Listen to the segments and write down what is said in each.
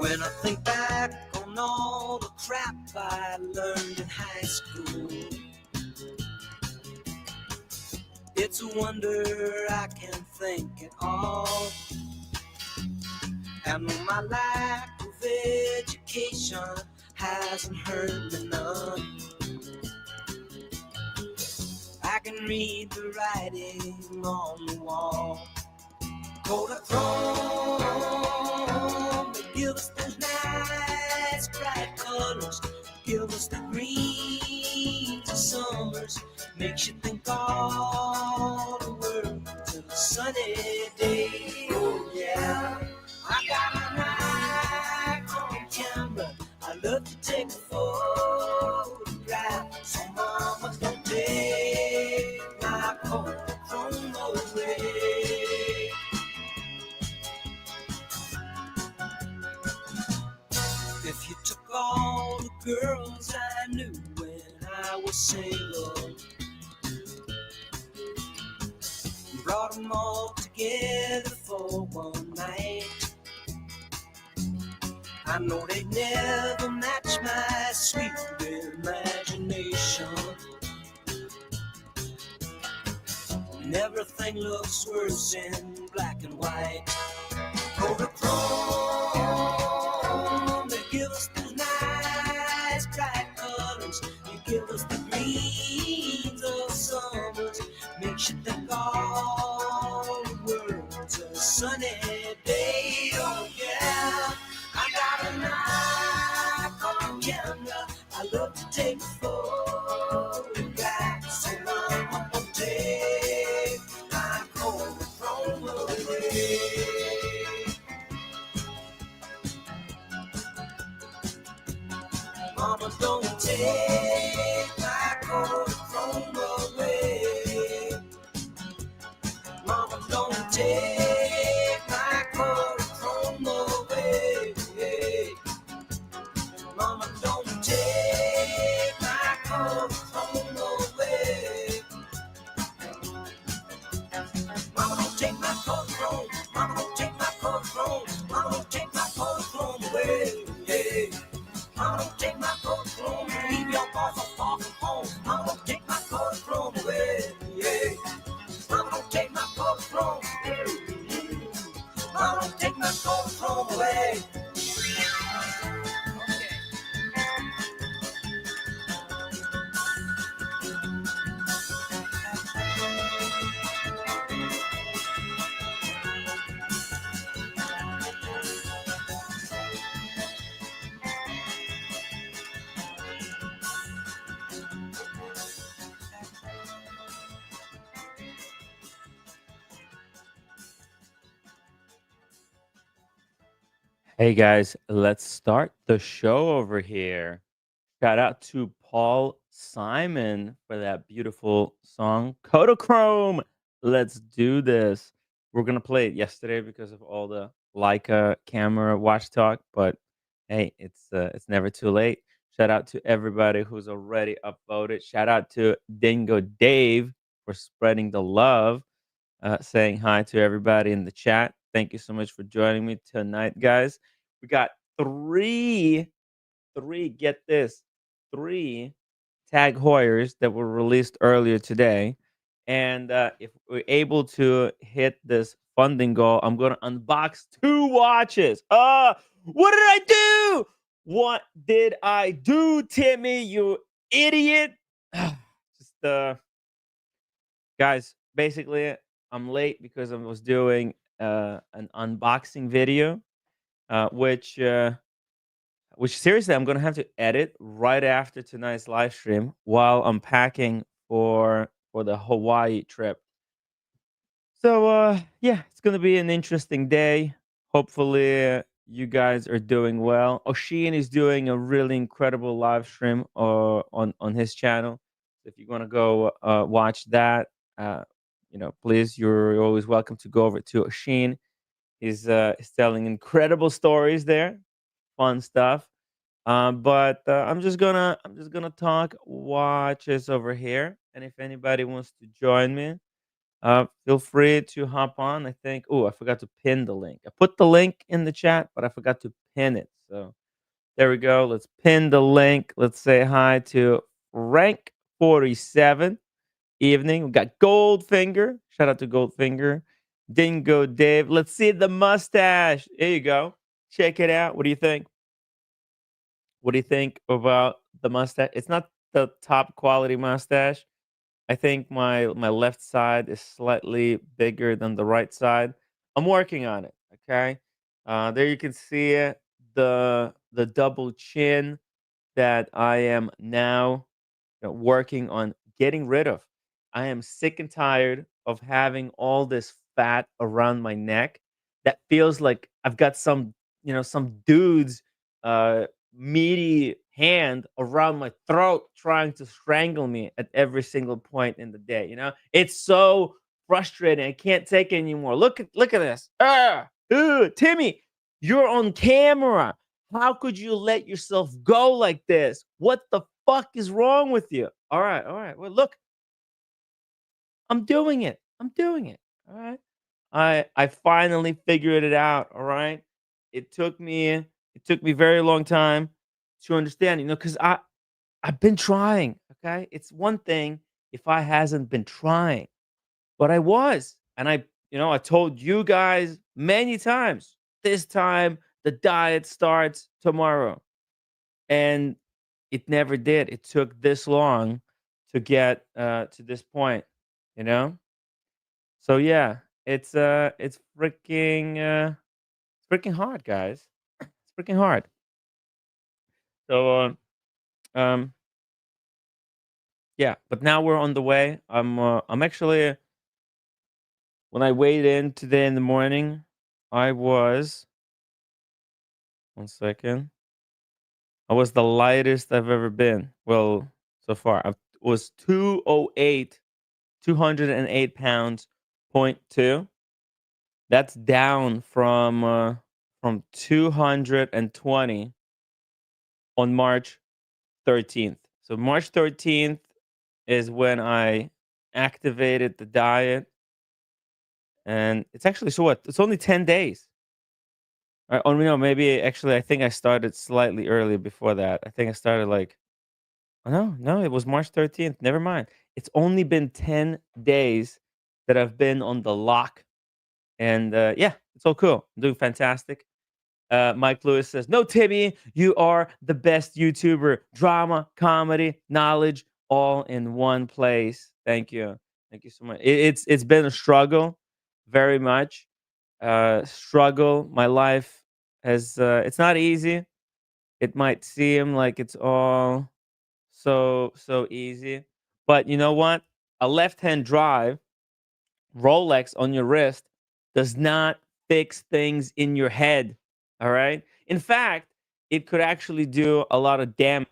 When I think back on all the crap I learned in high school, it's a wonder I can think at all. And my lack of education hasn't hurt me none. I can read the writing on the wall. Kodachrome, they give us those nice bright colors, give us the greens of summers, makes you think all the world till a sunny day. Oh yeah, I got a Nikon camera, I love to take a photograph, so mama don't take my Kodachrome away. If you took all the girls I knew when I was single, brought them all together for one night, I know they'd never match my sweet imagination. And everything looks worse in black and white. Kodachrome, they give us those nice bright colors, you give us the greens of summers, makes you think all the world's a sunny day. Oh yeah, I got a Nikon camera, I love to take photographs, so mama won't take my Kodachrome away. Mama, don't take my Kodachrome away. Mama, don't take my Kodachrome away. Mama, don't take my Kodachrome away. Mama, don't take my Kodachrome. Mama, don't take my Kodachrome. Mama, don't take my Kodachrome away. Mama, don't take my Kodachrome. Leave your boss so far from home. Mama, don't take my Kodachrome away. Mama, don't take my Kodachrome. Mama, don't take my Kodachrome away. Hey guys, let's start the show over here. Shout out to Paul Simon for that beautiful song, Kodachrome. Let's do this. We're gonna play it yesterday because of all the Leica camera watch talk, but hey, it's never too late. Shout out to everybody who's already upvoted. Shout out to Dingo Dave for spreading the love, saying hi to everybody in the chat. Thank you so much for joining me tonight, guys. We got get this, three TAG Heuers that were released earlier today. And if we're able to hit this funding goal, I'm going to unbox 2 watches. What did I do? What did I do, Timmy, you idiot? Just, guys, basically, I'm late because I was doing an unboxing video, which seriously I'm gonna have to edit right after tonight's live stream while I'm packing for the Hawaii trip. So yeah, it's gonna be an interesting day. Hopefully you guys are doing well. Oshin is doing a really incredible live stream on his channel. So if you're gonna go watch that, uh, please, you're always welcome to go over to Oshin. He's telling incredible stories there, fun stuff. But I'm just gonna talk watches over here, and if anybody wants to join me, feel free to hop on. I think. Oh, I forgot to pin the link. I put the link in the chat, but I forgot to pin it. So there we go. Let's pin the link. Let's say hi to Frank47. Evening. We got Goldfinger. Shout out to Goldfinger. Dingo Dave. Let's see the mustache. There you go. Check it out. What do you think? What do you think about the mustache? It's not the top quality mustache. I think my left side is slightly bigger than the right side. I'm working on it. Okay. There you can see it. The double chin that I am now working on getting rid of. I am sick and tired of having all this fat around my neck that feels like I've got some dude's uh meaty hand around my throat trying to strangle me at every single point in the day. It's so frustrating. I can't take it anymore. Look at this. Timmy, you're on camera. How could you let yourself go like this? What the fuck is wrong with you? All right, all right. Well, look, I'm doing it. I'm doing it. All right. I finally figured it out. All right. It took me very long time to understand, because I've been trying. Okay. It's one thing if I hasn't been trying, but I was. And I told you guys many times, this time the diet starts tomorrow. And it never did. It took this long to get to this point, you know? So yeah, it's freaking hard, guys. It's freaking hard. So um yeah, but now we're on the way. I'm actually when I weighed in today in the morning, I was 1 second. I was the lightest I've ever been. Well, so far. I was 208, 208 pounds, point two. That's down from 220 on March 13th. So March 13th is when I activated the diet, and it's actually so what? It's only 10 days. Or no, maybe actually I think I started slightly earlier before that. I think I started like oh, no, no, it was March 13th. Never mind. It's only been 10 days that I've been on the lock. And yeah, it's all cool. I'm doing fantastic. Mike Lewis says, "No, Timmy, you are the best YouTuber. Drama, comedy, knowledge, all in one place." Thank you so much. It's been a struggle, very much. Struggle. My life has. It's not easy. It might seem like it's all so easy, but you know what? A left-hand drive Rolex on your wrist does not fix things in your head. All right. In fact, it could actually do a lot of damage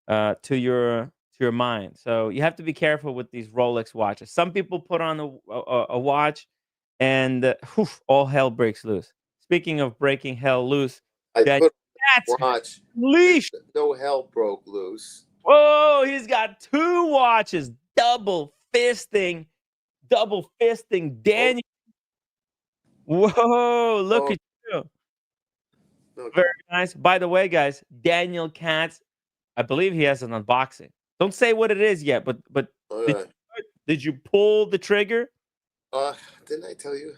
to your mind. So you have to be careful with these Rolex watches. Some people put on a watch, and whew, all hell breaks loose. Speaking of breaking hell loose, I that put that's watch. leash. No hell broke loose. Whoa, he's got two watches, double fisting Oh, Daniel. Whoa, look oh, at you. okay. Very nice. By the way, guys, Daniel Katz, I believe he has an unboxing. Don't say what it is yet, but All did right. did you pull the trigger? Uh, didn't I tell you?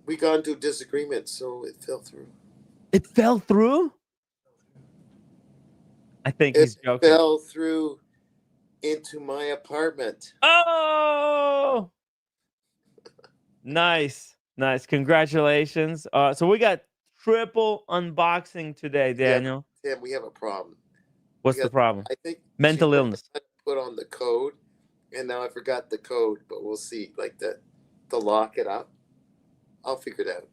We got into disagreement, so it fell through. It fell through? I think It he's joking. fell through into my apartment. Oh, nice. Nice. Congratulations. So we got triple unboxing today, Yeah, Daniel. Tim, we have a problem What's the because problem? I think she's Mental illness. trying to put on the code, and now I forgot the code. But we'll see. Like to lock it up. I'll figure it out.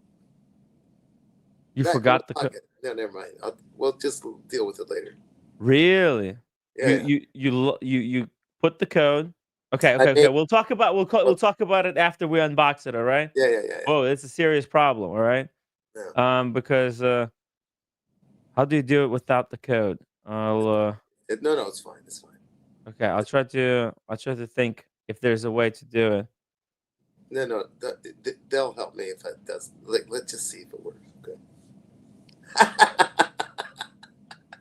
You That forgot the lock it. No, never mind. We'll just deal with it later. Really? Yeah, You yeah. you put the code. Okay, I okay, okay. made. We'll talk about it after we unbox it, all right? Yeah, yeah, yeah, yeah. Oh, it's a serious problem, all right? Yeah. Because how do you do it without the code? I'll No, no, it's fine. It's fine. okay, I'll try to think if there's a way to do it. No, no, they'll help me if it does. Like, let's just see if it works. Okay.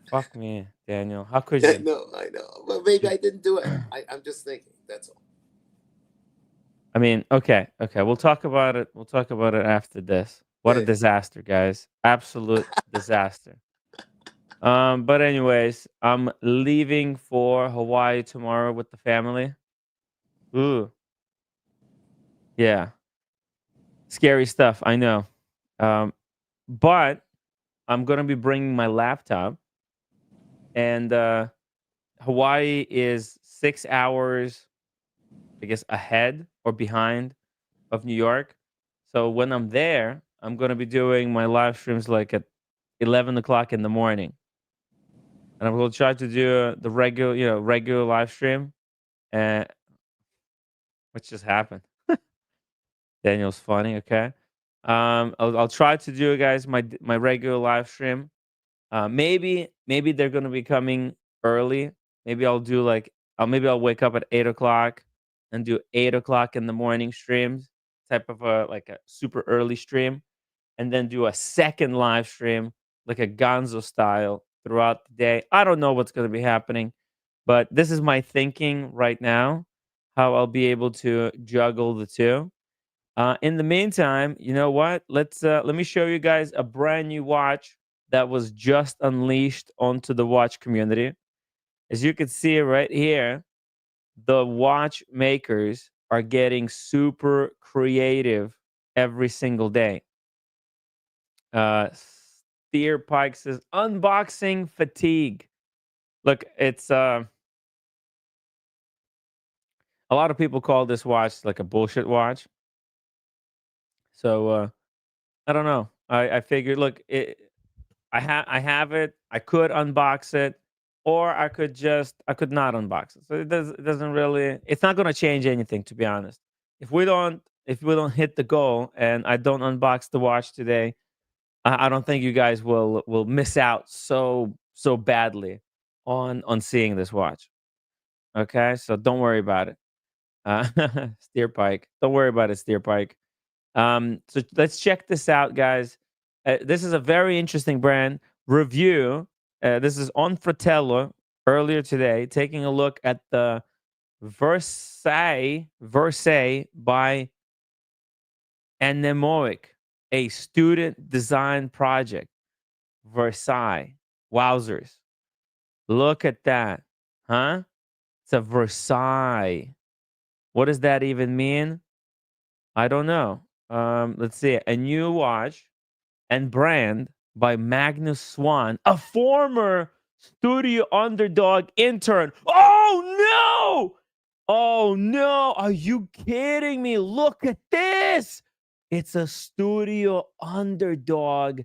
Fuck me, Daniel. How could I you? know, I know. Well, maybe You- I didn't do it. I'm just thinking. That's all. I mean, okay, okay. We'll talk about it. We'll talk about it after this. What a Yeah. disaster, guys. Absolute disaster. But anyways, I'm leaving for Hawaii tomorrow with the family. Ooh, yeah. Scary stuff, I know. Um, but I'm gonna be bringing my laptop, and Hawaii is 6 hours, I guess, ahead or behind of New York. So when I'm there, I'm gonna be doing my live streams like at 11 o'clock in the morning, and I'm gonna try to do the regular, regular live stream. And what just happened? Daniel's funny. Okay. I'll try to do, guys, my regular live stream. Maybe they're gonna be coming early. Maybe I'll do like maybe I'll wake up at 8 o'clock and do 8 o'clock in the morning streams, type of like a super early stream, and then do a second live stream like a Gonzo style throughout the day. I don't know what's gonna be happening, but this is my thinking right now, how I'll be able to juggle the two. In the meantime, you know what? Let me show you guys a brand new watch that was just unleashed onto the watch community. As you can see right here, the watch makers are getting super creative every single day. Steer Pike says unboxing fatigue. Look, it's a lot of people call this watch like a bullshit watch. So I don't know. I figured, look, I have it. I could unbox it, or I could not unbox it. So it doesn't really, it's not gonna change anything, to be honest. If we don't hit the goal and I don't unbox the watch today, I don't think you guys will miss out so badly on seeing this watch. Okay, so don't worry about it. Uh, Steer Pike, don't worry about it, Steer Pike. So let's check this out, guys. This is a very interesting brand review. This is on Fratello earlier today, taking a look at the Versailles by Anemoic, a student design project. Versailles. Wowzers. Look at that. Huh? It's a Versailles. What does that even mean? I don't know. Let's see. A new watch and brand by Magnus Swan, a former studio Underdog intern. Oh no! Oh no! Are you kidding me? Look at this! It's a studio Underdog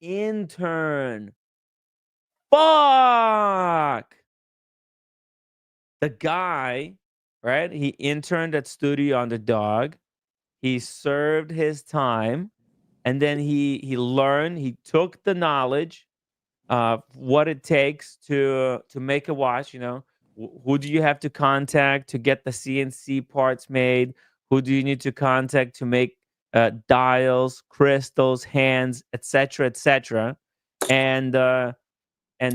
intern. Fuck! The guy, right? He interned at Studio Underdog. He served his time, and then he learned. He took the knowledge of what it takes to make a watch. Who do you have to contact to get the CNC parts made? Who do you need to contact to make dials, crystals, hands, etc., etc. And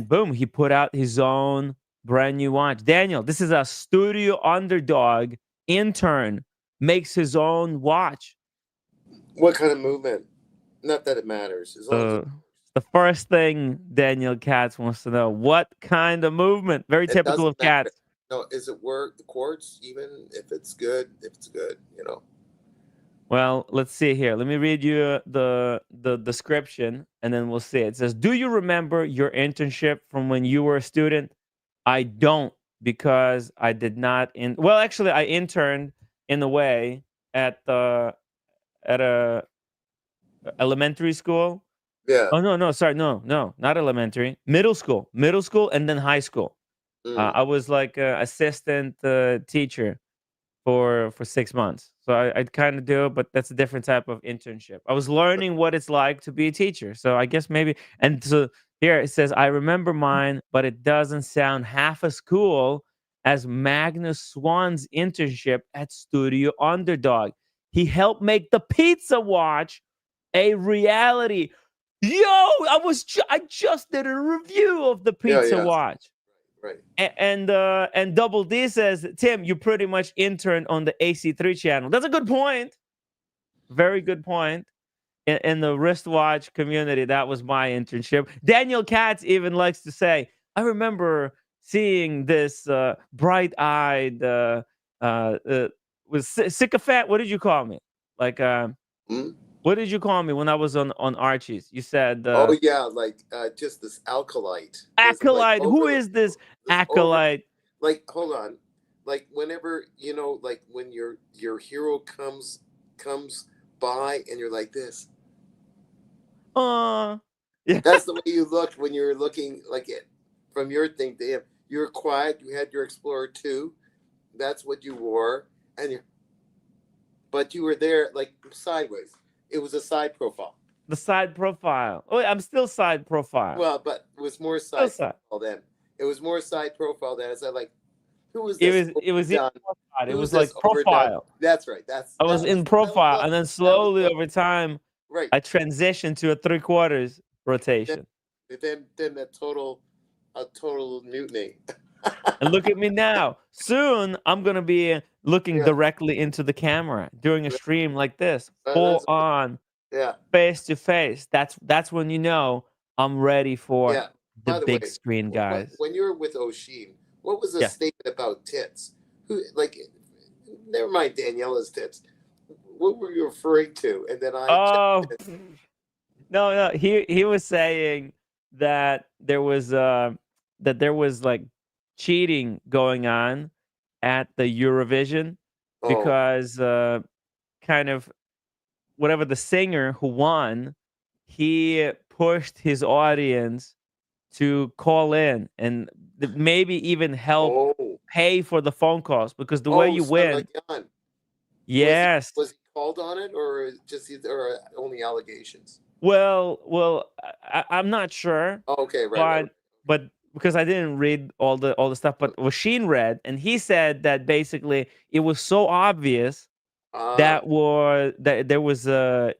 boom, he put out his own brand new watch. Daniel, this is a studio Underdog intern, makes his own watch. What kind of movement? Not that it matters, as long as Uh, the first thing Daniel Katz wants to know, what kind of movement? Very it typical doesn't of matter. Katz. No, is it work the quartz? Even if it's good, Well, let's see here. Let me read you the description, and then we'll see. It says, "Do you remember your internship from when you were a student?" I don't, because I did not well, actually I interned in a way at a elementary school. Yeah. Oh no, no, sorry, no, not elementary. Middle school, and then high school. Mm. I was like a assistant teacher for 6 months. So I kind of do, but that's a different type of internship. I was learning what it's like to be a teacher. So I guess maybe, and so here it says, I remember mine, but it doesn't sound half as cool as Magnus Swan's internship at Studio Underdog. He helped make the pizza watch a reality. Yo, I just did a review of the pizza yeah. watch. Right. And Double D says, Tim, you pretty much interned on the AC3 channel. That's a good point. Very good point. In the wristwatch community, that was my internship. Daniel Katz even likes to say, I remember seeing this bright-eyed, was sycophant. What did you call me? Like, Hmm? what did you call me when I was on Archie's? You said Oh yeah, like just this alkalite. This like acolyte. Who over is this this over acolyte? like hold on. Like whenever, you know, like when your hero comes by and you're like this. Yeah. That's the way you looked when you were looking like it from your thing to him. You were quiet, you had your Explorer 2. That's what you wore, and but you were there like sideways. It was a side profile. The side profile. Oh, I'm still side profile. Well, but it was more Still side side. profile then. It was more side profile then. It's like, who was It this was in overdone? profile. It Who's was this like overdone? profile. That's right. I was in profile, and then slowly over time, right. I transitioned to a 3/4 rotation. Then a total mutiny. And look at me now. Soon, I'm gonna be looking Yeah. directly into the camera, doing a stream like this, That's full right. on, Yeah. face to face. That's when you know I'm ready for Yeah. the By the big way, screen, guys. when you were with Oshin, what was the Yeah. statement about tits? Who like? Never mind Daniela's tits. What were you referring to? And then I Oh, checked it. no. He was saying that there was like cheating going on at the Eurovision Oh, because kind of whatever the singer who won, he pushed his audience to call in and maybe even help oh, pay for the phone calls because the way you son of win. a gun. Yes. Was he called on it, or just or only allegations? Well, I'm not sure, Oh, okay, right. but because I didn't read all the stuff, but Washeen read, and he said that basically it was so obvious Ah, that there was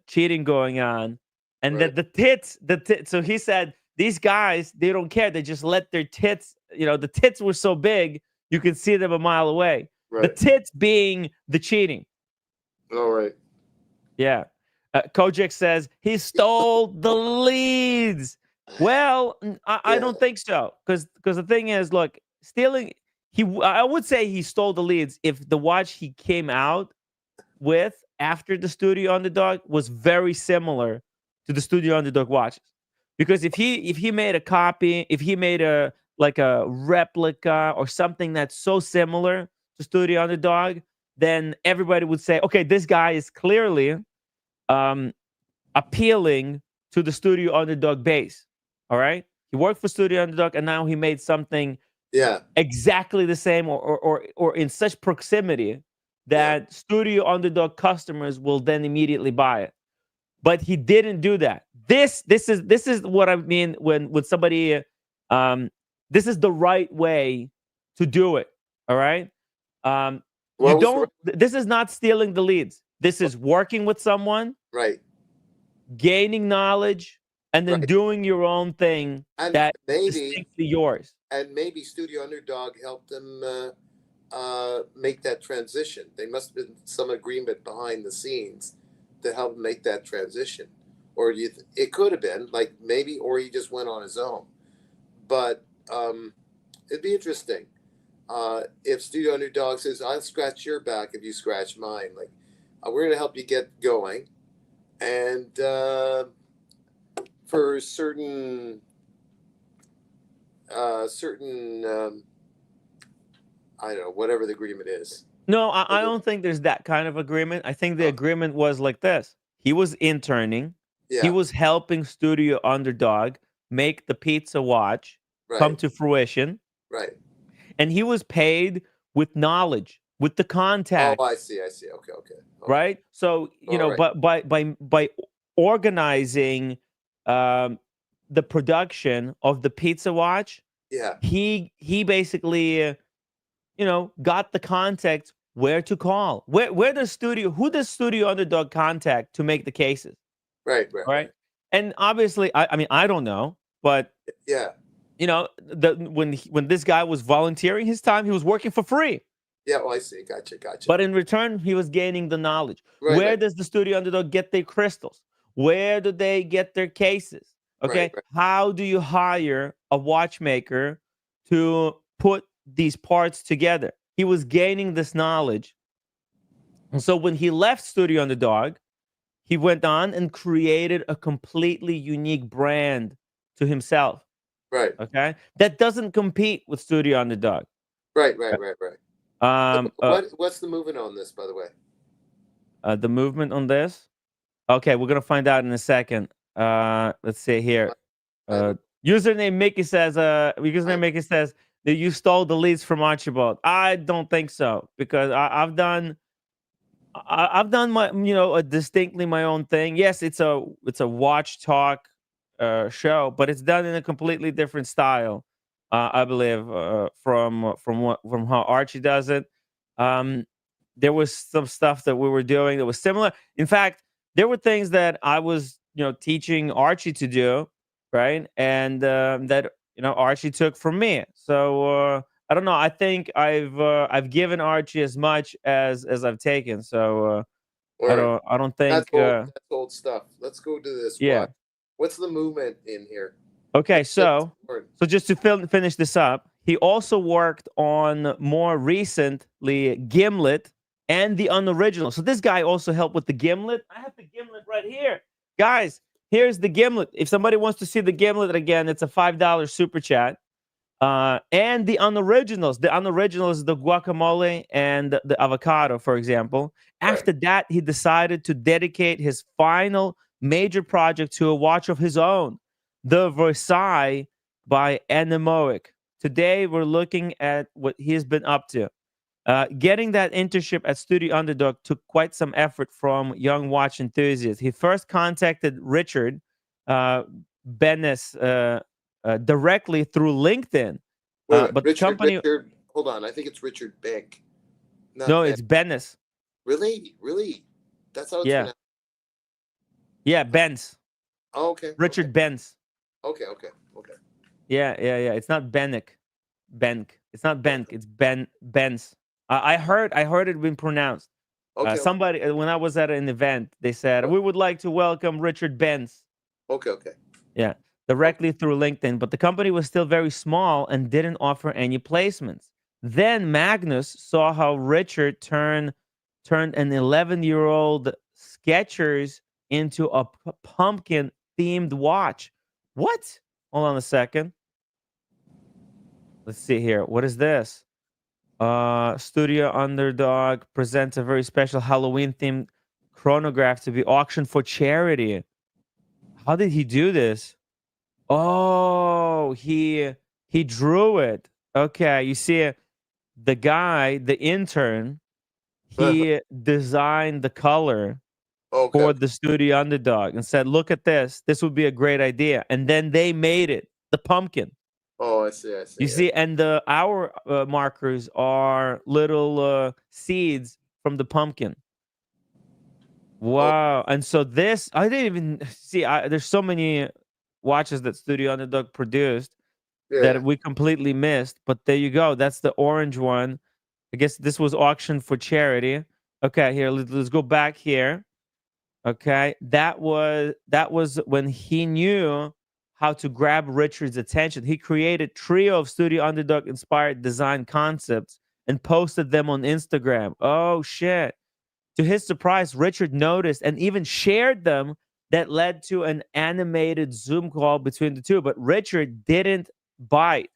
cheating going on, and right, that the tits. So he said these guys, they don't care. They just let their tits. You know, the tits were so big you could see them a mile away. The right. tits being the cheating. All right. Yeah. Kojak says he stole the leads. Well, I Yeah, don't think so, because the thing is, look, stealing. I would say he stole the leads if the watch he came out with after the Studio Underdog was very similar to the Studio Underdog watches. Because if he made a copy, if he made a like a replica or something that's so similar to Studio Underdog, then everybody would say, okay, this guy is clearly um, appealing to the Studio Underdog base. All right, he worked for Studio Underdog, and now he made something yeah, exactly the same or in such proximity yeah. that Studio Underdog customers will then immediately buy it. But he didn't do that. This is what I mean when somebody this is the right way to do it. All right. You What was don't this is not stealing the leads. This is working with someone, right, gaining knowledge, and then right? doing your own thing And that is maybe distinctly yours. Studio Underdog helped them make that transition. They must have been some agreement behind the scenes to help make that transition, or it could have been like maybe, or he just went on his own. But it'd be interesting if Studio Underdog says, "I'll scratch your back if you scratch mine." Like we're going to help you get going, and for certain I don't know, whatever the agreement is. No, I don't think there's that kind of agreement. I think the agreement was like this. He was interning. He Yeah, was helping Studio Underdog make the pizza watch come right, to fruition. right. And he was paid with knowledge, with the Oh, contacts, I see. Okay. right? So, All right. but by organizing the production of the pizza watch, Yeah, he basically got the contact where to call, who does Studio Underdog contact to make the cases, right. right? And obviously, I mean, I don't know, but Yeah. you know, when this guy was volunteering his time, he was working for free. Yeah. Oh, I see. Gotcha. Gotcha. But in return, he was gaining the knowledge. Right. Where Right. does the studio underdog get their crystals? Where do they get their cases? Right. Okay. Right. How do you hire a watchmaker to put these parts together? He was gaining this knowledge. And so when he left Studio Underdog, he went on and created a completely unique brand to himself. Right. Okay. That doesn't compete with Studio Underdog. Right. Right. Right. Right. Um, uh, What's the movement on this, by the way? the movement on this. Okay, we're gonna find out in a second. Let's see here. I don't. Username Mickey says. I, Username Mickey says that you stole the leads from Archibald. I don't think so because I've done my distinctly my own thing. Yes, it's a watch talk show, but it's done in a completely different style. I believe from how Archie does it. Um, there was some stuff that we were doing that was similar. In fact, there were things that I was teaching Archie to do, right, and that Archie took from me. So I don't know. I think I've given Archie as much as I've taken. So all right. I don't think. That's old stuff. Let's go to this Yeah. watch. What's the movement in here? Okay. That's So important. just to finish this up, he also worked on more recently Gimlet and the Unoriginal. So this guy also helped with the Gimlet. I have the Gimlet right here, guys. Here's the Gimlet. If somebody wants to see the Gimlet again, it's a $5 super chat. And the unoriginals. The unoriginals, the guacamole and the avocado, for example. After that, he decided to dedicate his final major project to a watch of his own, the Versailles by Anemoic. Today, we're looking at what he's been up to. Getting that internship at Studio Underdog took quite some effort from young watch enthusiasts. He first contacted Richard Bennis directly through LinkedIn. Wait a minute. But the company, Richard, hold on. I think it's Richard Beck. Not no, Ben. it's Bennis. Really? Really? That's how it's Yeah. pronounced. Yeah, Benz. Oh, okay. Richard Benz. Okay. Okay. Okay. Yeah. It's not Bennick. Benk. It's not Benk. It's Benz. I heard it being pronounced. Okay. Somebody when I was at an event, they said we would like to welcome Richard Benz. Okay. Okay. Yeah, directly through LinkedIn, but the company was still very small and didn't offer any placements. Then Magnus saw how Richard turned an 11-year-old Skechers into a pumpkin themed watch. What? Hold on a second. Let's see here. What is this? Studio Underdog presents a very special Halloween themed chronograph to be auctioned for charity. How did he do this? Oh, he drew it. Okay, you see the guy, the intern, he designed the color Okay. for the Studio Underdog and said, "Look at this. This would be a great idea." And then they made it, the pumpkin. Oh, I see. I see. You see, and the hour markers are little seeds from the pumpkin. Wow. And so this, I didn't even see, there's so many watches that Studio Underdog produced Yeah. that we completely missed. But there you go. That's the orange one. I guess this was auctioned for charity. Okay, here, let's go back here. Okay, that was when he knew how to grab Richard's attention. He created trio of Studio Underdog inspired design concepts and posted them on Instagram. Oh shit. To his surprise, Richard noticed and even shared them. That led to an animated Zoom call between the two, but Richard didn't bite.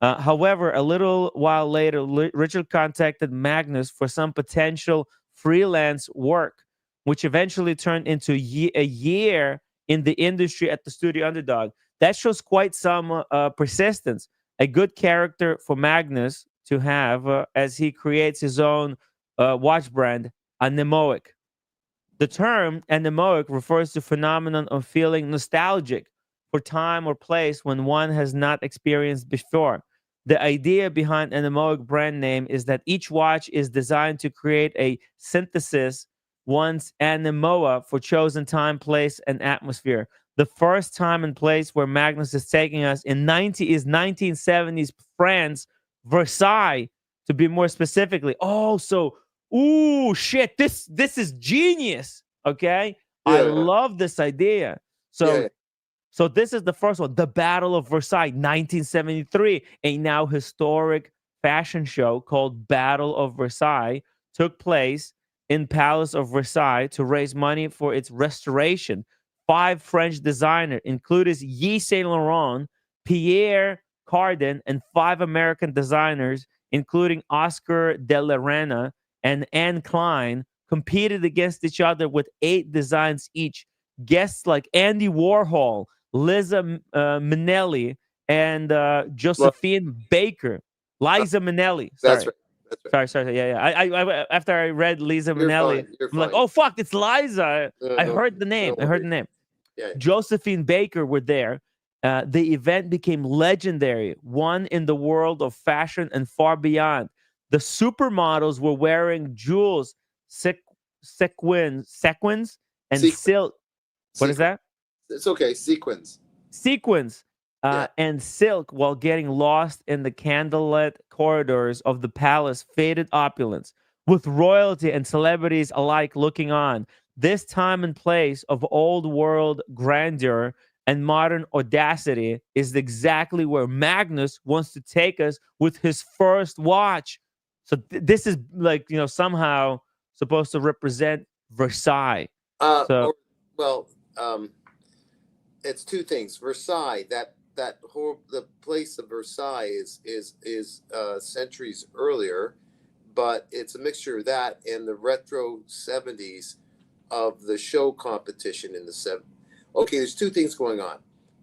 However, a little while later, Richard contacted Magnus for some potential freelance work, which eventually turned into a year in the industry at the Studio Underdog. That shows quite some persistence. A good character for Magnus to have as he creates his own watch brand, Anemoic. The term anemoic refers to phenomenon of feeling nostalgic for time or place when one has not experienced before. The idea behind anemoic brand name is that each watch is designed to create a synthesis one's anemoa for chosen time, place, and atmosphere. The first time and place where Magnus is taking us is 1970s France, Versailles, to be more specifically. Oh, so ooh shit, this is genius. Okay, I Yeah. love this idea. Yeah. So this is the first one, the Battle of Versailles, 1973, a now historic fashion show called Battle of Versailles took place in Palace of Versailles to raise money for its restoration. 5 French designers, including Yves Saint Laurent, Pierre Cardin, and 5 American designers, including Oscar de la Rena and Anne Klein, competed against each other with 8 designs each. Guests like Andy Warhol, Liza Minnelli, and Well, Josephine Baker. uh, Liza Minnelli. that's Sorry. right. That's right. Sorry. Yeah. After I read Liza You're Minnelli, fine. You're I'm like, fine. oh fuck, it's Liza. I No, heard the name. no I heard the worries. name. Yeah. Josephine Baker were there. The event became legendary, one in the world of fashion and far beyond. The supermodels were wearing jewels, sequins, and Sequence. silk. What is Sequence. that? It's okay. Sequence. Sequins Yeah. and silk while getting lost in the candlelit corridors of the palace faded opulence, with royalty and celebrities alike looking on. This time and place of old world grandeur and modern audacity is exactly where Magnus wants to take us with his first watch. So this is like, somehow supposed to represent Versailles. So Or well, um, it's two things. Versailles, that whole the place of Versailles is centuries earlier, but it's a mixture of that and the retro '70s of the show competition in the '70s. Okay, there's two things going on.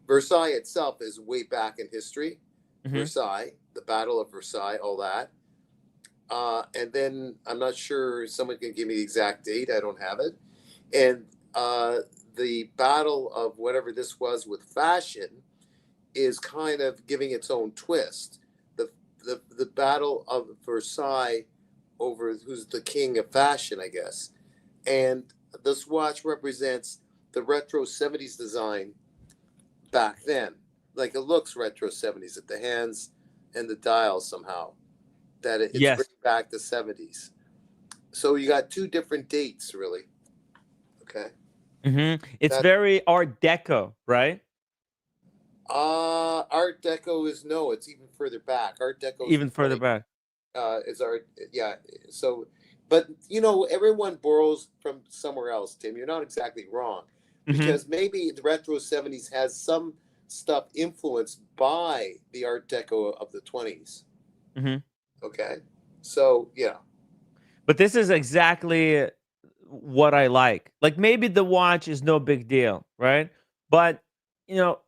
Versailles itself is way back in history. mhm. Versailles, the Battle of Versailles, all that. And then I'm not sure someone can give me the exact date. I don't have it. And the battle of whatever this was with fashion is kind of giving its own twist. The battle of Versailles over who's the king of fashion, I guess. And this watch represents the retro '70s design back then. Like it looks retro '70s at the hands and the dial somehow. That it's Yes. bringing back the '70s. So you got two different dates, really. Okay. It's That very Art Deco, right? Art Deco is no, it's even further back. Art Deco is Even further like back. is art, yeah. So, but everyone borrows from somewhere else. Tim, you're not exactly wrong, hmm because maybe the retro '70s has some stuff influenced by the Art Deco of the '20s. hmm Okay, so yeah, But this is exactly what I like. Like maybe the watch is no big deal, right? But you know,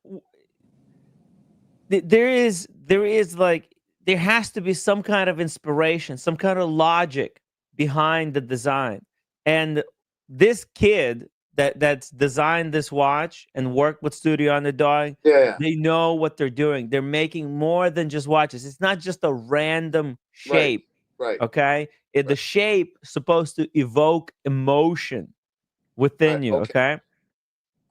there is like there has to be some kind of inspiration, some kind of logic behind the design. And this kid that's designed this watch and worked with Studio Underdog, yeah, they know what they're doing. They're making more than just watches. It's not just a random right, shape, right, okay? The right, shape supposed to evoke emotion within you, okay, okay?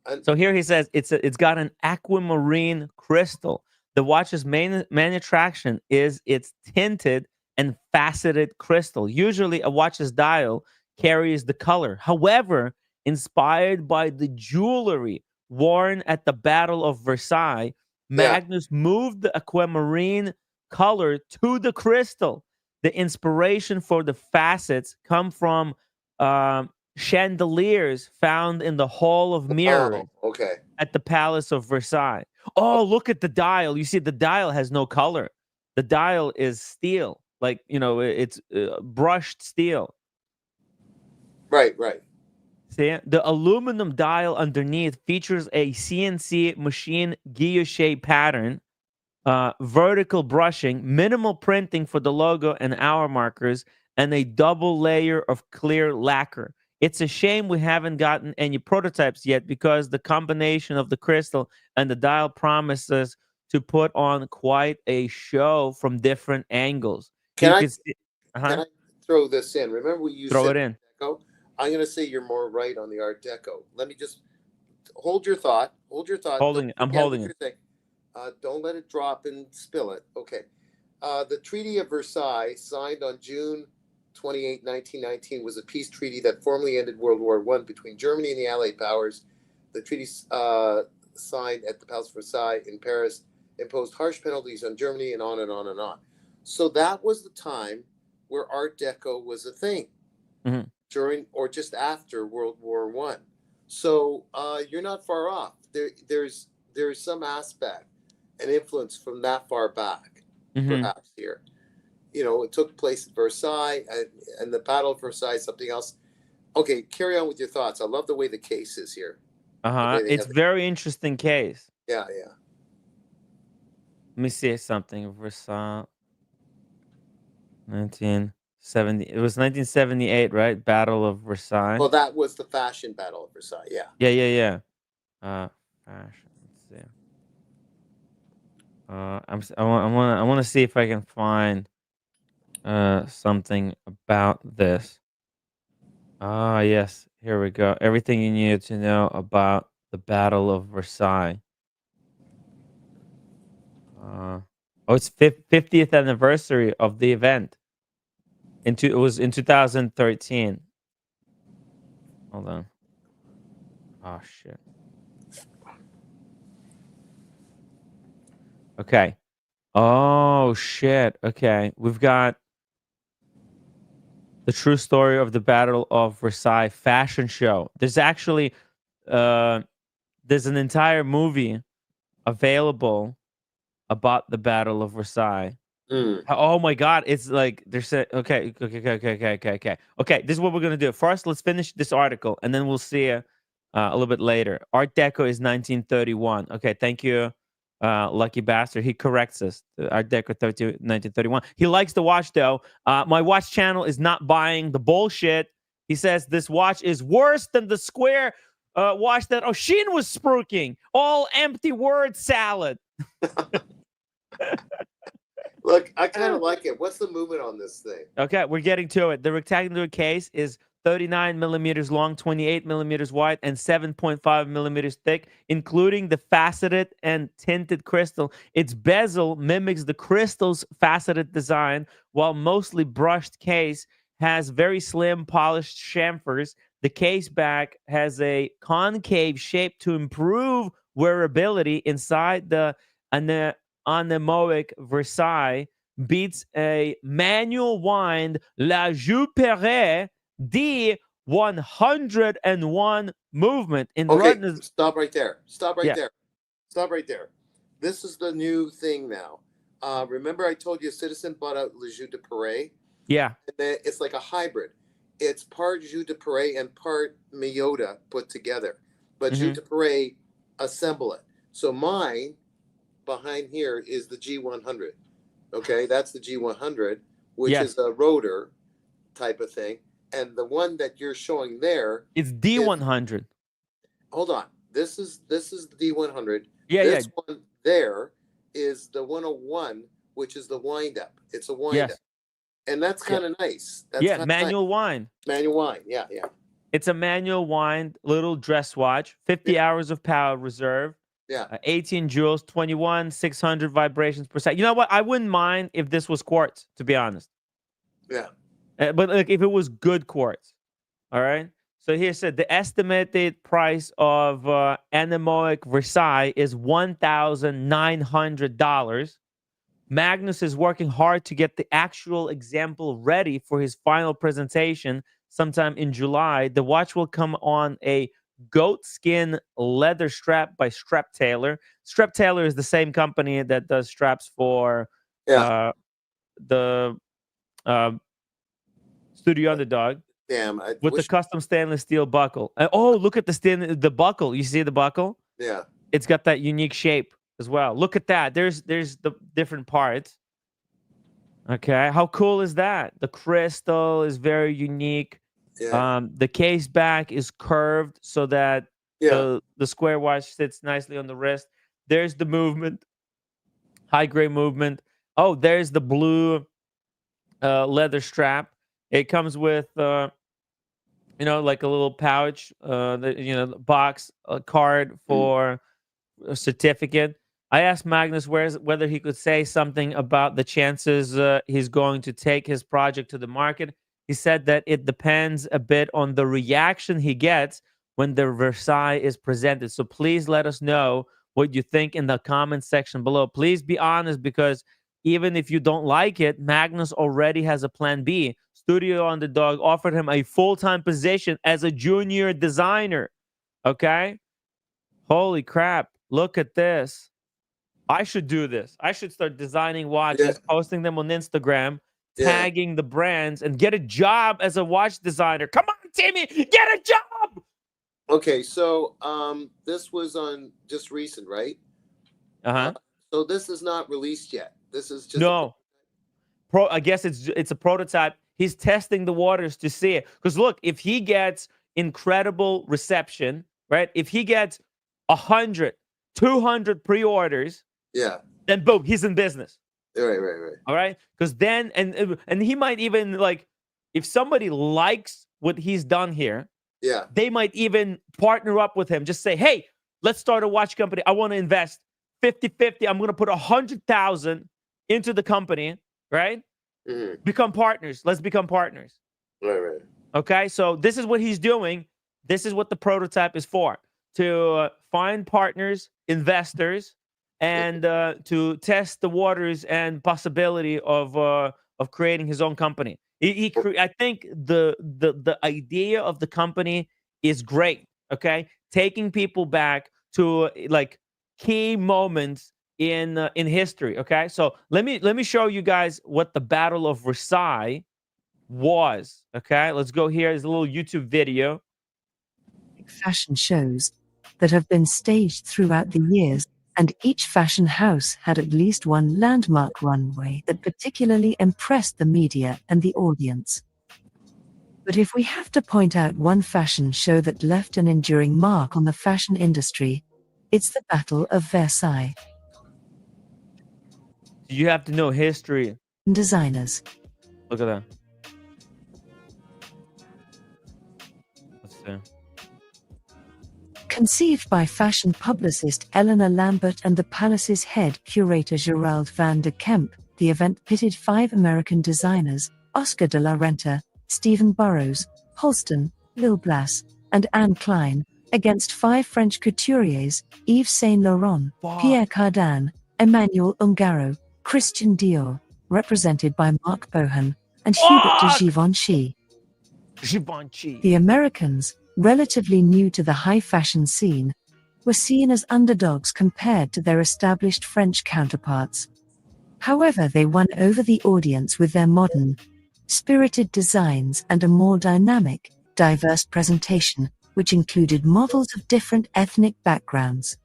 and So here he says it's got an aquamarine crystal. The watch's main attraction is its tinted and faceted crystal. Usually, a watch's dial carries the color. However, inspired by the jewelry worn at the Battle of Versailles, yeah, Magnus moved the aquamarine color to the crystal. The inspiration for the facets come from chandeliers found in the Hall of Mirrors oh, okay, at the Palace of Versailles. Oh, look at the dial. You see, the dial has no color. The dial is steel, like, it's brushed steel. right, right, See, the aluminum dial underneath features a CNC machine guilloche pattern, vertical brushing, minimal printing for the logo and hour markers, and a double layer of clear lacquer. It's a shame we haven't gotten any prototypes yet because the combination of the crystal and the dial promises to put on quite a show from different angles. can You I can see, can uh-huh, I throw this in? Remember what you throw said it in. Art Deco? I'm going to say you're more right on the Art Deco. Let me just hold your thought. Hold your thought. Don't I'm forget holding what it. you're saying. Don't let it drop and spill it. Okay. The Treaty of Versailles, signed on June 28, 1919, was a peace treaty that formally ended World War I between Germany and the Allied powers. The treaty, signed at the Palace of Versailles in Paris, imposed harsh penalties on Germany, and on and on and on. So that was the time where Art Deco was a thing, Mhm. during or just after World War I. So you're not far off. There's some aspect and influence from that far back, Mhm. perhaps here. It took place at Versailles, and the Battle of Versailles, something else. Okay, carry on with your thoughts. I love the way the case is here. The way they It's have it. very interesting case. Yeah, yeah. Let me see something. Versailles, 1970. It was 1978, right? Battle of Versailles. Well, that was the fashion Battle of Versailles. Yeah. Yeah, yeah, yeah. Fashion. Let's see. I want to see if I can find something about this. Ah, yes. Here we go. Everything you needed to know about the Battle of Versailles. It's 50th anniversary of the event. It was in 2013. Hold on. Oh shit. Okay. Oh shit. Okay. We've got the true story of the Battle of Versailles fashion show. Uh there's an entire movie available about the Battle of Versailles. Mm. Oh my God! It's like they're saying, okay. This is what we're gonna do. First, let's finish this article, and then we'll see a little bit later. Art Deco is 1931. Okay, thank you, lucky bastard. He corrects us. Art Deco 1931. He likes the watch though. My watch channel is not buying the bullshit. He says this watch is worse than the square watch that Oshin was spruiking. All empty word salad. Look, I kind of like it. What's the movement on this thing? Okay, we're getting to it. The rectangular case is 39 millimeters long, 28 millimeters wide, and 7.5 millimeters thick, including the faceted and tinted crystal. Its bezel mimics the crystal's faceted design, while mostly brushed case has very slim, polished chamfers. The case back has a concave shape to improve wearability inside the anemoic Versailles beats a manual wind La Juperie D101 movement in Okay, Rudner's. stop right there. Stop right Yeah, there. Stop right there. This is the new thing now. Remember, I told you Citizen bought out Le Jeu de Paris? yeah. And then it's like a hybrid. It's part Jeu de Paris and part Miyota put together. But Jeu Hmm. de Paris assemble it. So mine behind here is the G100. Okay, that's the G100, which Yes, is a rotor type of thing. And the one that you're showing there it's is, D100. hold on. This is the D100. Yeah, yeah, This one there is the 101, which is the wind up. It's a wind up. yes, And that's yeah, kind of nice. That's yeah. kind of nice. Manual wind. Manual wind. Yeah, yeah. It's a manual wind, little dress watch, Yeah, 50 hours of power reserve, yeah. 18 joules, 600 vibrations per second. You know what? I wouldn't mind if this was quartz, to be honest. Yeah. But like if it was good quartz. All right. So here said the estimated price of anemoic Versailles is $1,900. Magnus is working hard to get the actual example ready for his final presentation sometime in July. The watch will come on a goat skin leather strap by Strap Taylor. Strap Taylor is the same company that does straps for Yeah. uh, the uh, Studio Underdog Damn. I with the wish. custom stainless steel buckle. Oh, look at the buckle. You see the buckle? Yeah. It's got that unique shape as well. Look at that. There's the different parts. Okay, how cool is that? The crystal is very unique. Yeah. The case back is curved so that Yeah. the square watch sits nicely on the wrist. There's the movement, high grade movement. Oh, there's the blue leather strap. It comes with like a little pouch, box, a card Mm. for a certificate. I asked Magnus whether he could say something about the chances he's going to take his project to the market. He said that it depends a bit on the reaction he gets when the Versailles is presented. So please let us know what you think in the comment section below. Please be honest, because even if you don't like it, Magnus already has a plan B. Studio Underdog offered him a full-time position as a junior designer. Okay? Holy crap. Look at this. I should do this. I should start designing Yeah, watches, posting them on Instagram, yeah. tagging the brands, and get a job as a watch designer. Come on, Timmy, get a job. Okay, so this was on just recent, right? Uh, Uh-huh. so this is not released yet. This is just a No. I guess it's a prototype. He's testing the waters to see it. Because look, if he gets incredible reception, right? If he gets 100, 200 pre-orders, yeah. then boom, he's in business. Right, right, right. All right, because then and he might even, like, if somebody likes what he's done here, Yeah. they might even partner up with him. Just say, hey, let's start a watch company. I want to invest 50-50. I'm going to put 100,000 into the company, right? Hmm. Become partners. Let's become partners. Right, right. Okay, so this is what he's doing. This is what the prototype is for, to find partners, investors, and to test the waters and possibility of creating his own company. I think the idea of the company is great. Okay, taking people back to like key moments in history. Okay, so let me show you guys what the Battle of Versailles was. Okay, let's go here. There's a little YouTube video. Fashion shows that have been staged throughout the years, and each fashion house had at least one landmark runway that particularly impressed the media and the audience. But if we have to point out one fashion show that left an enduring mark on the fashion industry, it's the Battle of Versailles. You have to know history. Designers, Look at that. Let's see. conceived by fashion publicist Eleanor Lambert and the palace's head curator Gerald van de Kemp, the event pitted 5 American designers, Oscar de la Renta, Stephen Burrows, Holston, Lil Blas, and Anne Klein, against 5 French couturiers, Yves Saint Laurent, Pierre Cardin, Emmanuel Ungaro, Christian Dior, represented by Marc Bohan, and Hubert de Givenchy. Givenchy. The Americans, relatively new to the high fashion scene, were seen as underdogs compared to their established French counterparts. However, they won over the audience with their modern, spirited designs and a more dynamic, diverse presentation, which included models of different ethnic backgrounds.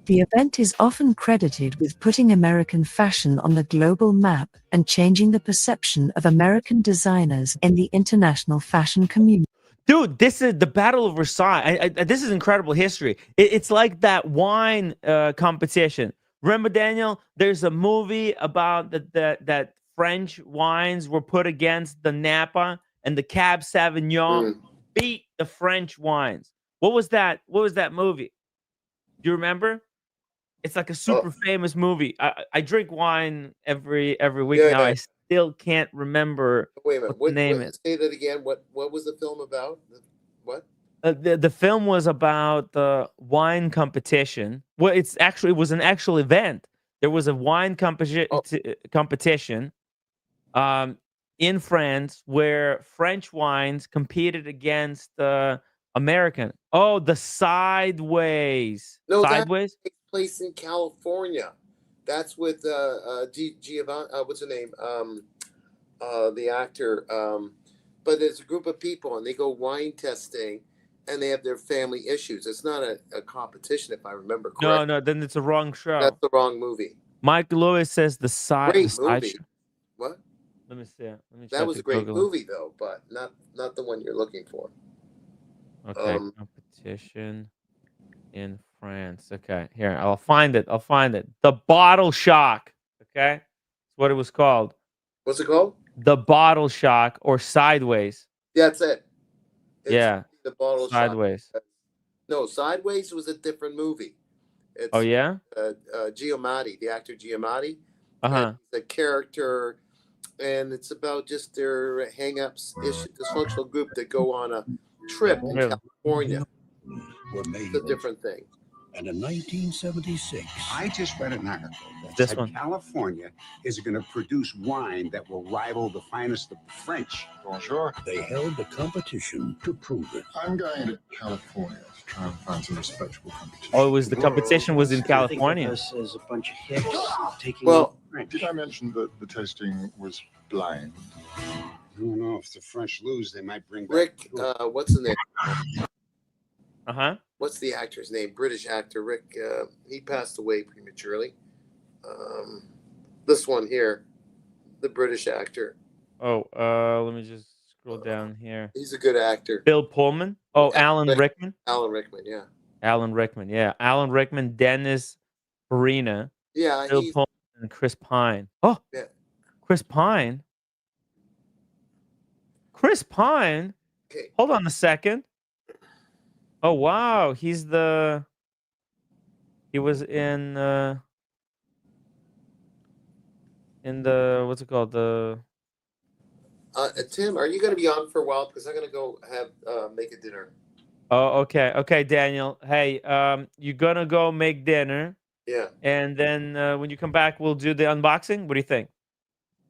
The event is often credited with putting American fashion on the global map and changing the perception of American designers in the international fashion community. Dude, this is the Battle of Versailles. This is incredible history. It's like that wine competition. Remember, Daniel? There's a movie about that French wines were put against the Napa, and the Cab Sauvignon Mm. beat the French wines. What was that? What was that movie? Do you remember? It's like a super Oh, famous movie. I drink wine every week yeah, now. yeah. I still can't remember Wait a what minute. the name is. Say that again. What was the film about? What? The film was about the wine competition. Well, it was an actual event. There was a wine Oh, competition um, in France where French wines competed against American. Oh, the Sideways. no, that Sideways? takes place in California. That's with Giovanni. What's her name? The actor. But there's a group of people, and they go wine testing, and they have their family issues. It's not a competition, if I remember No, correctly. no, then it's a wrong That's show. the wrong movie. Mike Lewis says the Great side movie. show. What? Let me see. Let me That check was the a great Google. movie, though, but not the one you're looking for. Okay, competition in France. Okay, here, I'll find it. I'll find it. The Bottle Shock. Okay, that's what it was called. What's it called? The Bottle Shock or Sideways. Yeah, that's it. It's Yeah. the bottle shot. Sideways. No, Sideways was a different movie. It's Oh yeah. Giamatti, the actor Giamatti, Uh and huh. the character, and it's about just their hang-ups, dysfunctional group that go on a trip in Really? California. Were made. It's a different thing. And in 1976, I just read an article that This said one. California is going to produce wine that will rival the finest of the French. Bonjour. they held a competition to prove it. I'm going to California to try and find some respectable competition. Oh, it was the competition was in California. Us as a bunch of hicks taking Well, French. Did I mention that the tasting was blind? I don't know if the French lose, they might bring back. Rick, what's the name? Uh huh. What's the actor's name? British actor Rick. He passed away prematurely. This one here, the British actor. Oh, let me just scroll down here. He's a good actor. Bill Pullman. Oh, Alan Alan Rickman. Alan Rickman, yeah. Alan Rickman. Yeah, Alan Rickman, Dennis Farina, Yeah, Bill he's Pullman, and Chris Pine. Oh, Yeah. Chris Pine. Chris Pine. okay. Hold on a second. Oh wow, he was in the what's it called, the Tim, are you going to be on for a while? Because I'm going to go make a dinner. oh okay Daniel, hey, you're gonna go make dinner, Yeah. and then when you come back we'll do the unboxing. What do you think?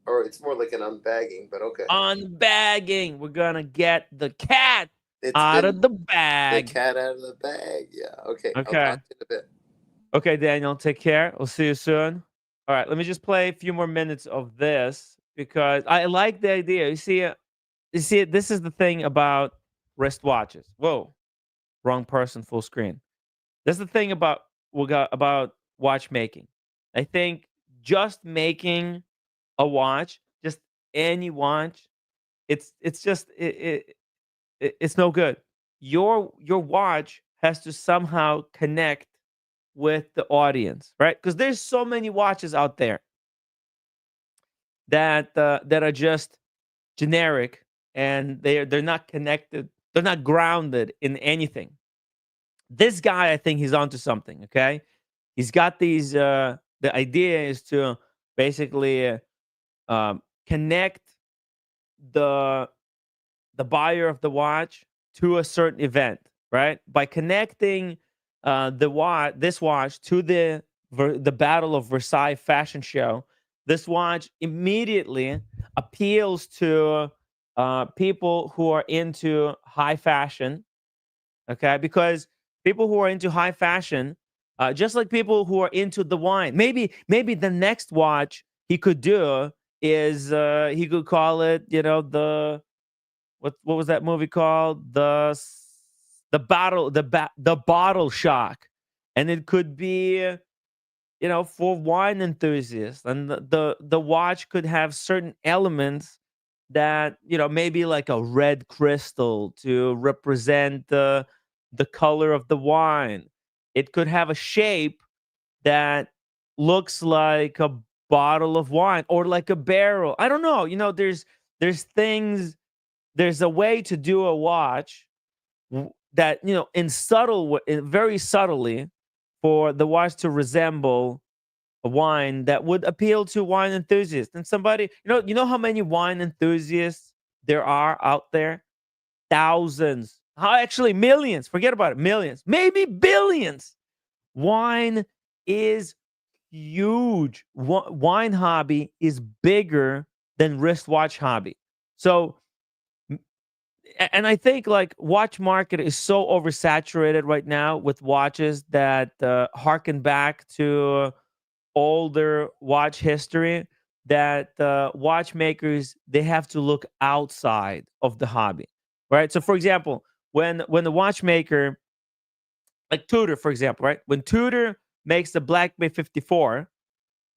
Or it's more like an unbagging, but okay. Unbagging. We're gonna get the cat It's out been of the the bag. cat out of the bag. Yeah. Okay. Okay. I'll talk to you in a bit. Okay, Daniel, take care. We'll see you soon. All right, let me just play a few more minutes of this because I like the idea. You see, this is the thing about wristwatches. Whoa, wrong person, full screen. This is the thing about watchmaking. I think just making a watch, just any watch, it's no good. Your watch has to somehow connect with the audience, right? Because there's so many watches out there that are just generic and they're not connected, they're not grounded in anything. This guy, I think he's onto something. Okay, he's got these. The idea is to basically connect the buyer of the watch to a certain event, right? By connecting this watch to the Battle of Versailles fashion show, this watch immediately appeals to people who are into high fashion. Okay, because people who are into high fashion, just like people who are into the wine, maybe the next watch he could do is he could call it, the what was that movie called? The bottle shock, and it could be, for wine enthusiasts, and the watch could have certain elements that, maybe like a red crystal to represent the color of the wine. It could have a shape that looks like a bottle of wine or like a barrel. I don't know. There's things. There's a way to do a watch that, very subtly, for the watch to resemble a wine that would appeal to wine enthusiasts. And somebody, you know how many wine enthusiasts there are out there? Thousands. Actually, millions. Forget about it. Millions, maybe billions. Wine is huge. Wine hobby is bigger than wristwatch hobby. So, and I think like watch market is so oversaturated right now with watches that harken back to older watch history, that watchmakers, they have to look outside of the hobby, right? So for example, when the watchmaker, like Tudor, for example, right? When Tudor makes the Black Bay 54,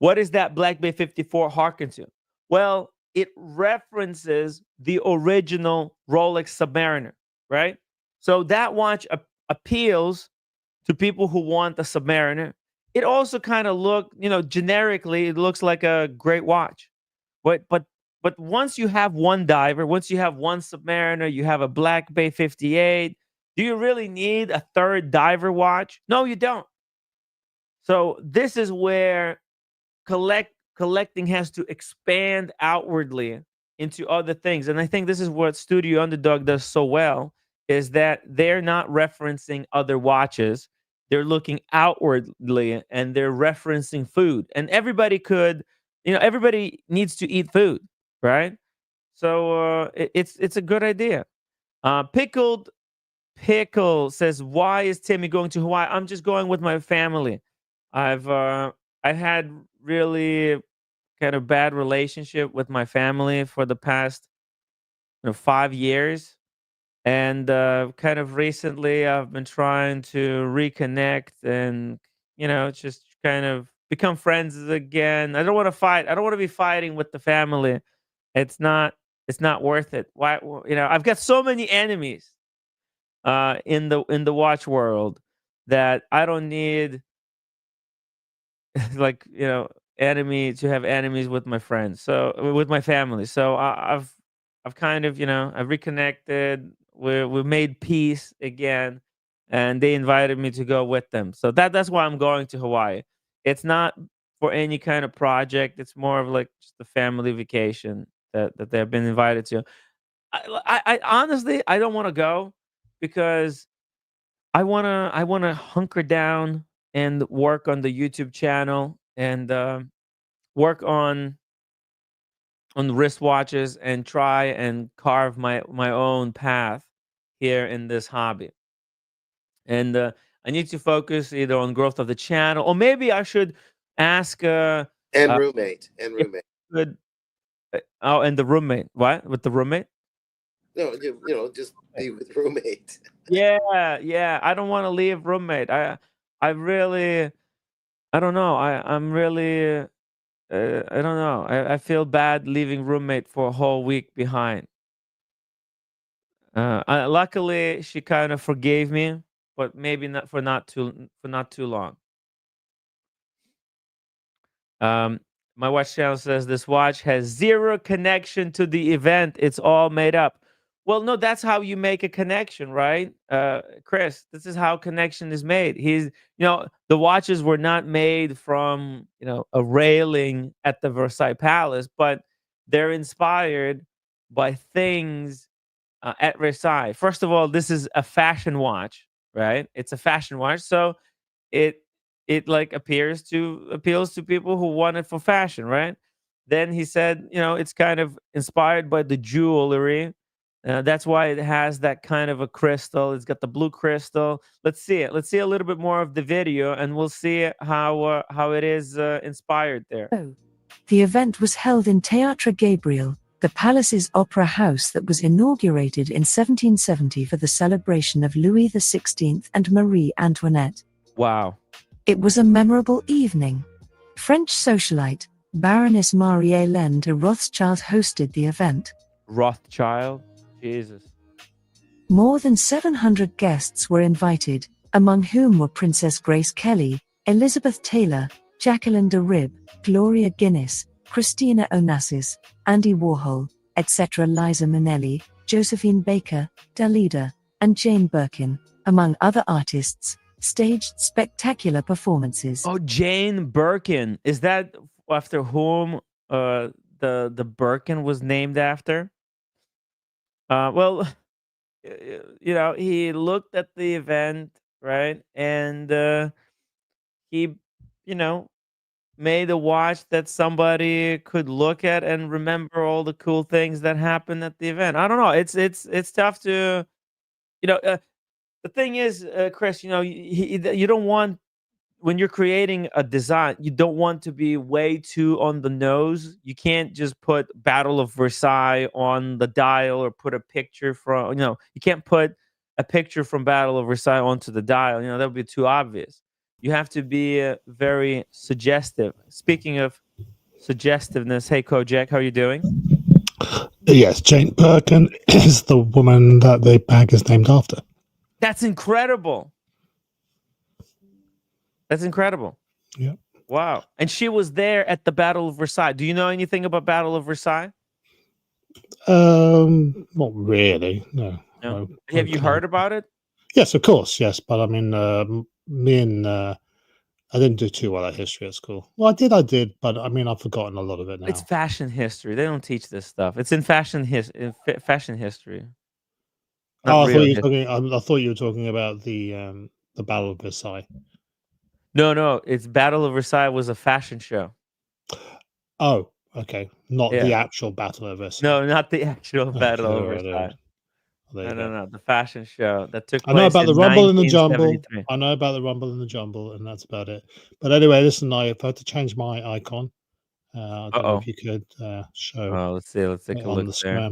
what is that Black Bay 54 harken to? Well, it references the original Rolex Submariner, right? So that watch appeals to people who want a Submariner. It also kind of generically, it looks like a great watch. But But once you have one diver, once you have one submariner, you have a Black Bay 58, do you really need a third diver watch? No, you don't. So this is where collecting has to expand outwardly into other things. And I think this is what Studio Underdog does so well, is that they're not referencing other watches. They're looking outwardly and they're referencing food. And everybody could, everybody needs to eat food, right? So it's a good idea. Pickled Pickle says, "Why is Timmy going to Hawaii?" I'm just going with my family. I've had really kind of bad relationship with my family for the past 5 years, and kind of recently I've been trying to reconnect and just kind of become friends again. I don't want to fight. I don't want to be fighting with the family. It's not. It's not worth it. Why? I've got so many enemies in the watch world that I don't need like enemy to have enemies with my friends. So with my family. So I've kind of I've reconnected. We made peace again, and they invited me to go with them. So that's why I'm going to Hawaii. It's not for any kind of project. It's more of like just a family vacation that they've been invited to. I honestly I don't want to go because I wanna hunker down and work on the YouTube channel and work on wristwatches and try and carve my own path here in this hobby. And I need to focus either on growth of the channel, or maybe I should ask And uh roommate. And if roommate. I could oh, and the roommate. What? With the roommate? No, just be with roommate. Yeah, yeah. I don't want to leave roommate. I really I don't know. I'm really I don't know. I feel bad leaving roommate for a whole week behind. Luckily, she kind of forgave me, but maybe not too long. Um, my watch channel says this watch has zero connection to the event. It's all made up. Well, no, that's how you make a connection, right? Chris, this is how connection is made. The watches were not made from, a railing at the Versailles Palace, but they're inspired by things at Versailles. First of all, this is a fashion watch, right? It's a fashion watch. So it like appeals to people who want it for fashion, right? Then he said, it's kind of inspired by the jewelry. That's why it has that kind of a crystal. It's got the blue crystal. Let's see it. Let's see a little bit more of the video, and we'll see how it is inspired there. Oh. The event was held in Théâtre Gabriel, the palace's opera house that was inaugurated in 1770 for the celebration of Louis XVI and Marie Antoinette. Wow. It was a memorable evening. French socialite, Baroness Marie-Hélène de Rothschild hosted the event. Rothschild? Jesus. More than 700 guests were invited, among whom were Princess Grace Kelly, Elizabeth Taylor, Jacqueline de Rib, Gloria Guinness, Christina Onassis, Andy Warhol, etc. Liza Minnelli, Josephine Baker, Dalida, and Jane Birkin, among other artists, staged spectacular performances. Oh, Jane Birkin. Is that after whom the Birkin was named after? Well, he looked at the event, right? And he, you know, made a watch that somebody could look at and remember all the cool things that happened at the event. I don't know. It's tough to, you know, uh, the thing is, Chris, you don't want when you're creating a design, you don't want to be way too on the nose. You can't just put Battle of Versailles on the dial or put a picture from, you can't put a picture from Battle of Versailles onto the dial. That would be too obvious. You have to be very suggestive. Speaking of suggestiveness, hey Kojak, how are you doing? Yes, Jane Birkin is the woman that the bag is named after. That's incredible. That's incredible. Yeah. Wow. And she was there at the Battle of Versailles. Do you know anything about Battle of Versailles? Not really. No. No. I Have you heard about it? Yes, of course. Yes, but I mean, me and I didn't do too well at history at school. Well, I did, but I mean, I've forgotten a lot of it It's now. fashion history. They don't teach this stuff. It's in fashion history, not Oh, I thought real you were history. talking. I thought you were talking about the Battle of Versailles. No, it's Battle of Versailles was a fashion show. Oh, okay. Not the Yeah. actual Battle of Versailles. No, not the actual Battle Okay, of all right, all right. Versailles. Well, there you go. No, the fashion show that took I know place about the in Rumble and the Jumble. 1973. I know about the Rumble and the Jumble, and that's about it. But anyway, listen, if I had to change my icon, I don't know Uh-oh. if you could show Oh, let's see. Let's take it a on look the there.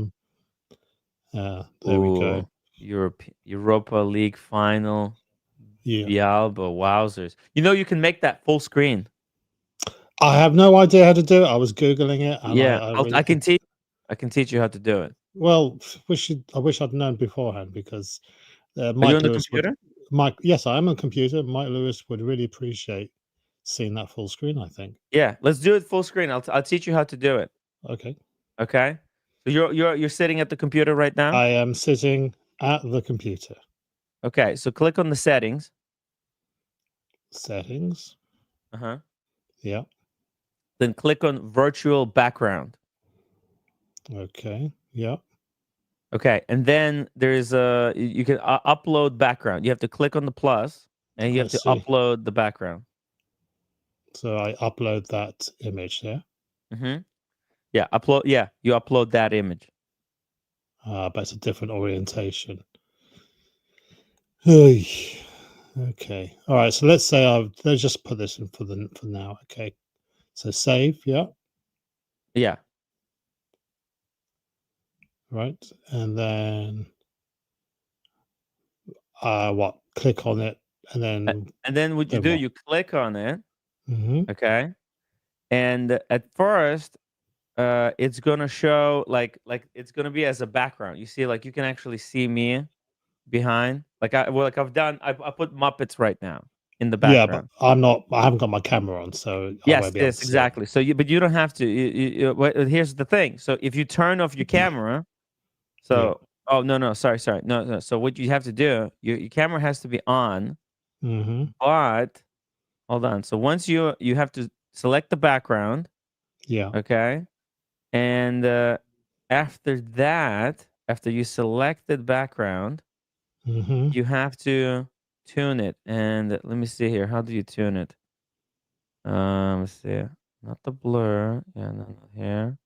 scram. There we go. Ooh, Europa League final. Yeah. Dialba, wowzers. You know you can make that full screen. I have no idea how to do it. I was googling it, and Yeah, I I really, can teach. I can teach you how to do it. well, I wish I'd known beforehand because Are you Mike on the Lewis would. computer? Yes, I am on computer. Mike Lewis would really appreciate seeing that full screen, I think. Yeah, let's do it full screen. I'll teach you how to do it. Okay. Okay. So you're sitting at the computer right now. I am sitting at the computer. Okay. So click on the settings. Settings. Uh-huh. Yeah. Then click on virtual background. Okay. Yeah. Okay. And then there's you can upload background. You have to click on the plus and you have to Let's see. upload the background. So I upload that image there. Mm-hmm. Yeah, upload. Yeah, you upload that image. But it's a different orientation. Oy. Okay. All right. So let's say let's just put this in for now. Okay. So save. Yeah. Yeah. Right. And then what? Click on it, and then What you then do, what? you click on it. Mm-hmm. Okay. And at first, it's gonna show like it's gonna be as a background. You see, like you can actually see me behind. Like I've done. I put Muppets right now in the Yeah, but background. I'm not. I haven't got my camera on, so I Yes, won't be able yes, to see it. exactly. So but you don't have to. Here's the thing. So if you turn off your camera, Yeah. oh no, sorry, no. So what you have to do, your camera has to be on, Mm-hmm. but hold on. So once you have to select the background, Yeah. okay, and after that, after you selected background, Mm-hmm. you have to tune it. And let me see here. How do you tune it? Let's see. Not the blur. Yeah, no, here.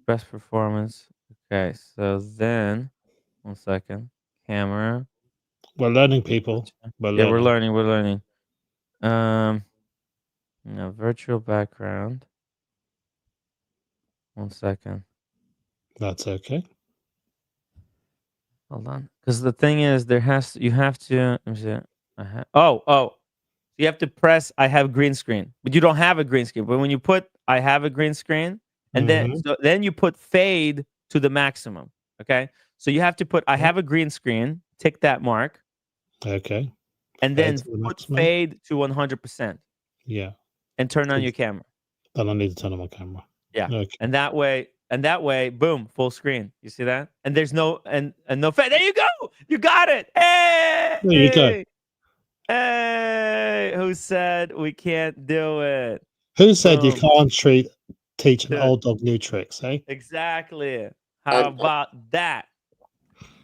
Best performance. Okay, so then 1 second. Camera. We're learning, people. We're Yeah, we're learning. learning. We're learning. No, virtual background. 1 second. That's okay. Hold on. Because the thing is, you have to. Let me see. Oh. You have to press I have green screen, but you don't have a green screen. But when you put I have a green screen, and Mm-hmm. then you put fade to the maximum. Okay. So you have to put I Okay. have a green screen, tick that mark, Okay. and Fade then to the put maximum. fade to 100% Yeah. and turn on your camera. Then I need to turn on my camera. Yeah. Okay. And that way, boom, full screen. You see that? And there's no and no fade. There you go. You got it. Hey! There you go. Hey! Who said we can't do it? Who said you Boom. can't teach an Dude. old dog new tricks, eh? Exactly. How about that?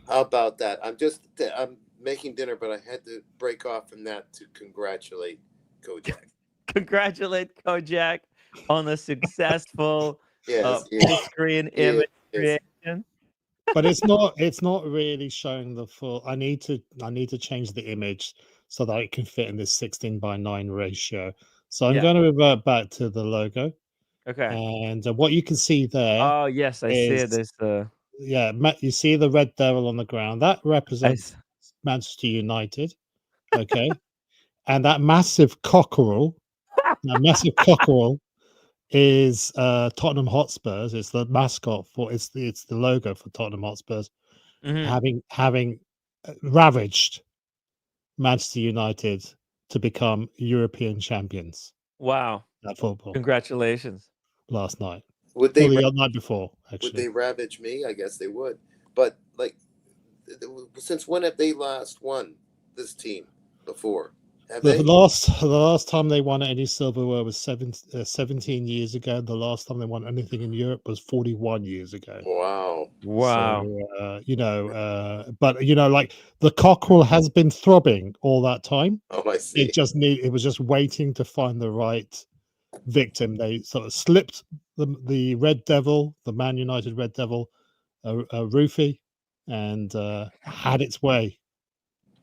How about that? I'm making dinner, but I had to break off from that to congratulate Kojak. Congratulate Kojak on a successful Yes, full screen image yes. creation. But it's not really showing the full. I need to change the image so that it can fit in this 16:9 ratio. So I'm Yeah. going to revert back to the logo. Okay. And what you can see there Oh yes, I see it. is, There's you see the red devil on the ground. That represents I Manchester United. Okay. And that massive cockerel is Tottenham Hotspurs. It's the mascot for it's the logo for Tottenham Hotspurs, Mhm. having ravaged Manchester United to become European champions Wow. at football Congratulations. last night. Would they? Well, the night before, Would actually. they ravage me? I guess they would. But like, since when have they last won this team before? Have The they? last time they won any silverware was 17 years ago. The last time they won anything in Europe was 41 years ago. Wow. Wow. So but like the cockerel has been throbbing all that time. Oh, I see. It was just waiting to find the right victim. They sort of slipped the Red Devil, the Man United Red Devil, a roofie, and had its way.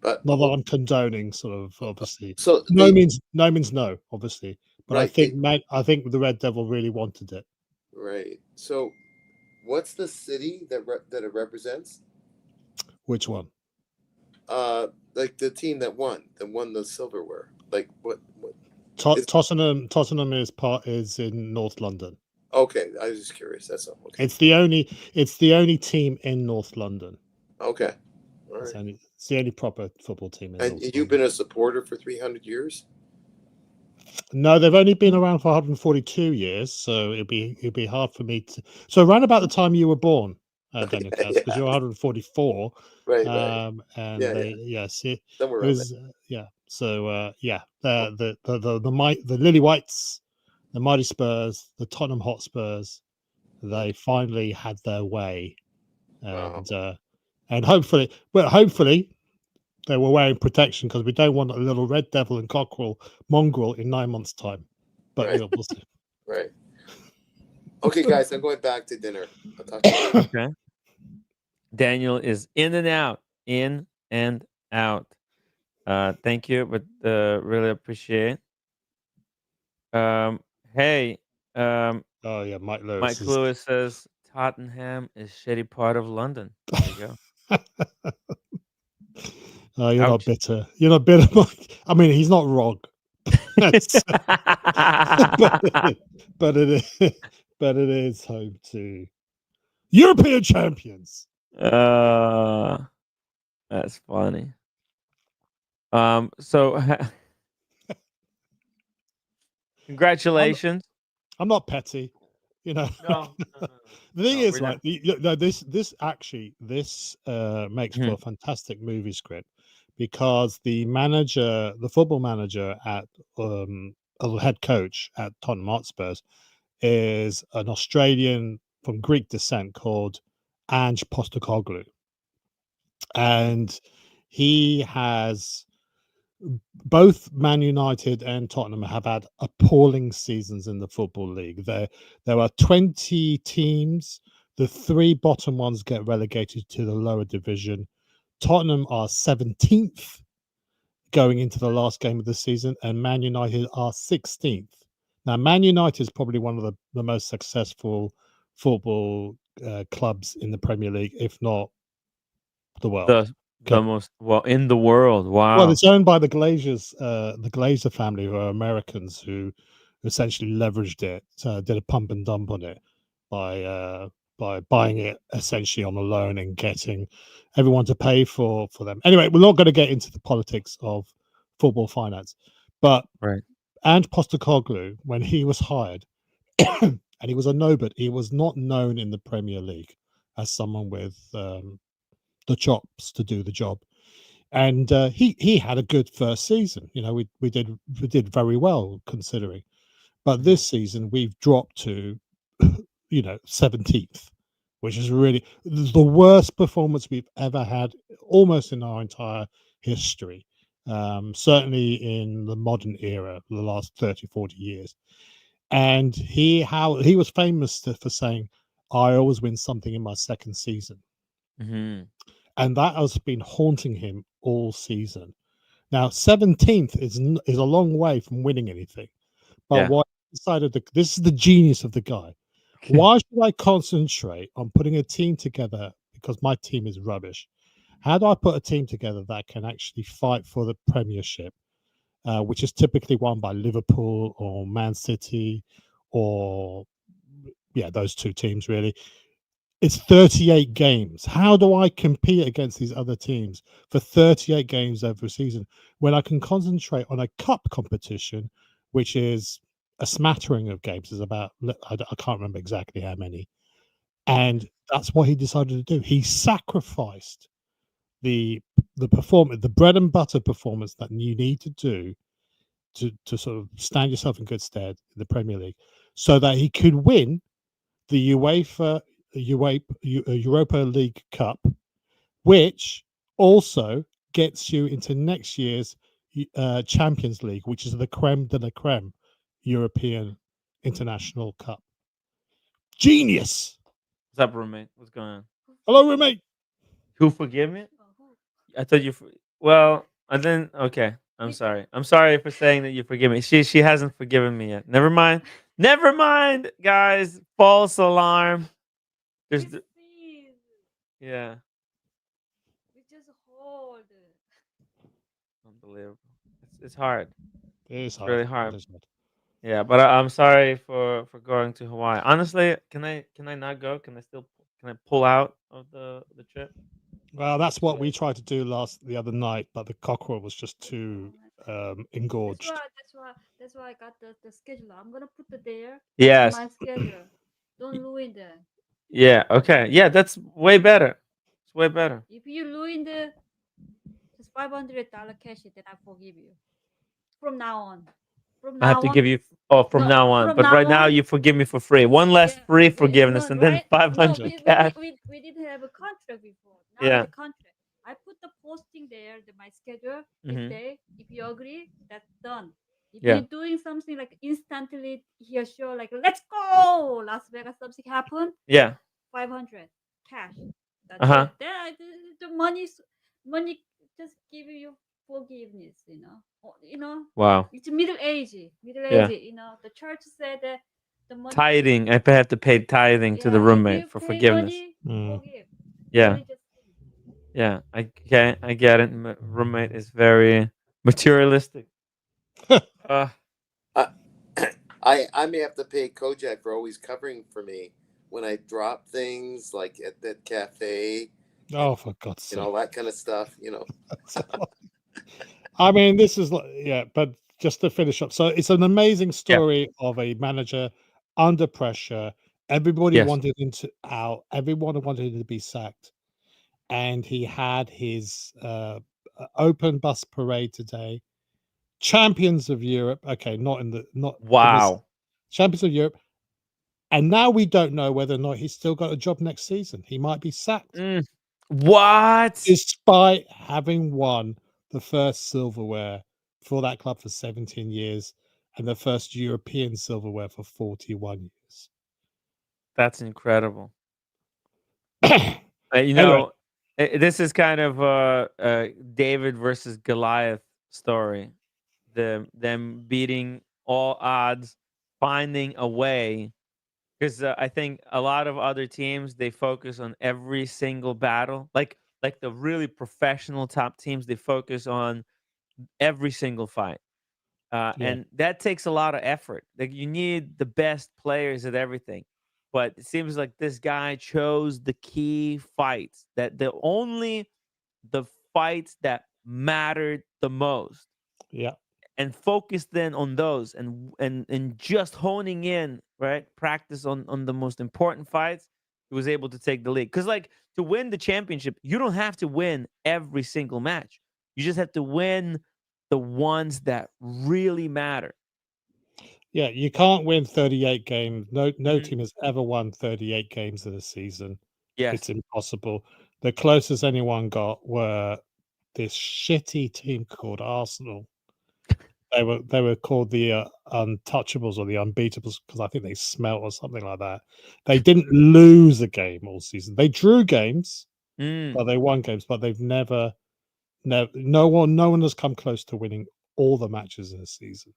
But Not that I'm condoning, sort of, obviously. so No means no, obviously. But I Right, think the Red Devil really wanted it. right. So, what's the city that it represents? Which one? Like the team that won the silverware. Like what? Tottenham is in North London. Okay, I was just curious. That's all. Okay. It's the only team in North London. Okay. All right. It's the only proper football team in And North you've London. been a supporter for 300 years? No, they've only been around for 142 years, so it'd be hard for me to. So around about the time you were born, Daniel Katz, because you're 144, Right. and Yeah, they yeah. it Somewhere was So the Lily Whites, the Mighty Spurs, the Tottenham Hotspurs, they finally had their way, and hopefully they were wearing protection, because we don't want a little red devil and cockerel mongrel in 9 months' time. But Right. we'll see. Right. Okay, guys, I'm going back to dinner. I'll talk to you later. Okay. Daniel is in and out. Thank you, but really appreciate. Hey, Oh yeah, Mike Lewis. Mike Lewis says Tottenham is shitty part of London. There you go. Oh, you're not bitter. You're not bitter, Mike. I mean, he's not wrong. but it is home to European champions. That's funny. So congratulations. I'm not petty, No. The thing is, we're right? This makes for a fantastic movie script, because the football manager at the head coach at Tottenham Hotspurs is an Australian from Greek descent called Ange Postecoglou, and he has both Man United and Tottenham have had appalling seasons in the Football League. There are 20 teams. The 3 bottom ones get relegated to the lower division. Tottenham are 17th going into the last game of the season, and Man United are 16th. Now, Man United is probably one of the most successful football clubs in the Premier League, if not the world. The most in the world. Wow. Well, it's owned by the Glazers, the Glazer family, who are Americans, who essentially leveraged it, did a pump and dump on it by buying it essentially on a loan and getting everyone to pay for them. Anyway, we're not going to get into the politics of football finance, but right. And Postecoglou, when he was hired, and he was a no-but, he was not known in the Premier League as someone with the chops to do the job, and he had a good first season. We did very well considering, but this season we've dropped to 17th, which is really the worst performance we've ever had, almost in our entire history, certainly in the modern era, the last 30-40 years. And he was famous for saying, "I always win something in my second season." And that has been haunting him all season. Now, 17th is a long way from winning anything. But what he decided, this is the genius of the guy. Why should I concentrate on putting a team together? Because my team is rubbish. How do I put a team together that can actually fight for the Premiership, which is typically won by Liverpool or Man City, or those two teams really? It's 38 games. How do I compete against these other teams for 38 games over a season when I can concentrate on a cup competition, which is a smattering of games. There's about I can't remember exactly how many, and that's what he decided to do. He sacrificed the performance, the bread and butter performance that you need to do to sort of stand yourself in good stead in the Premier League, so that he could win the Europa League Cup, which also gets you into next year's Champions League, which is the creme de la creme European International Cup. Genius! What's up, roommate? What's going on? Hello, roommate. Who forgive me? I thought you. Well, and then okay. I'm sorry. I'm sorry for saying that you forgive me. She hasn't forgiven me yet. Never mind. Never mind, guys. False alarm. There's yeah. We just hold. Unbelievable. It's hard. It is It's hard. really It hard. is hard. Yeah, but I'm sorry for going to Hawaii. Honestly, can I not go? Can I pull out of the trip? Well, that's what we tried to do the other night, but the cockerel was just too engorged. That's why I got the schedule. I'm gonna put it there. Yes. My schedule. Don't ruin the. Yeah. Okay. Yeah, that's way better. It's way better. If you ruin the just $500 cash, then I forgive you. From now on. I have to give you from now on. from But now right now on- you forgive me for free. One less Yeah, free yeah, forgiveness, no, and then right? 500 No, cash. we didn't have a contract before. Now Yeah. the contract. I put the posting there, my schedule. Mhm. This day, if you agree, that's done. If Yeah. you're doing something like instantly here, show like let's go Las Vegas, something happen, Yeah. 500 cash. That's Uh-huh. it. Then the money just give you forgiveness. Wow. It's middle age. Yeah. The church said that the money. Tithing. I have to pay tithing to the Yeah, if roommate you for pay forgiveness. money, forgive. Yeah. Money just Yeah. I get it. Roommate is very materialistic. I may have to pay Kojak for always covering for me when I drop things like at that cafe. Oh, for God's sake! All that kind of stuff. I mean, this is but just to finish up, so it's an amazing story of a manager under pressure. Everybody Yes. wanted him out. Everyone wanted him to be sacked, and he had his open bus parade today. Champions of Europe. Okay, not in this Wow. Champions of Europe. And now we don't know whether or not he's still got a job next season. He might be sacked. What? Despite having won the first silverware for that club for 17 years and the first European silverware for 41 years. That's incredible. Anyway. This is kind of David versus Goliath story. Them beating all odds, finding a way. Because I think a lot of other teams, they focus on every single battle. Like the really professional top teams, they focus on every single fight. And that takes a lot of effort. Like you need the best players at everything. But it seems like this guy chose the key fights, the fights that mattered the most. Yeah. And focus then on those and just honing in, right? Practice on the most important fights. He was able to take the lead. Because like to win the championship, you don't have to win every single match. You just have to win the ones that really matter. Yeah, you can't win 38 games. No team has ever won 38 games in a season. Yes. It's impossible. The closest anyone got were this shitty team called Arsenal. They were called the Untouchables or the Unbeatables because I think they smelt or something like that. They didn't lose a game all season. They drew games, but they won games. But they've never. No one has come close to winning all the matches in a season.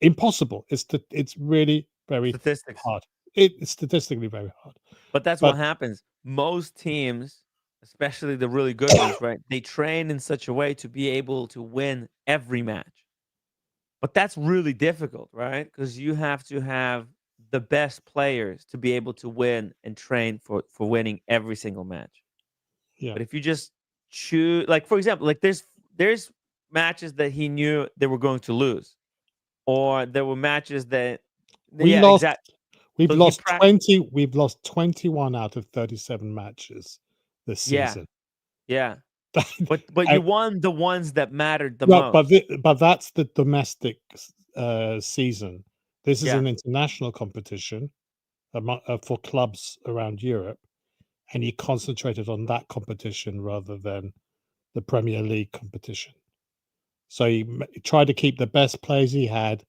Impossible. It's really very hard. It's statistically very hard. But that's what happens. Most teams, especially the really good ones, right? They train in such a way to be able to win every match. But that's really difficult, right? Because you have to have the best players to be able to win and train for winning every single match. Yeah. But if you just choose, like for example, like there's matches that he knew they were going to lose, or there were matches that We Yeah, lost. exact. We've So he lost 20. We've lost 21 out of 37 matches this Yeah, season. yeah. But you And- won the ones that mattered the well, most. but that's the domestic season. This is Yeah. an international competition for clubs around Europe, and he concentrated on that competition rather than the Premier League competition. So he tried to keep the best players he had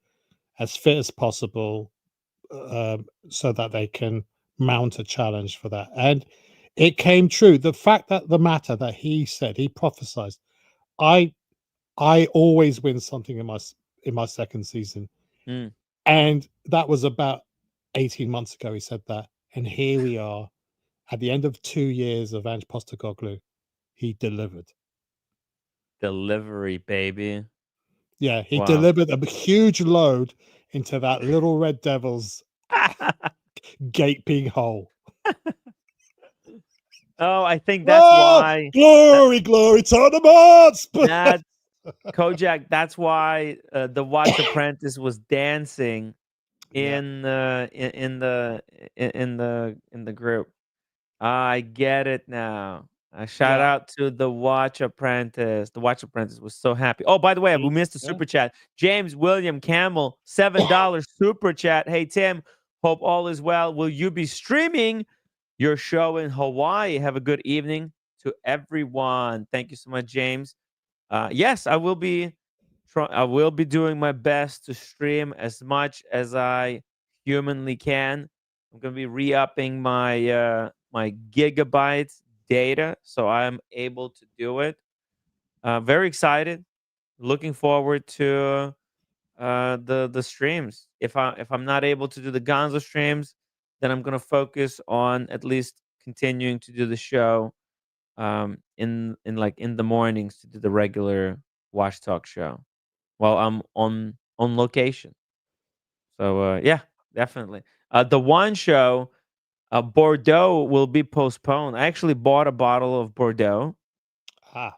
as fit as possible, so that they can mount a challenge for that. And it came true. The fact that the matter that he said, he prophesied, I always win something in my second season. Mm. And that was about 18 months ago he said that. And here we are at the end of 2 years of Ange Postecoglou. He delivered. Delivery, baby. Yeah, he Wow. delivered a huge load into that little Red Devils gaping hole. Oh, I think that's Oh, why glory to the Mods! that Kojak. That's why the Watch Apprentice was dancing Yeah. in the group. I get it now. Shout Yeah. out to the Watch Apprentice. The Watch Apprentice was so happy. Oh, by the way, we missed a Yeah. super chat. James William Campbell, $7 super chat. Hey Tim, hope all is well. Will you be streaming your show in Hawaii? Have a good evening to everyone. Thank you so much, James. Yes, I will be. I will be doing my best to stream as much as I humanly can. I'm gonna be re-upping my gigabytes data, so I'm able to do it. Very excited. Looking forward to the streams. If I'm not able to do the Gonzo streams, then I'm gonna focus on at least continuing to do the show in the mornings to do the regular Watch Talk show while I'm on location. So yeah, definitely. The one show, Bordeaux, will be postponed. I actually bought a bottle of Bordeaux, Ah.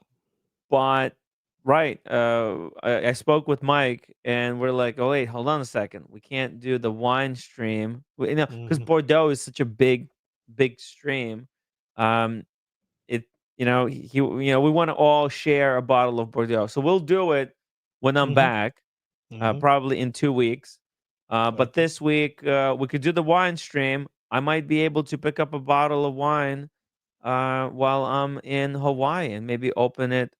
but right, I spoke with Mike, and we're like, oh wait, hold on a second, we can't do the wine stream, because Bordeaux is such a big stream. Um, it we want to all share a bottle of Bordeaux, so we'll do it when I'm back. Probably in 2 weeks. But this week, we could do the wine stream. I might be able to pick up a bottle of wine while I'm in Hawaii and maybe open it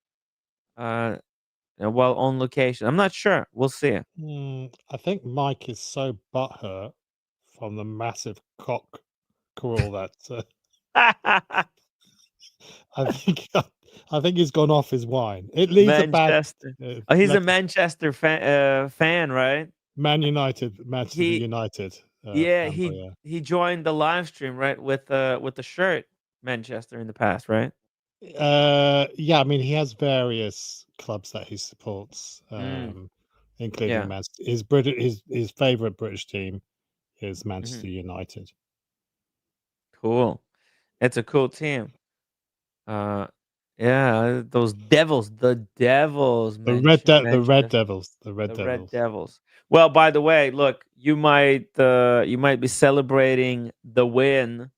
while on location. I'm not sure. We'll see. I think Mike is so butthurt from the massive cock crawl that I think he's gone off his wine. It leaves a bad. Manchester. Oh, he's a Manchester fan, right? Manchester He, United. yeah, Fanboy, yeah. he joined the live stream, right, with the shirt Manchester in the past, right? Yeah, I mean he has various clubs that he supports, including Yeah. Manchester. His favorite British team is Manchester United. Cool. It's a cool team. Yeah, those devils, the devils, The Red Devils. the Red Devils. Well, by the way, look, you might be celebrating the win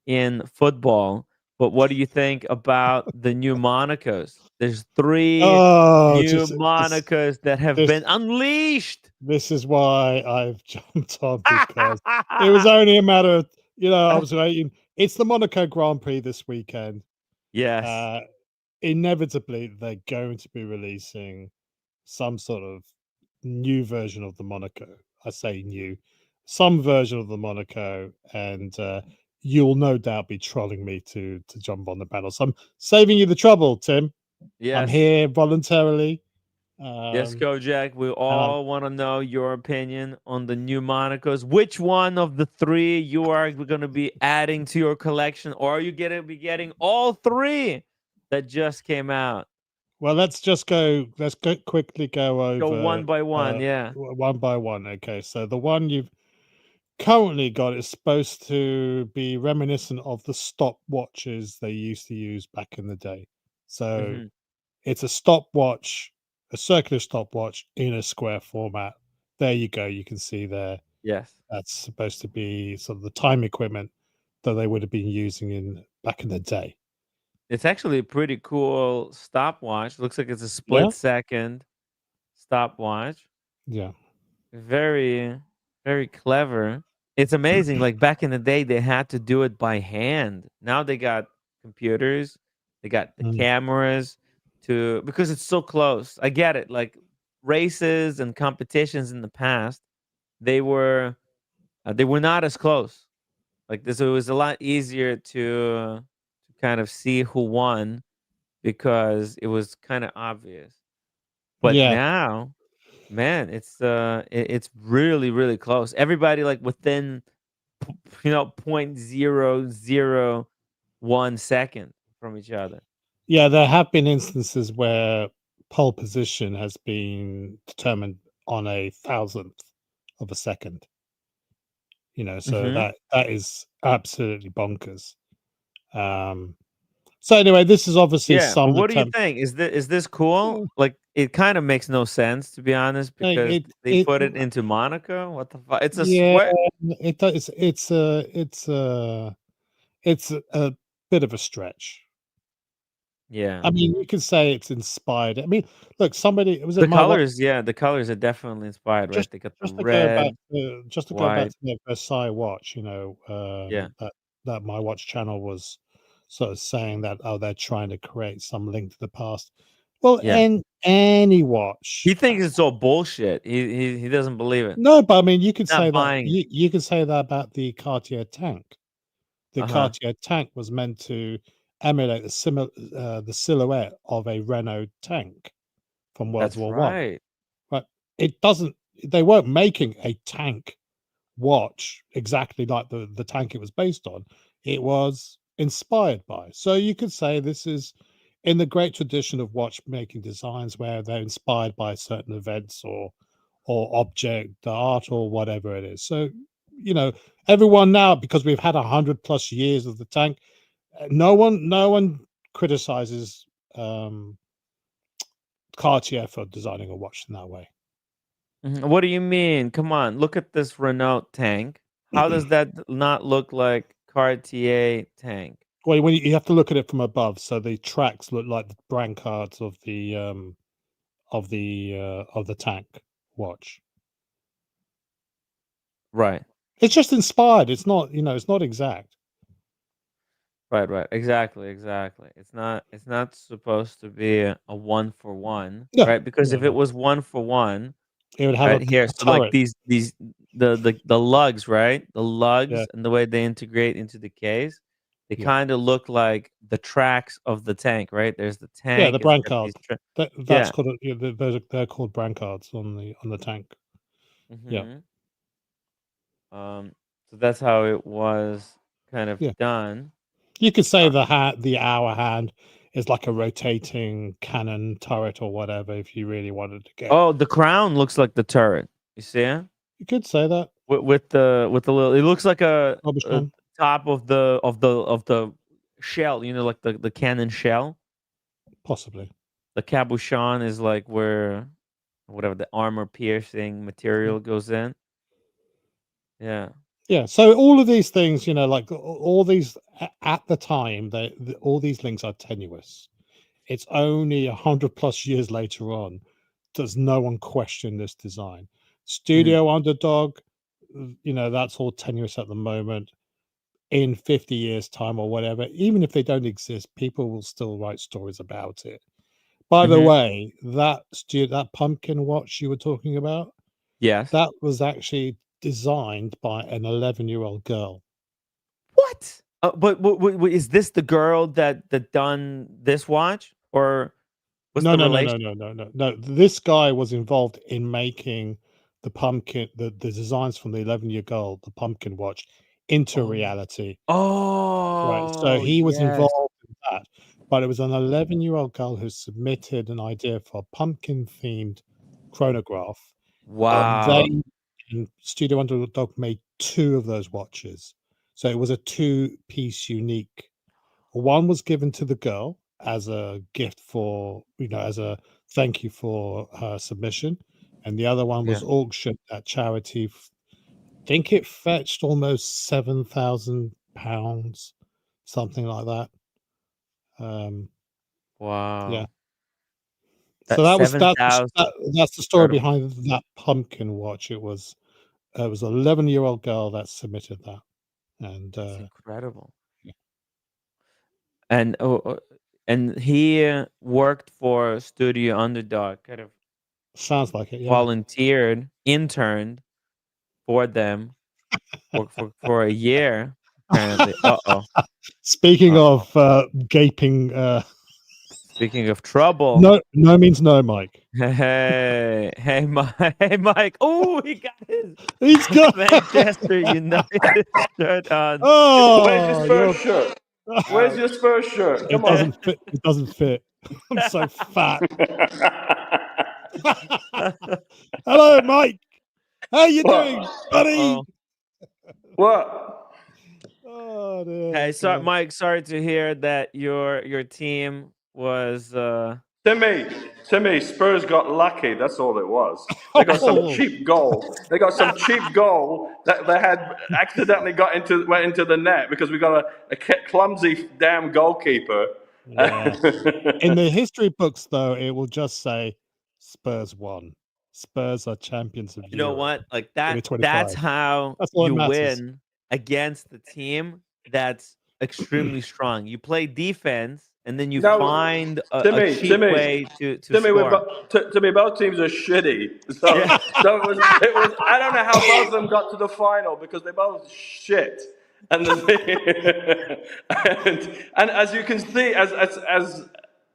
in football, but what do you think about the new Monacos? There's 3 new Monacos that have been unleashed. This is why I've jumped on, because it was only a matter of, I was waiting. It's the Monaco Grand Prix this weekend. Yes. Inevitably, they're going to be releasing some sort of new version of the Monaco. I say new, some version of the Monaco, and you'll no doubt be trolling me to jump on the panel. So I'm saving you the trouble, Tim. Yes. I'm here voluntarily. Yes, Kojak, we all want to know your opinion on the new Monacos. Which one of the 3 you are going to be adding to your collection, or are you going to be getting all 3 that just came out? Well, let's quickly go over. Go one by one, yeah. One by one. Okay, so the one you've currently got is supposed to be reminiscent of the stopwatches they used to use back in the day. So it's a stopwatch, a circular stopwatch in a square format. There you go. You can see there. Yes. That's supposed to be sort of the time equipment that they would have been using back in the day. It's actually a pretty cool stopwatch. Looks like it's a Yeah, split second stopwatch. yeah, Very, very clever. It's amazing. Like back in the day, they had to do it by hand. Now they got computers, they got the mm, cameras to because it's so close. I get it. Like races and competitions in the past, they were not as close. Like this, it was a lot easier to kind of see who won because it was kind of obvious. But yeah, now, man, it's really really close. Everybody like within point 0.001 second from each other. yeah. There have been instances where pole position has been determined on a thousandth of a second. So Hmm. that is absolutely bonkers. Um, so anyway, this is obviously Yeah, but some what do you attempt. think? Is this cool? Like, it kind of makes no sense to be honest because they It put it into Monaco. What the fuck? It's a Yeah, sweat. it does. It's a bit of a stretch. Yeah, I mean, you could say it's inspired. I mean, look, somebody was it the my what colors. Yeah, the colors are definitely inspired, right? just They got the just to go back red, to white. the Versailles watch. Yeah, That my watch channel was sort of saying that they're trying to create some link to the past. Well, yeah. and any watch. He thinks it's all bullshit. He doesn't believe it. No, but I mean, you could Not say that buying it. you could say that about the Cartier tank. The Uh huh. Cartier tank was meant to emulate the silhouette of a Renault tank from World That's War One. right. But it doesn't. They weren't making a tank watch exactly like the tank it was based on. It was inspired by. So you could say this is in the great tradition of watchmaking designs where they're inspired by certain events or object art or whatever it is. So you know everyone now, because we've had 100+ years of the tank, no one criticizes um Cartier for designing a watch in that way. Mhm. What do you mean? Come on, look at this Renault tank. How does that not look like Cartier tank? Well, when you have to look at it from above, so the tracks look like the brand cards of the tank watch. Right. It's just inspired. It's not, it's not exact. Right, right. Exactly, exactly. It's not supposed to be a one for one, No, right? Because no, if it no. was one for one, It would have right here, a so like turret. these the lugs, right? The Yeah, lugs and the way they integrate into the case, they yeah, kind of look like the tracks of the tank, right? There's the yeah. tank, The it's brand got card. these That's yeah. called. They're called brand cards on the tank. Yeah, Mhm. Um so that's how it was kind of yeah. done. You could say Uh, the hour hand is like a rotating cannon turret or whatever. If you really wanted to get, oh, the crown looks like the turret. You see it? you could say that. With the little, it looks like a Robuchon, top of the shell, like the cannon shell. possibly. The cabochon is like where whatever the armor piercing Yeah. material goes in. Yeah. Yeah, so all of these things, like all these at the time, all these links are tenuous. It's only 100+ years later on does no one question this design. Mhm. Studio Underdog, that's all tenuous at the moment. In 50 years' time or whatever, even if they don't exist, people will still write stories about it. By the Mhm. way, that pumpkin watch you were talking about, Yes. that was actually designed by an 11-year-old girl. What? But is this the girl that done this watch, or what's No, the no, no, no, relation? no, no, no, no. This guy was involved in making the designs from the 11-year-old, the pumpkin watch, into Oh. reality. Right. So Oh, he was yes. involved in that, but it was an 11-year-old girl who submitted an idea for a pumpkin themed chronograph, and Wow. they in Studio Underdog made two of those watches. So it was a two-piece unique. One was given to the girl as a gift as a thank you for her submission, and the other one Yeah. was auctioned at charity think it fetched almost £7,000, something like that. Wow. Yeah. So That's that's the story incredible. behind that pumpkin watch. It was an 11-year-old girl that submitted that, and That's incredible. yeah. And and he worked for Studio Underdog, kind of Sounds like it. Yeah. volunteered, interned for them for a year, apparently. Uh-oh. Speaking Uh-oh. of gaping, Speaking of trouble. no means no, Mike. Hey, Mike. Hey, Mike. Oh, he got his He's got Manchester United shirt on. Where's your Oh, Spurs shirt? Where's your Spurs shirt? Come it on. doesn't fit. It doesn't fit. I'm so fat. Hello, Mike. How you What? doing, buddy? Uh-oh. What? Oh, dear. Hey, sorry, God. Mike. Sorry to hear that your team was. Timmy, Spurs got lucky. That's all it was. They got some Oh, cheap goal. They got some cheap goal that they had accidentally went into the net because we got a clumsy damn goalkeeper. yeah. In the history books, though, it will just say Spurs won. Spurs are champions of You know Europe. what? Like That's that's how That's all that you matters. win against the team that's extremely strong. You play defense and then you No, find a Timmy, cheap Timmy, way to Timmy, score. Timmy, both teams are shitty. So, Yeah. so it was. I don't know how both of them got to the final because they both shit. And the thing, and as you can see, as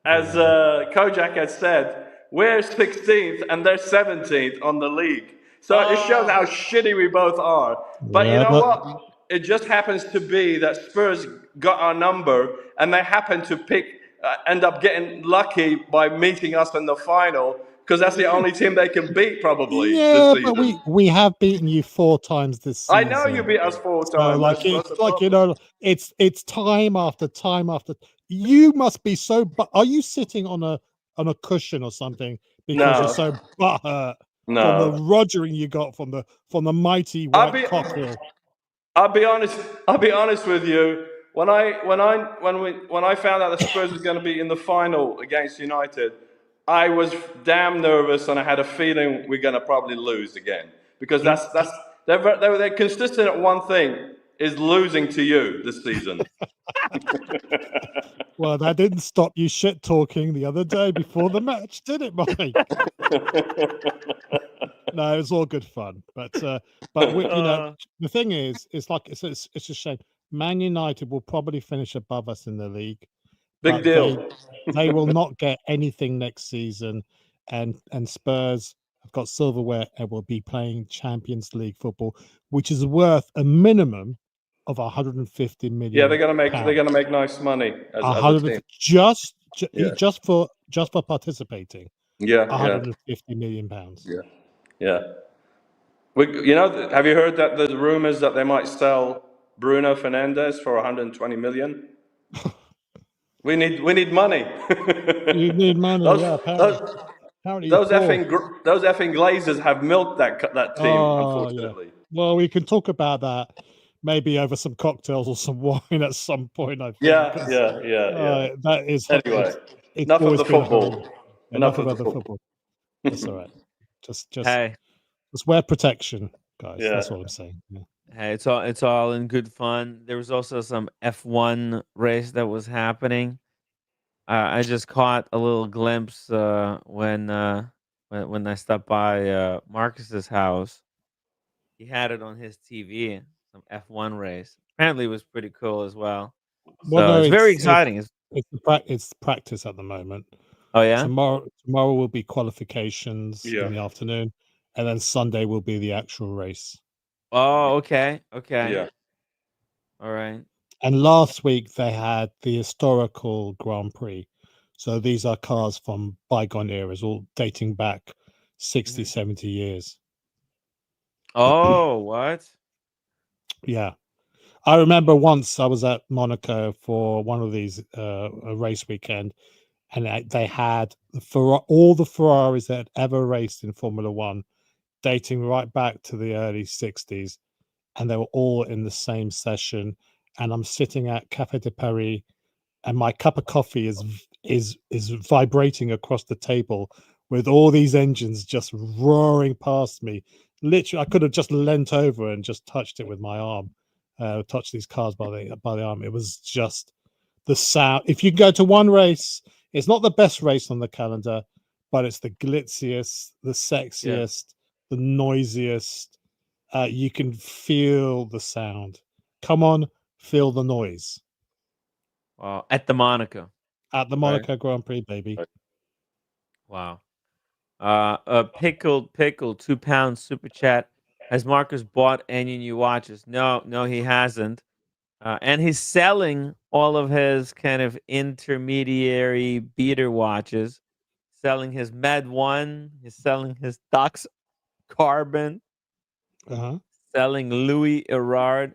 Kojak has said, we're 16th and they're 17th on the league. So it shows how shitty we both are. But you Yeah, know but what? It just happens to be that Spurs got our number, and they happen to end up getting lucky by meeting us in the final because that's the only team they can beat probably this yeah, but season. we have beaten you 4 times this I know you season. beat us 4 So times. like That's the it's like problem. it's time after time after. You must be so. Are you sitting on a cushion or something because you're No, so butthurt from the no. rogering you got from the mighty I'll white be cockerel? I'll be honest. I'll be honest with you. When I found out the Spurs was going to be in the final against United, I was damn nervous, and I had a feeling we're going to probably lose again because You, they're consistent at one thing is losing to you this season. well, that didn't stop you shit talking the other day before the match, did it, Mike? No, it was all good fun, but the thing is, it's like it's a shame. Man United will probably finish above us in the league, Big but deal. they will not get anything next season, and Spurs have got silverware and will be playing Champions League football, which is worth a minimum of 150 Yeah, million they're pounds. gonna make nice money as a team. 150 Yeah, just for participating. yeah, yeah, 150 million pounds. yeah, yeah. Have you heard that there's rumors that they might sell Bruno Fernandes for 120 million? We need money. You need money, those, yeah. Apparently you're those poor. those effing Glazers have milked that team, Oh yeah. unfortunately. Well, we can talk about that maybe over some cocktails or some wine at some point. I think Yeah, 'cause, yeah, yeah, yeah. that is Anyway, it's enough of always the been horrible. football. Enough Enough of the about the football. football. That's all right. Just Hey, wear protection, guys. Yeah. That's all I'm saying. Yeah. hey, it's all in good fun. There was also some F1 race that was happening. I just caught a little glimpse when I stopped by Marcus's house. He had it on his TV, some F1 race. Apparently, it was pretty cool as well. Well, So no, it's very exciting. it's practice at the moment. Oh yeah. Tomorrow will be qualifications Yeah. in the afternoon, and then Sunday will be the actual race. Oh, okay. Okay. Yeah. All right. And last week they had the historical Grand Prix. So these are cars from bygone eras, all dating back 60, 70 years. Oh, what? Yeah. I remember once I was at Monaco for one of these a race weekend, and they had all the Ferraris that had ever raced in Formula One, dating right back to the early 60s. and they were all in the same session. And I'm sitting at Cafe de Paris, and my cup of coffee is vibrating across the table with all these engines just roaring past me. Literally, I could have just leant over and just touched it with my arm, touched these cars by the arm. It was just the sound. If you go to one race, it's not the best race on the calendar, but it's the glitziest, the sexiest, the noisiest. You can feel the sound. Come on, feel the noise. At the Monaco. At the Monaco Grand Prix, baby. Wow. Pickled 2 pounds super chat. Has Marcus bought any new watches? No, he hasn't. And he's selling all of his kind of intermediary beater watches. Selling his Med 1. He's selling his Dox Carbon. Selling Louis Erard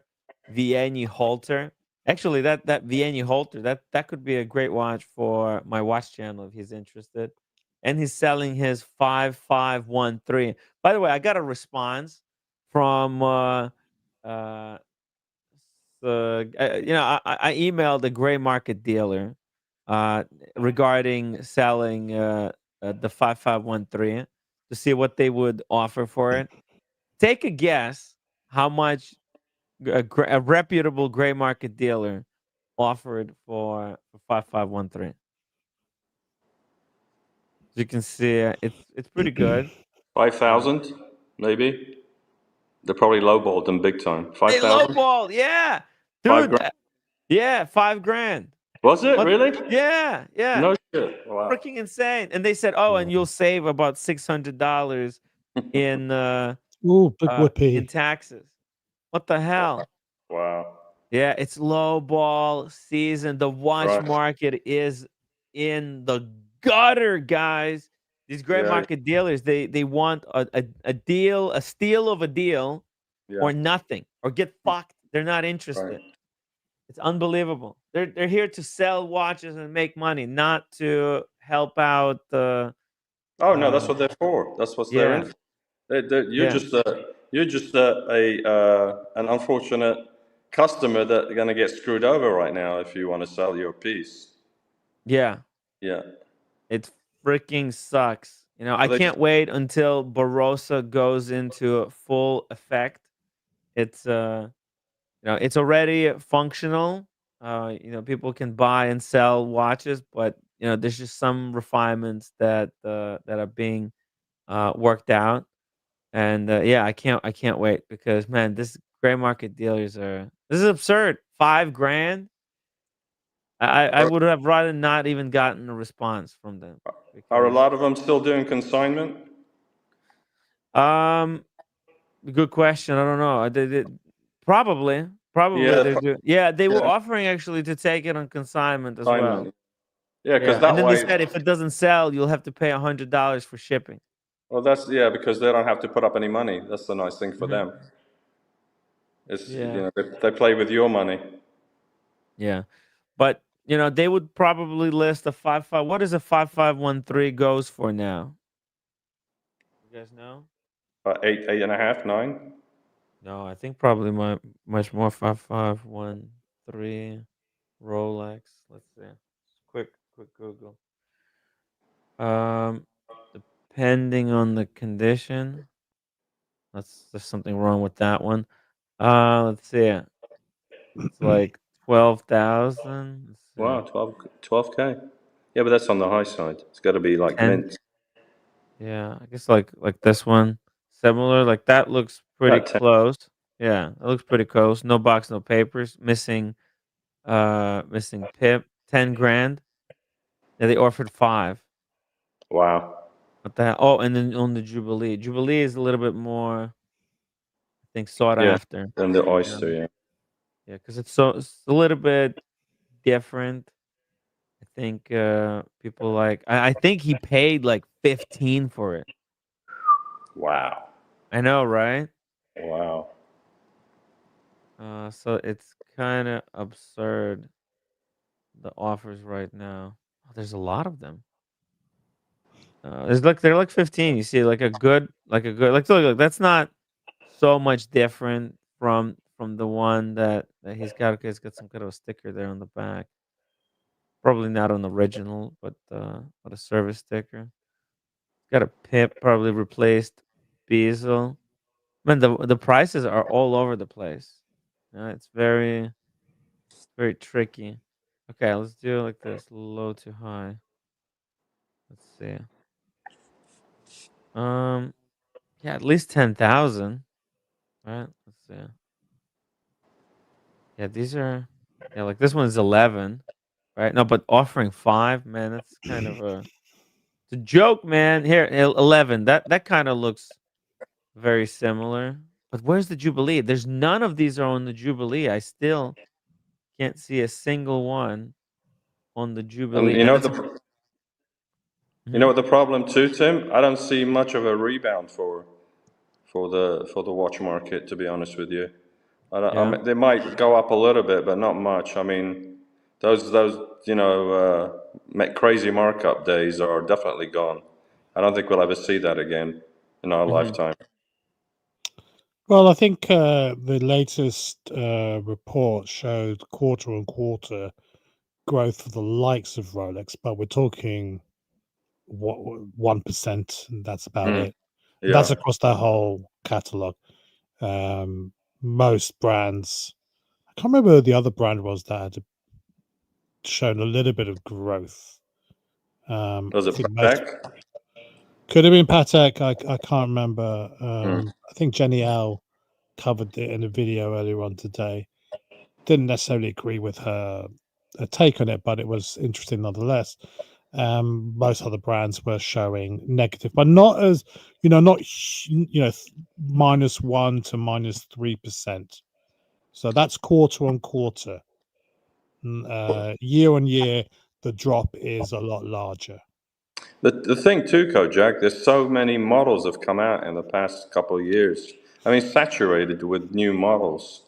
Vianney halter. Actually, that Vianney halter, that could be a great watch for my watch channel if he's interested. And he's selling his 5513. By the way, I got a response from I emailed a gray market dealer regarding selling the 5513 to see what they would offer for it. Take a guess how much a reputable gray market dealer offered for 5513. As you can see, it's pretty good. 5,000, maybe. They're probably lowballed them big time. They 5,000. lowball, yeah, dude. Yeah, $5,000. Was it really? Yeah. No shit. Wow. Freaking insane. And they said, oh, and you'll save about $600 in big whoopee. in taxes. What the hell? Wow. Yeah, it's low ball season. The watch market is in the gutter, guys. These gray market dealers, they want a deal, a steal of a deal, or nothing, or get fucked. They're not interested. It's unbelievable. They're here to sell watches and make money, not to help out the. Oh no, that's what they're for. That's what they're in for. You're just an unfortunate customer that are going to get screwed over right now if you want to sell your piece. Yeah. It freaking sucks. I can't wait until Barossa goes into full effect. It's it's already functional. People can buy and sell watches, but there's just some refinements that are being worked out. And I can't wait because man, this gray market dealers this is absurd. $5,000. I would have rather not even gotten a response from them. Are a lot of them still doing consignment? Good question. I don't know. They probably they do. Yeah, they were offering actually to take it on consignment as well. Yeah, because that and then way they said if it doesn't sell, you'll have to pay $100 for shipping. Well, that's because they don't have to put up any money. That's the nice thing for them. It's they play with your money. Yeah, but they would probably list a 55. What is a 5513 goes for now? You guys know? 8.5, 9. No, I think probably much more. 5513 Rolex. Let's see. Quick Google. Depending on the condition. There's something wrong with that one. Let's see. It's like 12,000. Wow, 12K. Yeah, but that's on the high side. It's got to be like mint. Yeah, I guess like this one, similar. Like that looks pretty close. Yeah, it looks pretty close. No box, no papers. Missing pip. $10,000. Yeah, they offered 5. Wow. What the hell? Oh, and then on the Jubilee. Jubilee is a little bit more, I think, sought after. Than the Oyster, yeah. Yeah, because it's a little bit different. I think people like. I think he paid like 15 for it. Wow. I know, right? Wow. So it's kind of absurd. The offers right now. Oh, there's a lot of them. They're like 15. You see, like a good, look, that's not so much different from the one that he's got. Okay, it's got some kind of a sticker there on the back. Probably not an original, but a service sticker. Got a pip, probably replaced bezel. Man, the prices are all over the place. It's very tricky. Okay, let's do it like this: low to high. Let's see. Um, yeah, at least 10,000. Right? Let's see. Yeah, these are. Yeah, like this one is 11. Right? No, but offering 5, man, that's kind of it's a joke, man. Here, 11. That kind of looks very similar. But where's the Jubilee? There's none of these are on the Jubilee. I still can't see a single one on the And Jubilee. And it's a you know Mhm. what the problem too, Tim? I don't see much of a rebound for the watch market, to be honest with you. I Yeah. mean, they might go up a little bit, but not much. I mean, those crazy markup days are definitely gone. I don't think we'll ever see that again in our Mhm. lifetime. Well, I think the latest report showed quarter on quarter growth for the likes of Rolex, but we're talking 1%. And that's about Mm, it. And that's yeah. across the whole catalog. Most brands, I can't remember who the other brand was that had shown a little bit of growth. Was I it think most Patek? could have been Patek. I can't remember. Mm. I think Jenny L covered it in a video earlier on today. Didn't necessarily agree with her take on it, but it was interesting nonetheless. Most other brands were showing negative, but not as not -1 to -3%. So that's quarter on quarter. Year on year, the drop is a lot larger. The thing too, Kojak, there's so many models have come out in the past couple of years. I mean, saturated with new models.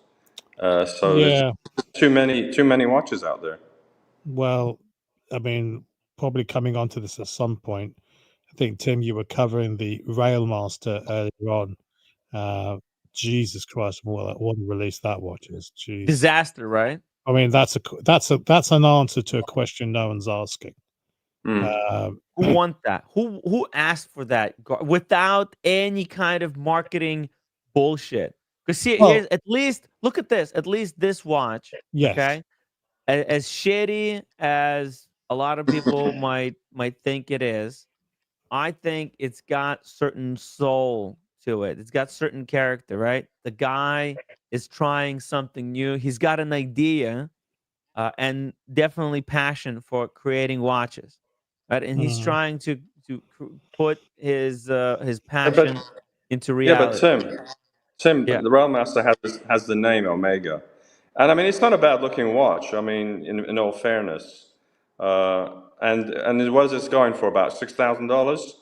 So there's Yeah, too many watches out there. well, I mean, probably coming onto this at some point. I think Tim, you were covering the Railmaster earlier on. Jesus Christ, what a release that watch is. Jeez. Disaster, right? I mean, that's an answer to a question no one's asking. Mm. Who want that? Who asked for that without any kind of marketing bullshit? Because see, Well, here's at least look at this. At least this watch, yes. okay? As shitty as a lot of people might think it is, I think it's got certain soul to it. It's got certain character, right? The guy is trying something new. He's got an idea, and definitely passion for creating watches, right? And he's Mhm. trying to put his Yeah, passion but into yeah, but reality. Tim, Yeah, the Railmaster has the name Omega, and I mean it's not a bad looking watch. I mean, in all fairness, and what is this going for? About $6,000?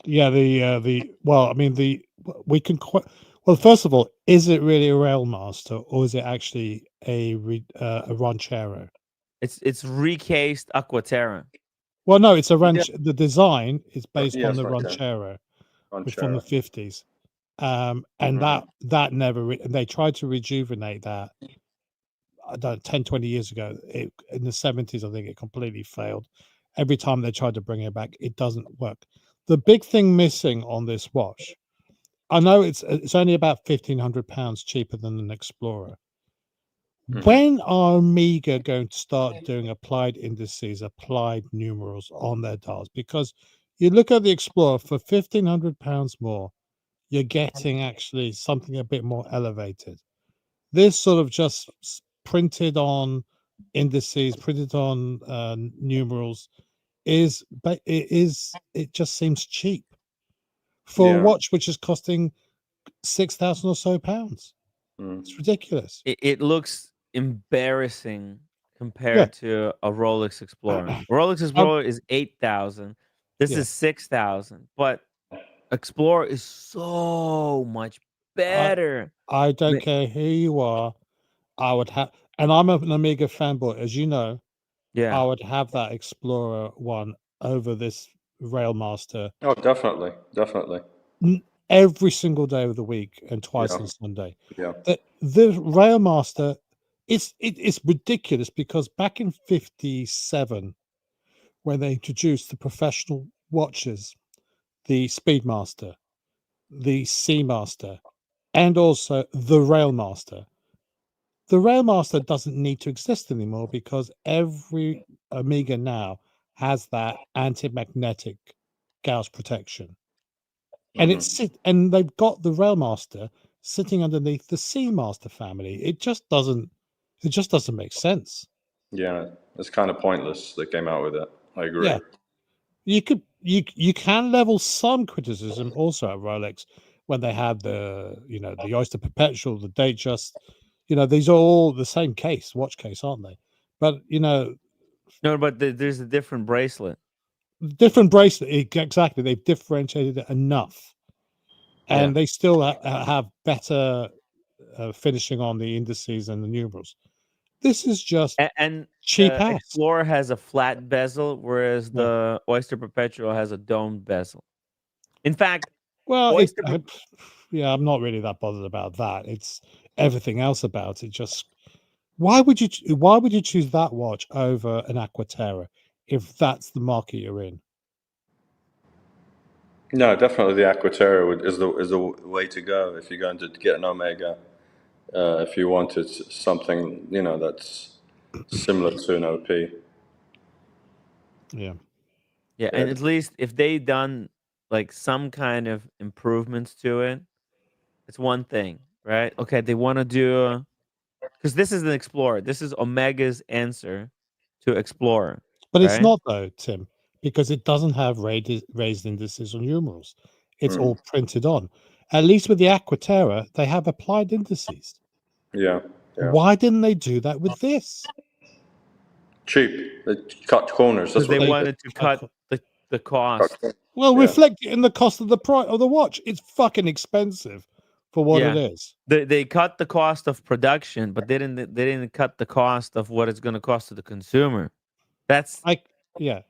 Yeah, well, I mean, we can well, first of all, is it really a Railmaster or is it actually a Ranchero? it's recased Aquaterra. Well, no, it's a Yeah, the design is based on yes, the right there, Ranchero, which from the Ranchero. 50s. And Hmm. that never and they tried to rejuvenate that, I don't know, 10, 20 years ago. In the 70s, I think it completely failed. Every time they tried to bring it back, it doesn't work. The big thing missing on this watch, I know it's only about £1,500 cheaper than an Explorer. Hmm. When are Omega going to start doing applied indices, applied numerals on their dials? Because you look at the Explorer for £1,500 more, you're getting actually something a bit more elevated. This sort of just printed on indices, printed on numerals but it just seems cheap for a Yeah. watch which is costing 6,000 or so pounds. It's Mm. ridiculous. It looks embarrassing Yeah. compared to a Rolex Explorer. Rolex Um, Explorer is 8,000. This yeah. is 6,000, but Explorer is so much I better. I don't Ma- care who you are. I would have, and I'm an Amiga fanboy, as you know. Yeah. I would have that Explorer one over this Railmaster. Oh, definitely, definitely. every single day of the week and twice Yeah. on Sunday. Yeah. The Railmaster, it's ridiculous because back in 57, when they introduced the professional watches, the Speedmaster, the Seamaster, and also the Railmaster. The Railmaster doesn't need to exist anymore because every Omega now has that anti-magnetic gauge protection, and and they've got the Railmaster sitting underneath the Seamaster family. It just doesn't make sense. Yeah, it's kind of pointless they came out with it. I agree. Yeah, you can level some criticism also at Rolex when they had the Oyster Perpetual, the Datejust. These are all the same watch case, aren't they? But No, but there's a different bracelet. different bracelet. Exactly, they've differentiated it enough, and Yeah. they still have better finishing on the indices and the numerals. This is just And cheap ass. Explorer has a flat bezel, whereas Yeah. the Oyster Perpetual has a domed bezel. In fact, Well, Oyster yeah, I'm not really that bothered about that. It's everything else about it. Just why would you choose that watch over an Aquaterra if that's the market you're in? No, definitely the Aquaterra is the way to go if you're going to get an Omega. If you wanted something, that's similar to an OP. Yeah. Yeah, and at least if they done like some kind of improvements to it, it's one thing, right? Okay, they want to do because this is an Explorer. This is Omega's answer to Explorer, But it's right? not though, Tim, because it doesn't have raised indices or numerals. It's all printed on. At least with the Aquaterra, they have applied indices. Yeah. Why didn't they do that with this? Cheap. They cut corners. That's Because what they they wanted to cut the cost. Well, Yeah. reflect it in the cost of the price of the watch. It's fucking expensive for what it Yeah. is. They cut the cost of production, but they didn't cut the cost of what it's going to cost to the consumer. That's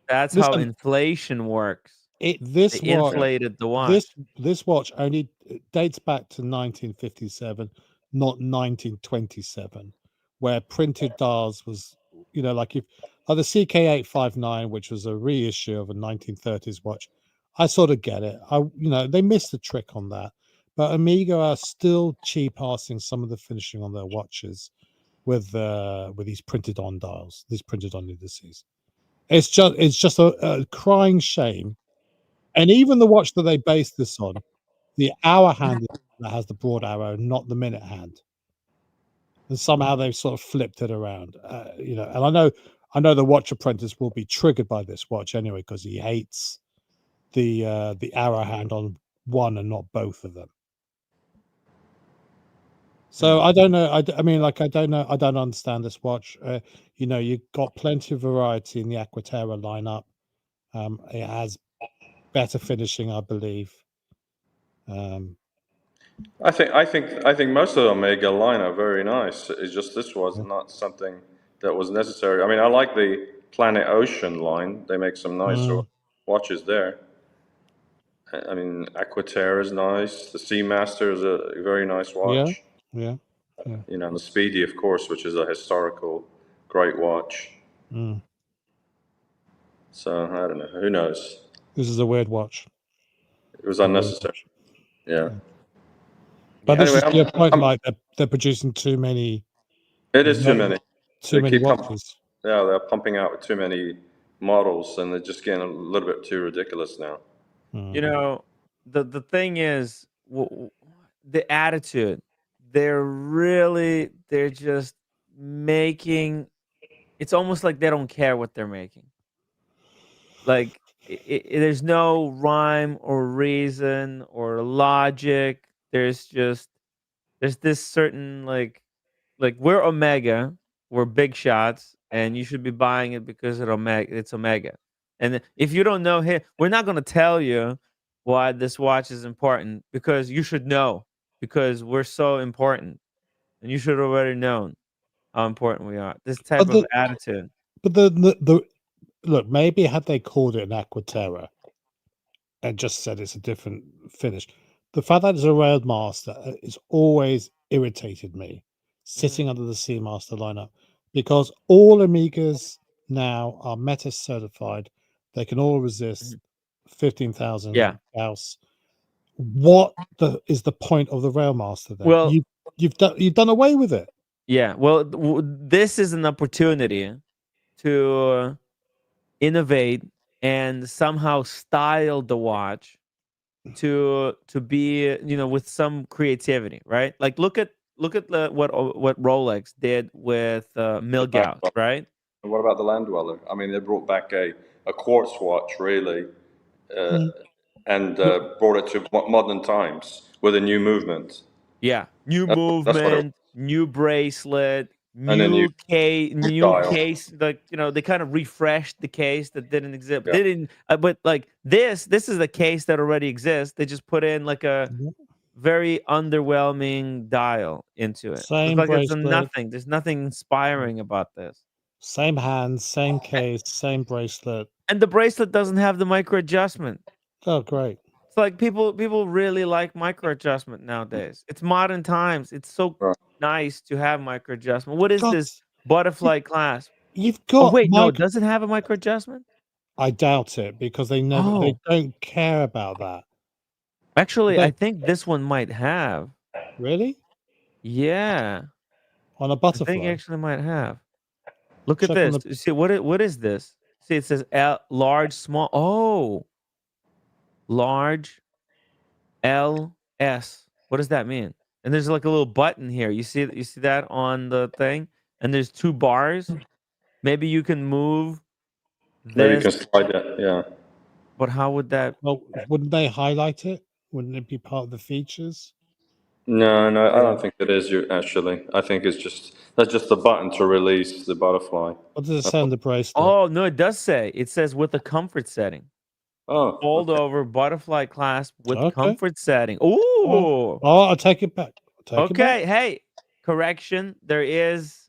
That's how inflation works. They This watch, inflated the watch. this watch only dates back to 1957, not 1927, where printed dials was, like the CK859, which was a reissue of a 1930s watch. I sort of get it. They missed the trick on that, but Omega are still cheap assing some of the finishing on their watches with these printed on dials, these printed on indices. It's just a crying shame. And even the watch that they based this on, the hour hand that has the broad arrow, not the minute hand. And somehow they've sort of flipped it around. And I know the watch apprentice will be triggered by this watch anyway because he hates the arrow hand on one and not both of them. So I don't know. I don't know. I don't understand this watch. You've got plenty of variety in the Aquaterra lineup. It has better finishing, I believe. I think most of the Omega line are very nice. It's just this was not something that was necessary. I mean, I like the Planet Ocean line. They make some nice watches there. I mean, Aquaterra is nice. The Seamaster is a very nice watch. Yeah. The Speedy, of course, which is a historical great watch. So I don't know. Who knows? This is a weird watch. It was unnecessary. Yeah. But Anyway, this is your point, Mike. They're producing too many. It is too many. Too many watches. They're pumping out too many models, and they're just getting a little bit too ridiculous now. The thing is, the attitude. They're just making. It's almost like they don't care what they're making. Like there's no rhyme or reason or logic. There's this certain like we're Omega, we're big shots, and you should be buying it because it's Omega. And if you don't know, hey, we're not gonna tell you why this watch is important because you should know because we're so important, and you should already known how important we are. This type of attitude. But the look, maybe had they called it an Aquaterra and just said it's a different finish, the fact that it's a Railmaster has always irritated me, sitting under the Seamaster lineup, because all Amigas now are Meta certified. They can all resist 15,000 Yeah. Gauss. What is the point of the Railmaster then? Well, You've done away with it. yeah. Well, this is an opportunity to innovate and somehow style the watch to be, you know, with some creativity, right? Like look at what Rolex did with Milgauss, right? And what about the Land Dweller? I mean, they brought back a quartz watch, really, and brought it to modern times with a new movement. Yeah, new That's what it movement, new bracelet, and a new case, new dial. case. Like, you know, they kind of refreshed the case that didn't exist. Yeah. They didn't, but like this is a case that already exists. They just put in like a very underwhelming dial into it. It's Same like it's a bracelet. nothing. There's nothing inspiring about this. Same hands, same case, same bracelet. And the bracelet doesn't have the micro adjustment. Oh, great. It's like people really like micro adjustment nowadays. It's modern times. It's so nice to have micro adjustment. What is this butterfly clasp? You've got. Oh wait, no, does it have a micro adjustment? I doubt it, because they don't care about that. Actually, I think this one might have. Really? Yeah. On a I butterfly. think it actually might have. Look at Check on this. See what is this? See, it says L, large, small. Oh, large, LS. What does that mean? And there's like a little button here. You see that on the thing? And there's 2 bars. Maybe you can move this. Maybe you can slide it, yeah. But how would that? Well, wouldn't they highlight it? Wouldn't it be part of the features? No, I don't think it is. Actually, I think that's just the button to release the butterfly. What does it say on the bracelet? Oh no, it does say. It says with a comfort setting. Oh, fold over butterfly clasp with comfort setting. Ooh. I'll take it back. Okay, hey, correction. There is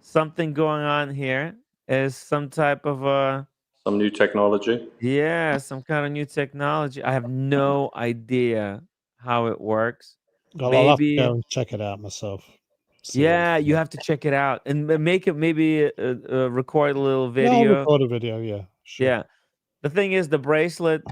something going on here. Is some type of some new technology. Yeah, some kind of new technology. I have no idea how it works. I'll have to go and check it out myself. Yeah, you have to check it out and make it maybe record a little video. Yeah, I'll record a video. Yeah, sure. Yeah. The thing is, the bracelet.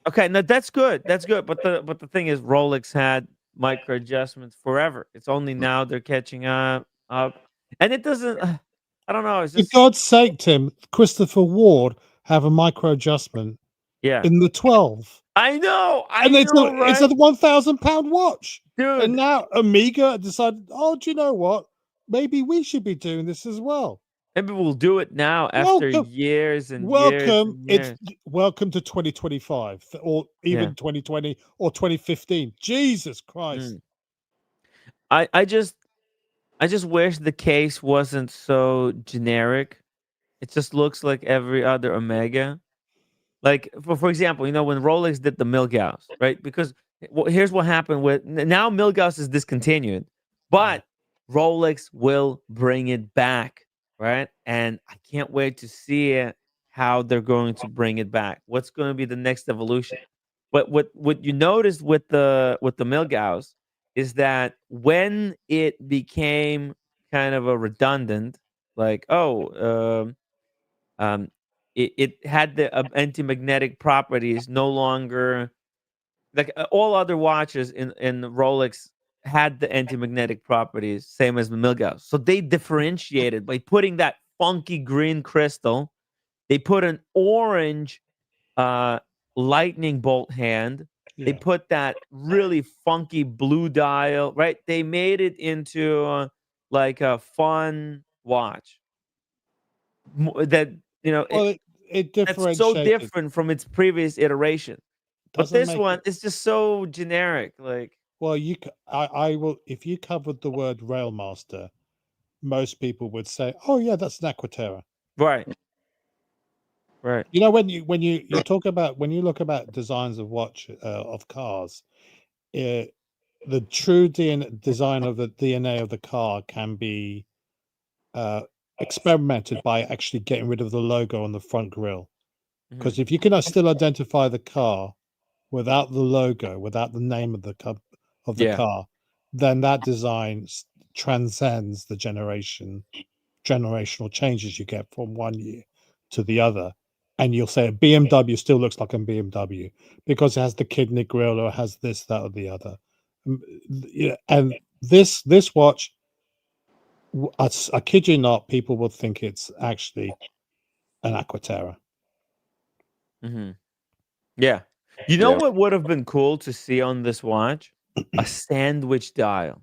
Okay, no, that's good. That's good. But the thing is, Rolex had micro adjustments forever. It's only now they're catching up, and it doesn't. I don't know. It's just, for God's sake, Tim, Christopher Ward have a micro adjustment. Yeah. In the 12. I know. It's a £1,000 watch, dude. And now Amiga decided, oh, do you know what? Maybe we should be doing this as well. Maybe we'll do it now after years and years. It's welcome to 2025 or even 2020 or 2015. Jesus Christ. I just wish the case wasn't so generic. It just looks like every other Omega. Like for example, you know, when Rolex did the Milgauss, right? Because here's what happened with now Milgauss is discontinued, but Rolex will bring it back. Right. And I can't wait to see how they're going to bring it back. What's going to be the next evolution? But what you noticed with the Milgauss is that when it became kind of a redundant, like, it had the anti-magnetic properties no longer like all other watches in Rolex had the anti-magnetic properties, same as the Milgauss. So they differentiated by putting that funky green crystal. They put an orange lightning bolt hand. Yeah. They put that really funky blue dial, right? They made it into like a fun watch. That, you know, it that's so different from its previous iteration. But this one is just so generic. Like, well, I will. If you covered the word Railmaster, most people would say, "Oh yeah, that's an Aquaterra." Right. Right. You know, when you talk about when you look about designs of of cars, the true design of the DNA of the car can be experimented by actually getting rid of the logo on the front grille. Because if you can still identify the car without the logo, without the name of the Yeah. car, then that design transcends the generational changes you get from one year to the other. And you'll say a BMW still looks like a BMW because it has the kidney grille or it has this, that, or the other. And this watch, I kid you not, people will think it's actually an Aquaterra. Mm-hmm. Yeah. You know what would have been cool to see on this watch? A sandwich dial.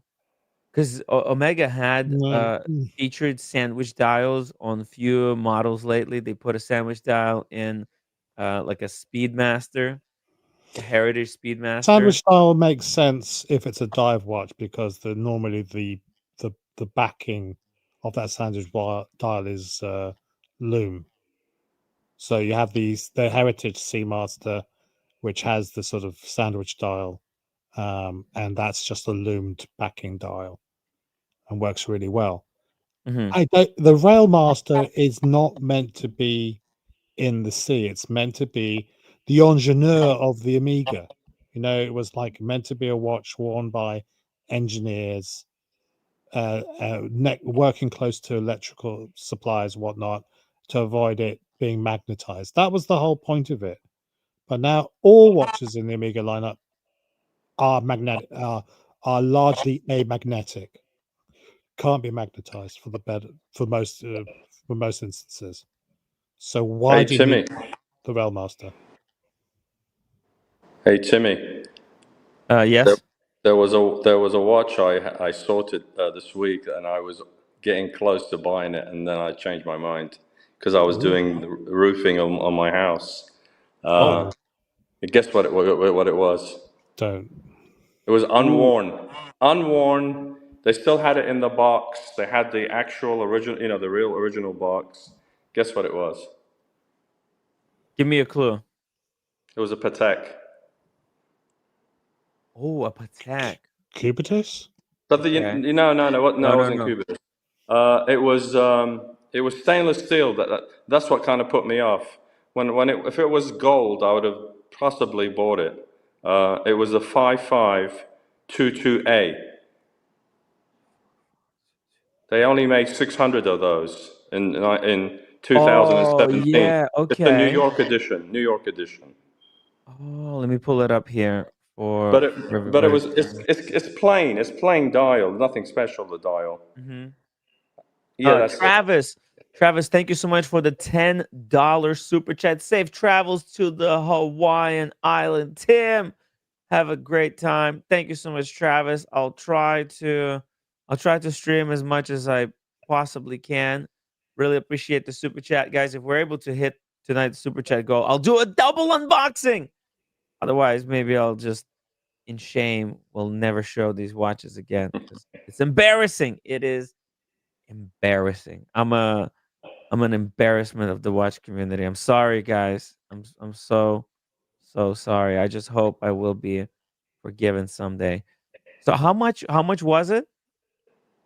Because Omega had featured sandwich dials on few models lately. They put a sandwich dial in like a Speedmaster, a Heritage Speedmaster. Sandwich dial makes sense if it's a dive watch because normally the backing of that sandwich dial is loom. So you have the Heritage Seamaster, which has the sort of sandwich dial, and that's just a loomed backing dial, and works really well. Mm-hmm. The Railmaster is not meant to be in the sea. It's meant to be the ingénieur of the Omega. You know, it was like meant to be a watch worn by engineers, working close to electrical supplies, whatnot, to avoid it being magnetized. That was the whole point of it. But now all watches in the Omega lineup are magnetic, are largely amagnetic. Can't be magnetized for most instances. So why Hey, do you Timmy. need the Railmaster? Hey, Timmy. Yes. There was a watch I sorted this week, and I was getting close to buying it, and then I changed my mind because I was doing the roofing on my house. Guess what it was? Don't. It was unworn. Unworn. They still had it in the box. They had the actual original, the real original box. Guess what it was? Give me a clue. It was a Patek. Oh, a Patek. Cubitus? But Okay. no, it wasn't No. Cubitus. It was stainless steel. That's what kind of put me off. If it was gold, I would have possibly bought it. It was a 5522A. They only made 600 of those in Oh, 2017. yeah. It's the New Okay. York edition. New York edition. Oh, let me pull it up here for But everybody. it's plain. It's plain dial. Nothing special. The dial. Mm-hmm. Yeah, that's it. Travis, thank you so much for the $10 super chat. Safe travels to the Hawaiian island. Tim, have a great time. Thank you so much, Travis. I'll try to stream as much as I possibly can. Really appreciate the super chat, guys. If we're able to hit tonight's super chat goal, I'll do a double unboxing. Otherwise, maybe I'll just, in shame, will never show these watches again because it's embarrassing. It is embarrassing. I'm an embarrassment of the watch community. I'm sorry, guys. I'm so sorry. I just hope I will be forgiven someday. So how much was it?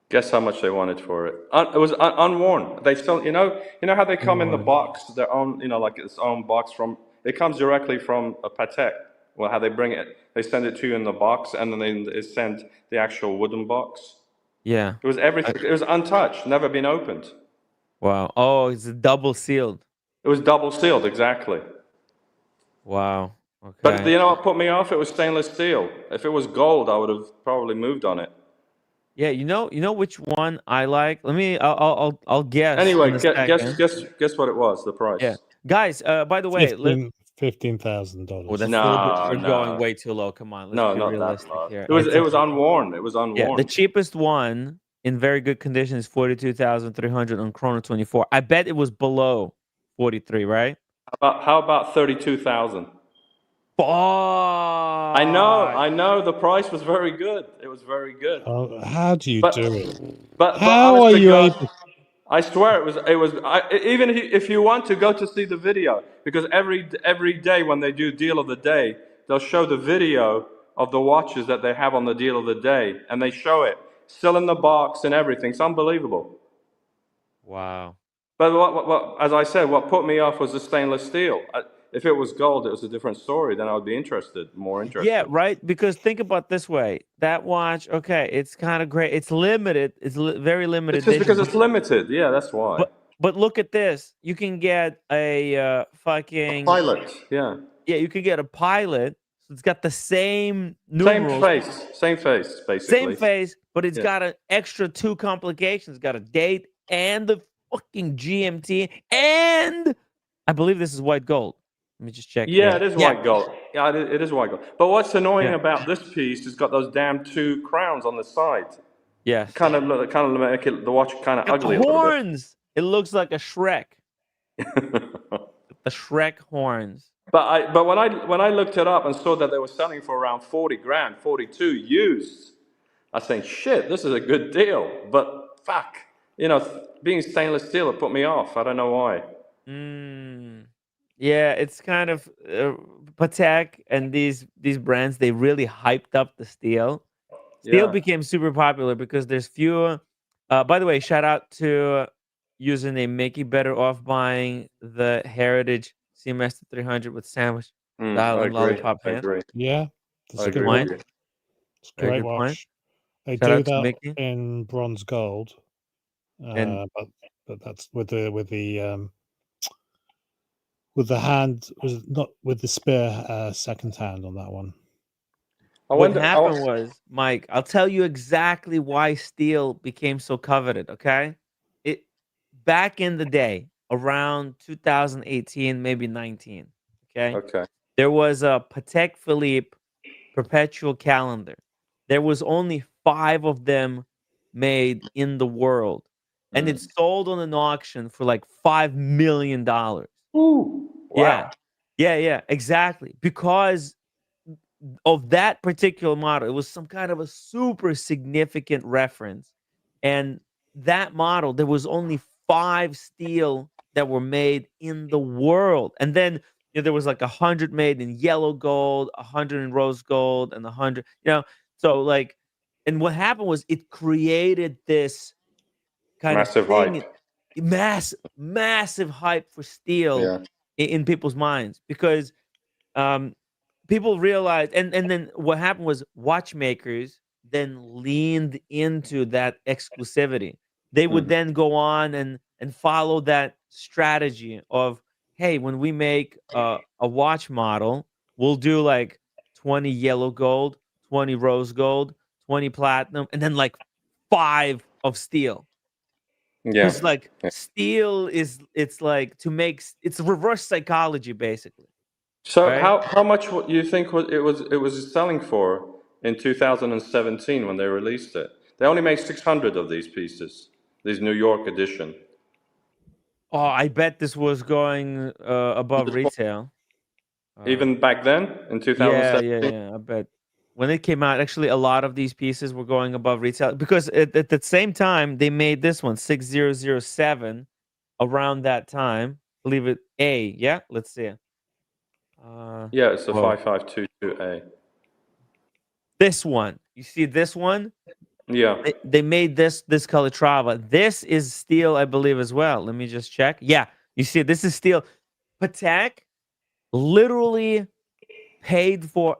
Guess how much they wanted for it? It was unworn. They still, how they come in the box, their own, like its own box from. It comes directly from a Patek. Well, how they bring it, they send it to you in the box, and then they send the actual wooden box. Yeah. It was everything. It was untouched, never been opened. Wow. Oh, it's double sealed. It was double sealed, exactly. Wow. Okay. But you know what put me off? It was stainless steel. If it was gold, I would have probably moved on it. Yeah, you know which one I like. I'll guess. Anyway, in a second. guess what it was. The price. Yeah, guys. By the way, $15,000. Oh, that's No, a little bit. We're no. going way too low. Come on, let's No, be not that realistic low. here. It was unworn. It was unworn. Yeah, the cheapest one in very good condition is 42,300 on Chrono 24. I bet it was below 43, right? How about 32,000? Fuck. I know. The price was very good. It was very good. How do you do it? But How honest are to you God, able? I swear it was. Even if you want to go to see the video, because every day when they do deal of the day, they'll show the video of the watches that they have on the deal of the day, and they show it still in the box and everything. It's unbelievable. Wow. But as I said, what put me off was the stainless steel. If it was gold, it was a different story. Then I would be more interested. Yeah, right. Because think about this way: that watch, okay, it's kind of great. It's limited. It's very limited It's just edition. because it's limited. Yeah, that's why. But look at this. You can get a fucking Pilot. Yeah. Yeah, you can get a pilot. So it's got the same numerals, Same face, basically. same face, but it's got an extra 2 complications. It's got a date and the fucking GMT, and I believe this is white gold. Let me just check. Yeah, it is white gold. Yeah, it is white gold. But what's annoying about this piece is got those damn 2 crowns on the side. Yes. Kind of make the watch kind of ugly. Horns. It looks like a Shrek. The Shrek horns. But when I looked it up and saw that they were selling for around 40 grand, 42 used, I was saying, shit, this is a good deal. But fuck, being stainless steel, it put me off. I don't know why. Yeah, it's kind of Patek and these brands. They really hyped up the steel. Steel became super popular because there's fewer. By the way, shout out to username Mickey. Better off buying the Heritage Seamaster 300 with sandwich style and lollipop hand. Yeah, that's I a good agree. one. It's a Very great good point. watch. They Shout do out to that Mickey. in bronze gold, And but that's with the hand, was it not with the spare second hand on that one. What happened was, Mike, I'll tell you exactly why steel became so coveted, okay? Back in the day, around 2018, maybe 19, okay? Okay. There was a Patek Philippe perpetual calendar. There was only 5 of them made in the world. And it sold on an auction for like $5 million. Ooh, wow. Yeah, exactly. Because of that particular model, it was some kind of a super significant reference. And that model, there was only 5 steel that were made in the world. And then there was like 100 made in yellow gold, 100 in rose gold, and 100, so like, and what happened was it created this kind Massive of thing, hype. massive hype for steel in people's minds, because people realized, and then what happened was watchmakers then leaned into that exclusivity. They would then go on and follow that strategy of, hey, when we make a watch model, we'll do like 20 yellow gold, 20 rose gold, 20 platinum, and then like 5 of steel. Yeah. Because like steel it's like it's reverse psychology basically. So right? how much do you think it was selling for in 2017 when they released it? They only made 600 of these pieces, these New York edition. Oh, I bet this was going above retail. Even back then in 2017. Yeah. I bet when it came out, actually, a lot of these pieces were going above retail because at the same time they made this one 6007 around that time. Believe it, A. Yeah, let's see. Yeah, it's the whoa. 5522A. This one, you see this one? Yeah. They made this Calatrava. This is steel, I believe, as well. Let me just check. Yeah, you see, this is steel. Patek literally paid for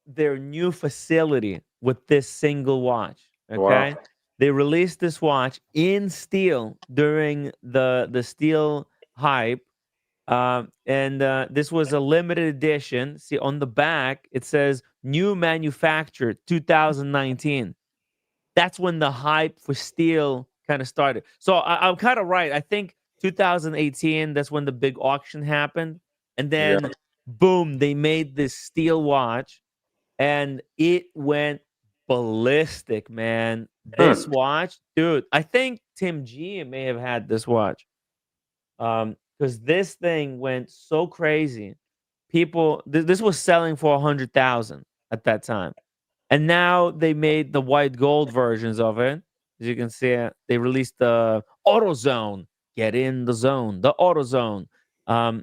their new facility with this single watch. Okay, Wow. they released this watch in steel during the steel hype, and this was a limited edition. See on the back, it says new manufactured 2019. That's when the hype for steel kind of started. So I'm kind of right. I think 2018, that's when the big auction happened. And then, boom, they made this steel watch and it went ballistic, man. This watch, dude, I think Tim G may have had this watch. Because this thing went so crazy. People, this was selling for 100,000 at that time. And now they made the white gold versions of it. As you can see, they released the Auto Zone. Get in the zone, the Auto Zone, to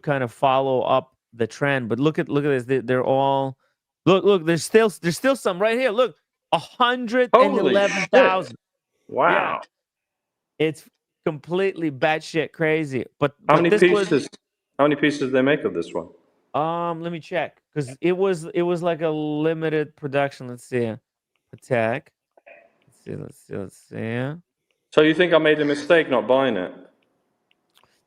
kind of follow up the trend. But look at this. They're all look. There's still some right here. Look, 111,000. Wow. Yeah, it's completely batshit crazy. But How many this pieces? How many pieces did they make of this one? Let me check because it was like a limited production. Let's see, Attack. Let's see. So you think I made a mistake not buying it?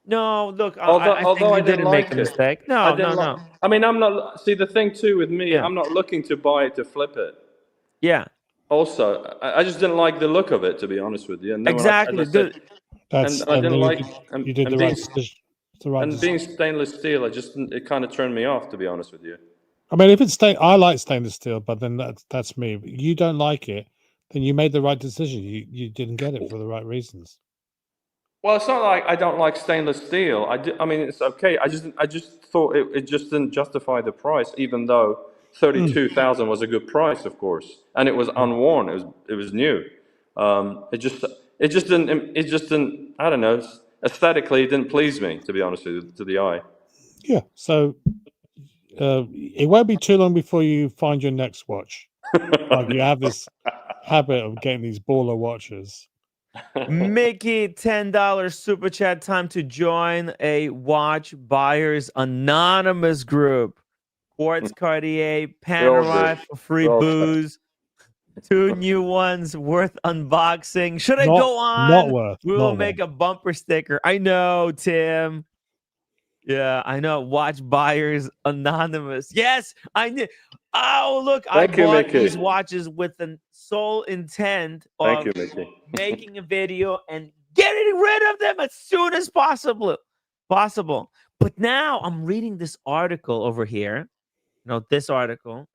No, look, Although, I although think I you didn't didn't make like a it. mistake. I No, didn't no, no. I mean, I'm not. See, the thing too with me, Yeah. I'm not looking to buy it to flip it. Yeah, Also, I just didn't like the look of it, to be honest with you. And then exactly. Good. That's I didn't then like. you did the right decision. The right And decision. being stainless steel, it kind of turned me off, to be honest with you. I mean, if it's I like stainless steel, but then that's me. But you don't like it, then you made the right decision. You didn't get it for the right reasons. Well, it's not like I don't like stainless steel. I mean, it's okay. I just thought it just didn't justify the price, even though 32,000 was a good price, of course, and it was unworn. It was new. It just didn't. I don't know. Aesthetically, it didn't please me, to be honest with you, to the eye. Yeah. So it won't be too long before you find your next watch. Like you have this habit of getting these baller watches. Mickey, $10 super chat. Time to join a watch buyers anonymous group. Quartz Cartier, Panerai for free booze. 2 new ones worth unboxing. Should I go on? Not worth. We will make a bumper sticker. I know, Tim. Yeah, I know. Watch buyers anonymous. Yes, I knew. Oh, look, I bought these watches with the sole intent of making a video and getting rid of them as soon as possible. But now I'm reading this article over here. This article.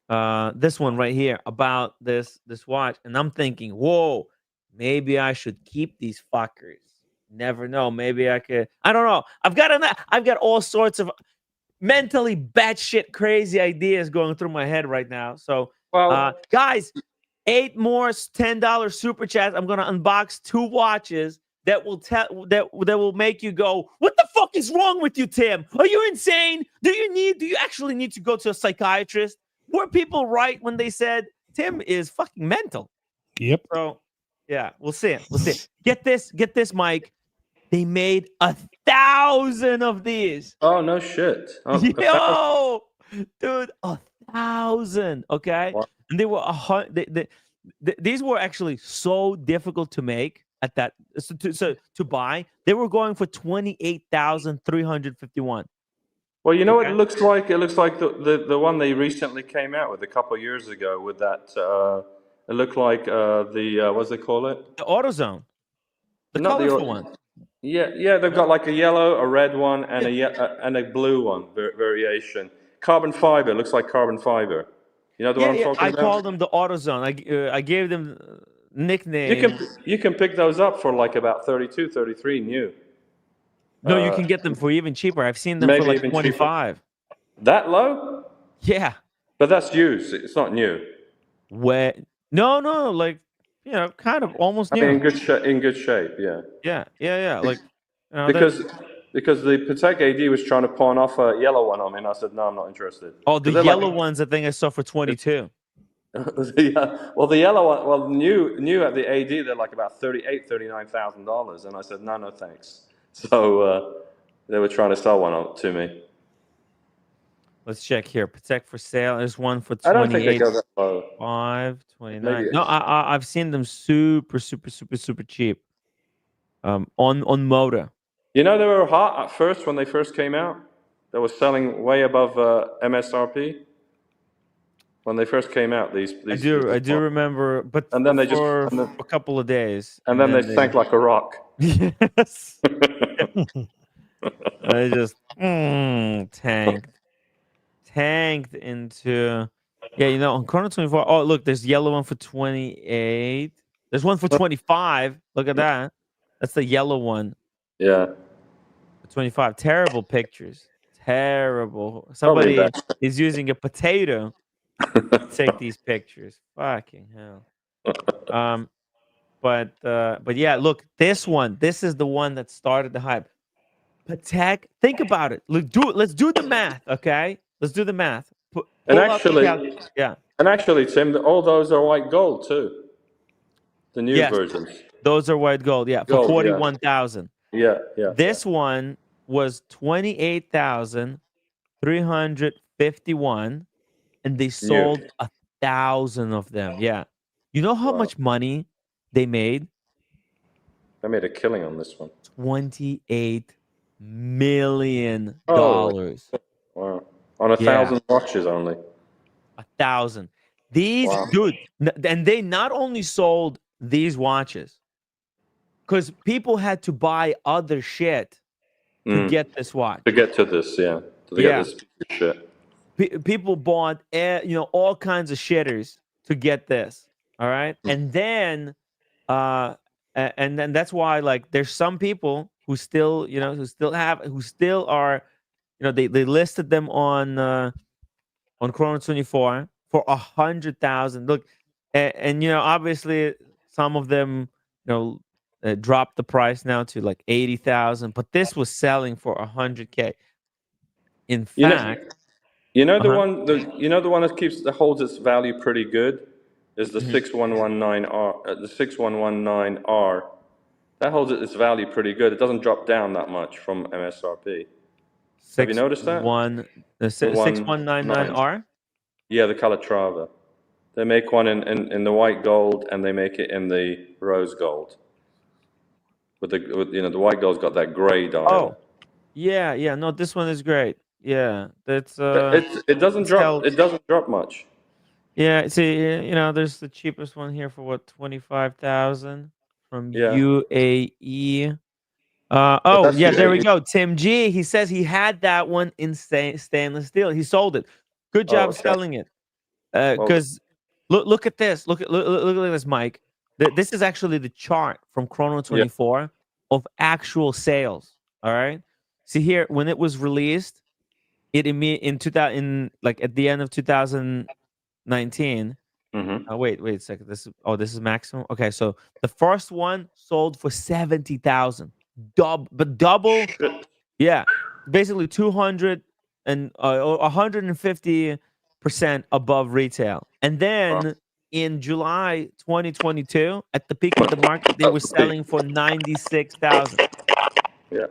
This one right here about this watch, and I'm thinking, whoa, maybe I should keep these fuckers. Never know. Maybe I could. I don't know. I've got all sorts of mentally batshit crazy ideas going through my head right now. So, guys, 8 more $10 super chats. I'm gonna unbox 2 watches that will make you go, what the fuck is wrong with you, Tim? Are you insane? Do you actually need to go to a psychiatrist? Were people right when they said Tim is fucking mental? Yep. So, yeah, we'll see. Get this, Mike. They made 1,000 of these. Oh, no shit. Oh, yo, dude, 1,000. Okay, what? And they were these were actually so difficult to make at that. To buy, they were going for 28,351. Well, you know what it looks like? It looks like the one they recently came out with a couple of years ago with that. It looked like what's they call it? The AutoZone. The colorful one. Yeah, they've got like a yellow, a red one, and a blue one variation. Carbon fiber, looks like carbon fiber. You know the one I'm talking about? I called them the AutoZone. I gave them nicknames. You can pick those up for like about 32, 33 new. No, you can get them for even cheaper. I've seen them for like 25. Cheaper. That low? Yeah. But that's used. It's not new. No, like, kind of almost new. I mean, in good shape, yeah. Yeah. Like, because the Patek AD was trying to pawn off a yellow one on me, and I said, no, I'm not interested. Oh, the yellow ones, I think I saw for 22. Yeah. Well, the yellow one, new at the AD, they're like about $39,000, and I said, no, thanks. So they were trying to sell one to me. Let's check here. Patek for sale. There's one for 28. I don't think they go that low. 529. No, I've seen them super cheap. On Moda. You know, they were hot at first when they first came out. They were selling way above MSRP when they first came out. These I do remember, but and then for a couple of days, and then they sank like a rock. Yes. They just tanked into on Chrono 24. Oh, look, there's yellow one for 28. There's one for 25. Look at that. That's the yellow one. Yeah. For 25. Terrible pictures. Terrible. Somebody is using a potato to take these pictures. Fucking hell. But yeah, look, this is the one that started the hype. Patek, think about it. Let's do the math, okay? Let's do the math. And actually, Tim, all those are white gold too. The new versions. Those are white gold, yeah, for 41,000. Yeah. This one was 28,351, and they sold 1,000 of them. Yeah. You know how Wow. much money they made? I made a killing on this one. $28 million. Wow. On Yeah. 1,000 watches only. 1,000. These, Wow. dude, and they not only sold these watches, because people had to buy other shit to get this watch. To get to this, yeah. To get this piece of shit. People bought, all kinds of shitters to get this. All right, and then, and then that's why, like, there's some people who still, who still are, they listed them on Chrono 24 for 100,000. Look, and obviously some of them, dropped the price now to like 80,000, but this was selling for 100K. In fact, You know the uh-huh. one that holds its value pretty good is the Mhm. 6119R. The 6119R. That holds its value pretty good. It doesn't drop down that much from MSRP. Have you noticed that? The 6199R. Yeah, the Calatrava. They make one in the white gold, and they make it in the rose gold. With the white gold's got that gray dial. Oh, yeah. No, this one is great. Yeah, that's It doesn't it's drop. held. It doesn't drop much. Yeah, see, there's the cheapest one here for what, 25,000 from Yeah. UAE. But Oh that's yeah, there we UAE. go. Tim G. He says he had that one in stainless steel. He sold it. Good job okay. selling it. Well, Because look at this. Look at this, Mike. This is actually the chart from Chrono 24 of actual sales. All right. See here, when it was released, in 2000, like at the end of 2019. Wait a second. This is maximum. Okay, so the first one sold for 70,000. Double. Yeah, basically 200 and 150% above retail. And then in July 2022, at the peak of the market, they were selling for 96,000. Yeah.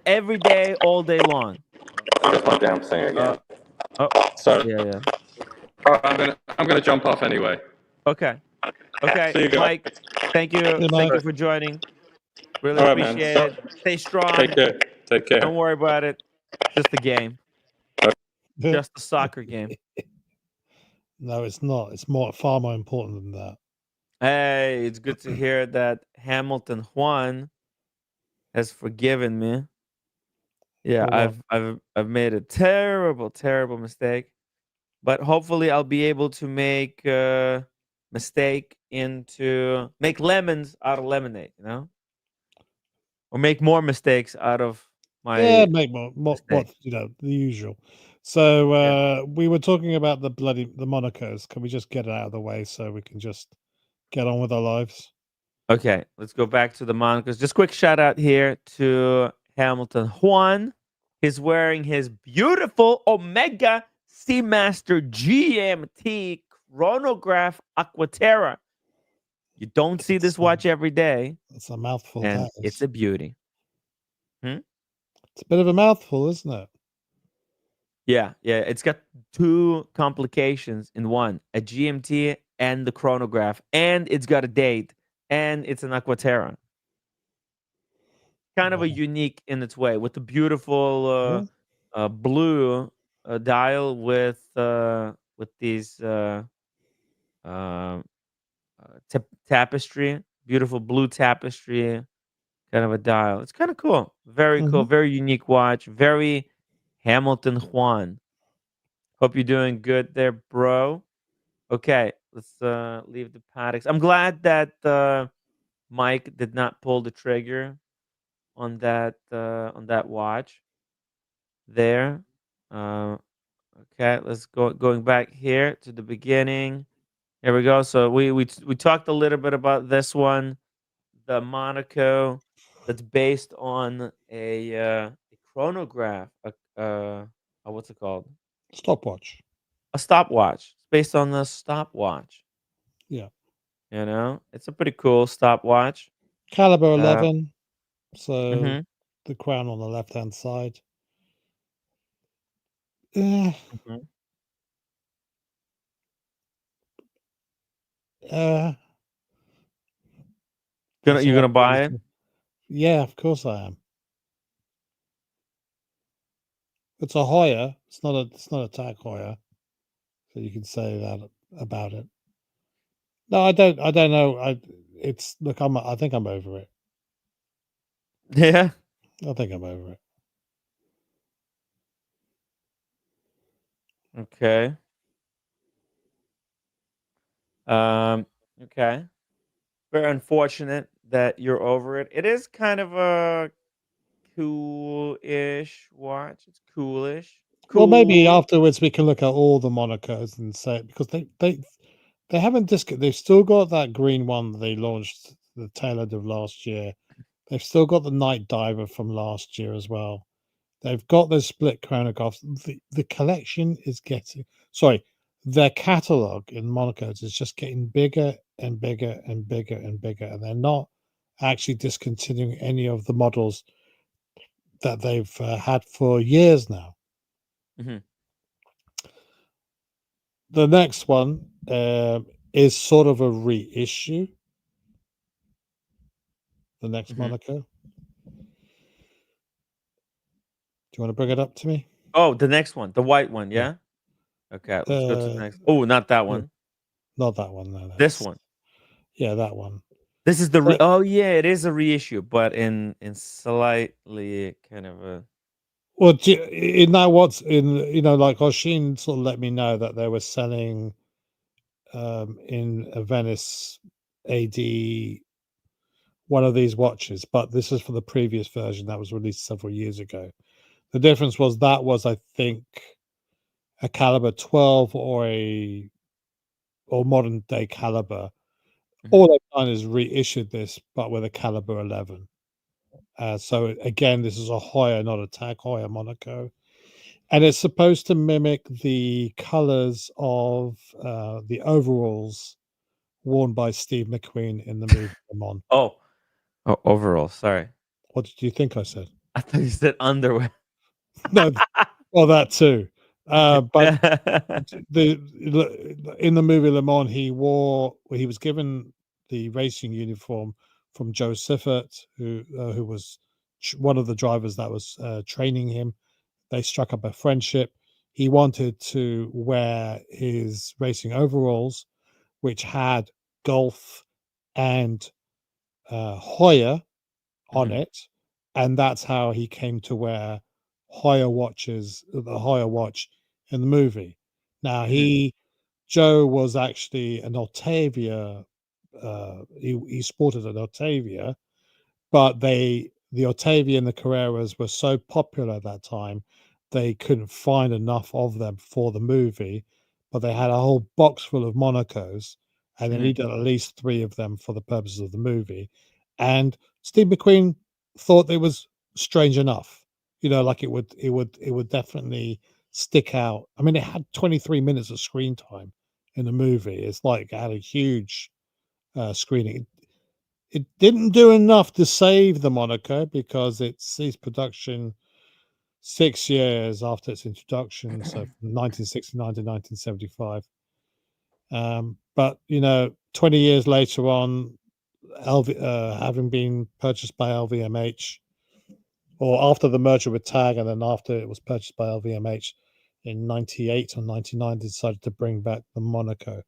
Every day, all day long. That's my damn thing again. So Yeah. I'm gonna jump off anyway. Okay. See you guys. Mike, thank you. Good Thank night. you for joining. Really All right, man. appreciate it. Stay strong. Take care. Take care. Don't worry about it. Just a game. Just a soccer game. No, it's not. It's far more important than that. Hey, it's good to hear that Hamilton Juan has forgiven me. Yeah, For what? I've made a terrible mistake, but hopefully I'll be able to make make lemons out of lemonade, or make more mistakes out of Yeah, my make what mistake. the usual. So we were talking about the Monacos. Can we just get it out of the way so we can just get on with our lives? Okay, let's go back to the Monaco's. Just quick shout out here to Hamilton Juan. He's wearing his beautiful Omega Seamaster GMT chronograph Aquaterra. You don't see this watch every day, It's a mouthful. and That it's is. a beauty. It's a bit of a mouthful, isn't it? Yeah. It's got two complications in one: a GMT and the chronograph, and it's got a date, and it's an Aquaterra. Kind of a unique in its way, with the beautiful blue dial with these tapestry, beautiful blue tapestry, kind of a dial. It's kind of cool. Very cool. Very unique watch. Very Hamilton Juan. Hope you're doing good there, bro. Okay, let's leave the Paddocks. I'm glad that Mike did not pull the trigger on that watch there. Okay, let's going back here to the beginning. Here we go. So we talked a little bit about this one, the Monaco, that's based on a chronograph. What's it called? Stopwatch. A stopwatch. It's based on the stopwatch. Yeah. It's a pretty cool stopwatch. Caliber 11. So Mhm. the crown on the left hand side. Uh, Mhm. uh, Gonna that's you're all gonna I can buy really it? say. Yeah, of course I am. It's a Heuer. It's not a TAG Heuer, so you can say that about it. No, I don't. I don't know. It's look. I think I'm over it. Yeah. I think I'm over it. Okay. Um. Okay. Very unfortunate that you're over it. It is kind of a cool-ish watch. It's coolish. Well, maybe Cool. afterwards we can look at all the Monacos and say because they haven't they've still got that green one that they launched the tail end of last year. They've still got the Night Diver from last year as well. They've got those split chronographs. The collection is getting sorry, their catalog in Monacos is just getting bigger and bigger and bigger and bigger, and they're not actually discontinuing any of the models that they've had for years now. Mhm. The next one is sort of a reissue. The next Mhm. Monaco. Do you want to bring it up to me? Oh, the next one, the white one, Yeah. yeah? Okay, let's go to the next. Oh, not that Yeah, one. not that one. No, This that's one. yeah, that one. This is the So, oh yeah, it is a reissue, but in slightly kind of a well, in that what's in like Oshin sort of let me know that they were selling in a Venice AD one of these watches, but this is for the previous version that was released several years ago. The difference was that was, I think, a caliber 12 or modern day caliber. Mhm. All they've done is reissued this, but with a caliber 11. So again, this is a Heuer, not a TAG Heuer Monaco, and it's supposed to mimic the colors of the overalls worn by Steve McQueen in the movie Le Mans. Oh. Oh, overall, sorry. What did you think I said? I thought you said underwear. No, well that too. But in the movie Le Mans, he was given the racing uniform from Joe Siffert, who was one of the drivers that was training him. They struck up a friendship. He wanted to wear his racing overalls, which had Golf and Hoyer on Mhm. it, and that's how he came to wear Hoyer watches, the Hoyer watch in the movie. Now Mhm. Joe was actually an Octavia. He sported an Octavia, but the Octavia and the Carreras were so popular at that time, they couldn't find enough of them for the movie. But they had a whole box full of Monacos, and they Mhm. needed at least 3 of them for the purposes of the movie. And Steve McQueen thought it was strange enough, like it would definitely stick out. I mean, it had 23 minutes of screen time in the movie. It's like it had a huge screening. It didn't do enough to save the Monaco because it ceased production 6 years after its introduction, so from 1969 to 1975. But 20 years later on, having been purchased by LVMH, or after the merger with TAG, and then after it was purchased by LVMH in 98 or 99, they decided to bring back the Monaco.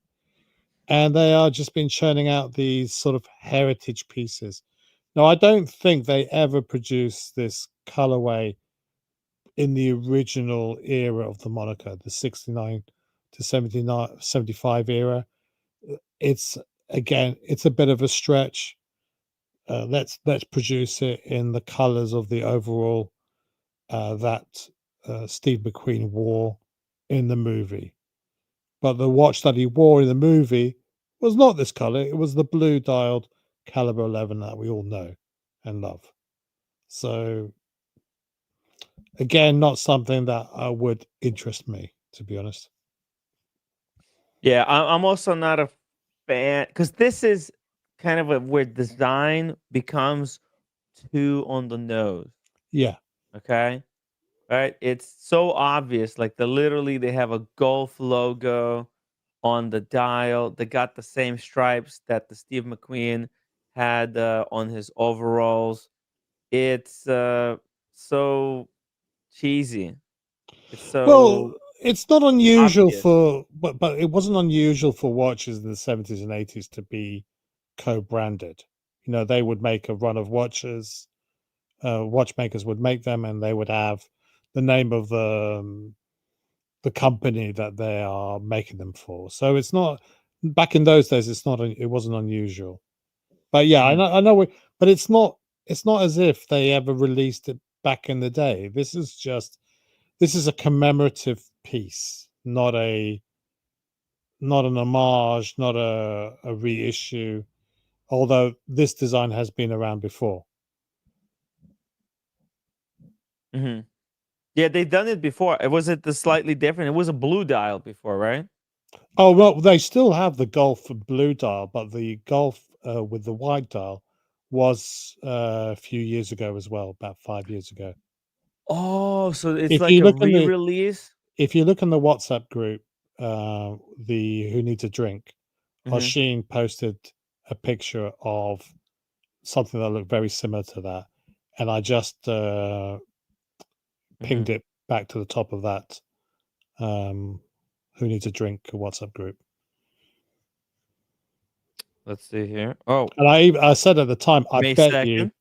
And they are just been churning out these sort of heritage pieces. Now, I don't think they ever produced this colorway in the original era of the Monaco, the 69 to 79, 75 era. It's it's a bit of a stretch. Let's produce it in the colors of the overall that Steve McQueen wore in the movie. But the watch that he wore in the movie was not this color. It was the blue dialed caliber 11 that we all know and love. So again, not something that would interest me, to be honest. Yeah, I'm also not a fan because this is kind of a where design becomes too on the nose. Yeah. Okay. Right? It's so obvious. Like literally they have a golf logo on the dial. They got the same stripes that the Steve McQueen had on his overalls. It's so cheesy. It's Well, so it's not unusual obvious. for, but it wasn't unusual for watches in the 70s and 80s to be co-branded. You know, they would make a run of watches. Watchmakers would make them, and they would have the name of the company that they are making them for. So it's not back in those days. It's not. It wasn't unusual. But yeah, I Mhm. know. I know. But it's not. It's not as if they ever released it back in the day. This is just. This is a commemorative piece, not an homage, not a reissue. Although this design has been around before. Mhm. Yeah, they've done it before. Was it the slightly different? It was a blue dial before, right? Oh well, they still have the Golf blue dial, but the Golf with the white dial was a few years ago as well, about 5 years ago. Oh, so it's If like you a look in the re-release? if you look in the WhatsApp group, the Who Needs a Drink, Mhm. Oshin posted a picture of something that looked very similar to that, and I just pinged Mhm. it back to the top of that Who Needs a Drink WhatsApp group. Let's see here. Oh, And I said at the time, May 2nd.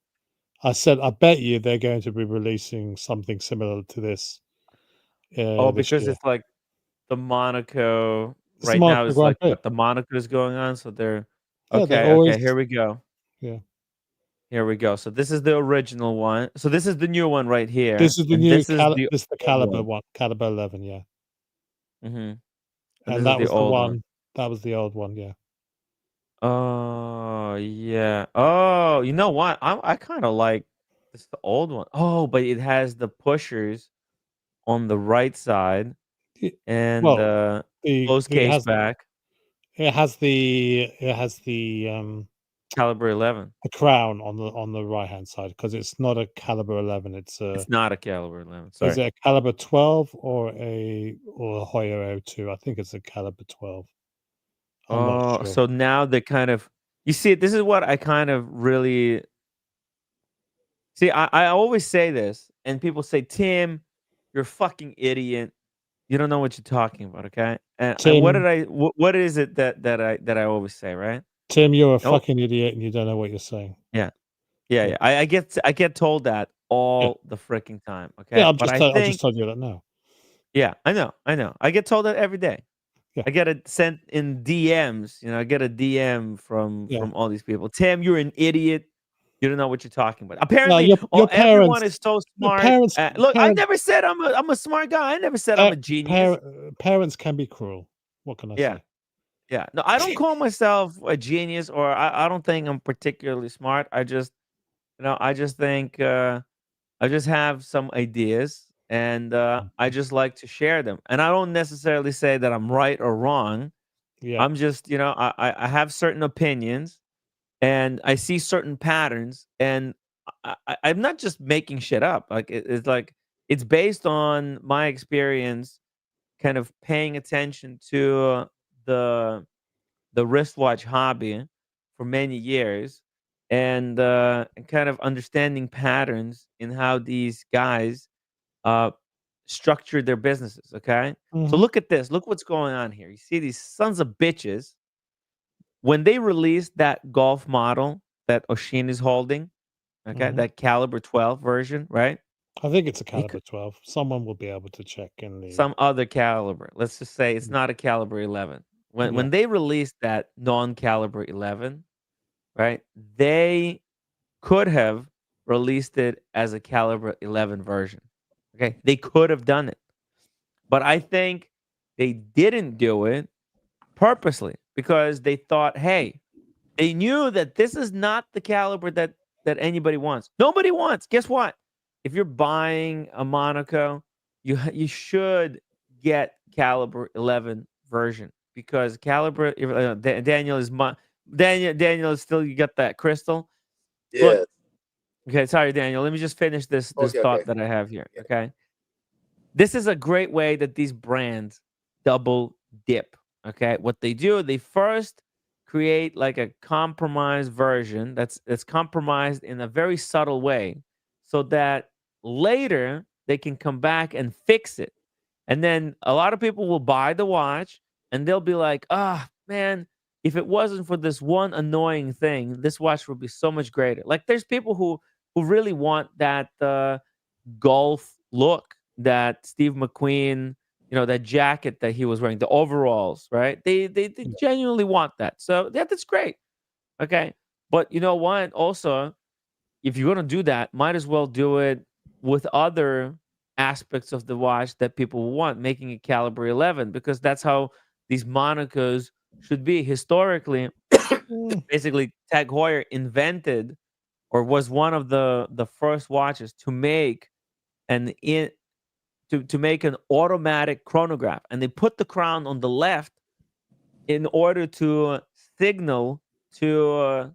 I said, I bet you they're going to be releasing something similar to this Oh, this because year. it's like the Monaco It's the right now Monaco is Grand like Prix. what the Monaco is going on, so they're Yeah, they okay, okay, always. here we go. Yeah, Here we go. So this is the original one. So this is the new one right here, this is the and new this is the This is the old Caliber one. one, Caliber 11. Yeah, Mhm. And and this is that the was the old one. one. That was the old one. Yeah. Oh, yeah. Oh, you know what? I kind of like this the old one. Oh, but it has the pushers on the right side It- and well, closed it case has back, caliber 11. the crown on the right hand side because it's not a Caliber 11. It's not a caliber 11. Is Sorry. it a Caliber 12 or a Heuer 02? I think it's a Caliber 12. I'm not Oh, sure. so now they kind of you see, this is what I kind of really see. I always say this, and people say, Tim, you're a fucking idiot. You don't know what you're talking about, okay? And what Tim, did what is it that I always say, right? Tim, you're a Oh, fucking idiot and you don't know what you're saying. yeah. Yeah, Yeah. yeah. I get told that Yeah. all the freaking time, Yeah, okay? But I I'm just think telling you that now. yeah, I know, I know. I get told that every day. Yeah. I get it sent in DMs, I get a DM Yeah. from all these people. Tim, you're an idiot. You don't know what you're talking about. Well, Apparently, your everyone is so smart. parents Look, I parents never said I'm a smart guy. I never said I'm a genius. parents can be cruel. What can I Yeah. say? Yeah. No, I don't call myself a genius or I don't think I'm particularly smart. I just, I just think I just have some ideas and I Mhm. just like to share them. And I don't necessarily say that I'm right or wrong. Yeah. I'm just, I have certain opinions and I see certain patterns and I'm not just making shit up. Like it's like it's based on my experience, kind of paying attention to the the wristwatch hobby for many years and kind of understanding patterns in how these guys uh, structure their businesses. Okay. So Mhm. look at this. Look what's going on here. You see these sons of bitches when they released that golf model that Oshin is holding. Okay. Mhm. That caliber 12 version, right? I think it's a They Caliber could 12. Someone will be able to check in the some other caliber. Let's just say it's not a caliber 11. yeah. When they released that non-caliber 11, right? They could have released it as a caliber 11 version. Okay? They could have done it. But I think they didn't do it purposely because they thought, "Hey, they knew that this is not the caliber that anybody wants. Nobody wants. Guess what? If you're buying a Monaco, you should get caliber 11 version because caliber Daniel is Daniel is still you got that crystal. Look, Yeah. Okay, sorry, Daniel. Let me just finish this Okay, thought okay. that I have here. Yeah. Okay, this is a great way that these brands double dip. Okay, what they do, they first create like a compromised version that's compromised in a very subtle way, so that later they can come back and fix it. And then a lot of people will buy the watch and they'll be like, ah, man, if it wasn't for this one annoying thing, this watch would be so much greater. Like there's people who really want that golf look that Steve McQueen, that jacket that he was wearing, the overalls, right? They genuinely want that. So yeah, that's great. Okay. But you know what? Also, if you're gonna do that, might as well do it with other aspects of the watch that people want, making it caliber 11, because that's how these Monacos should be. Historically, Mm. basically, Tag Heuer invented or was one of the first watches to make an in to make an automatic chronograph, and they put the crown on the left in order to signal to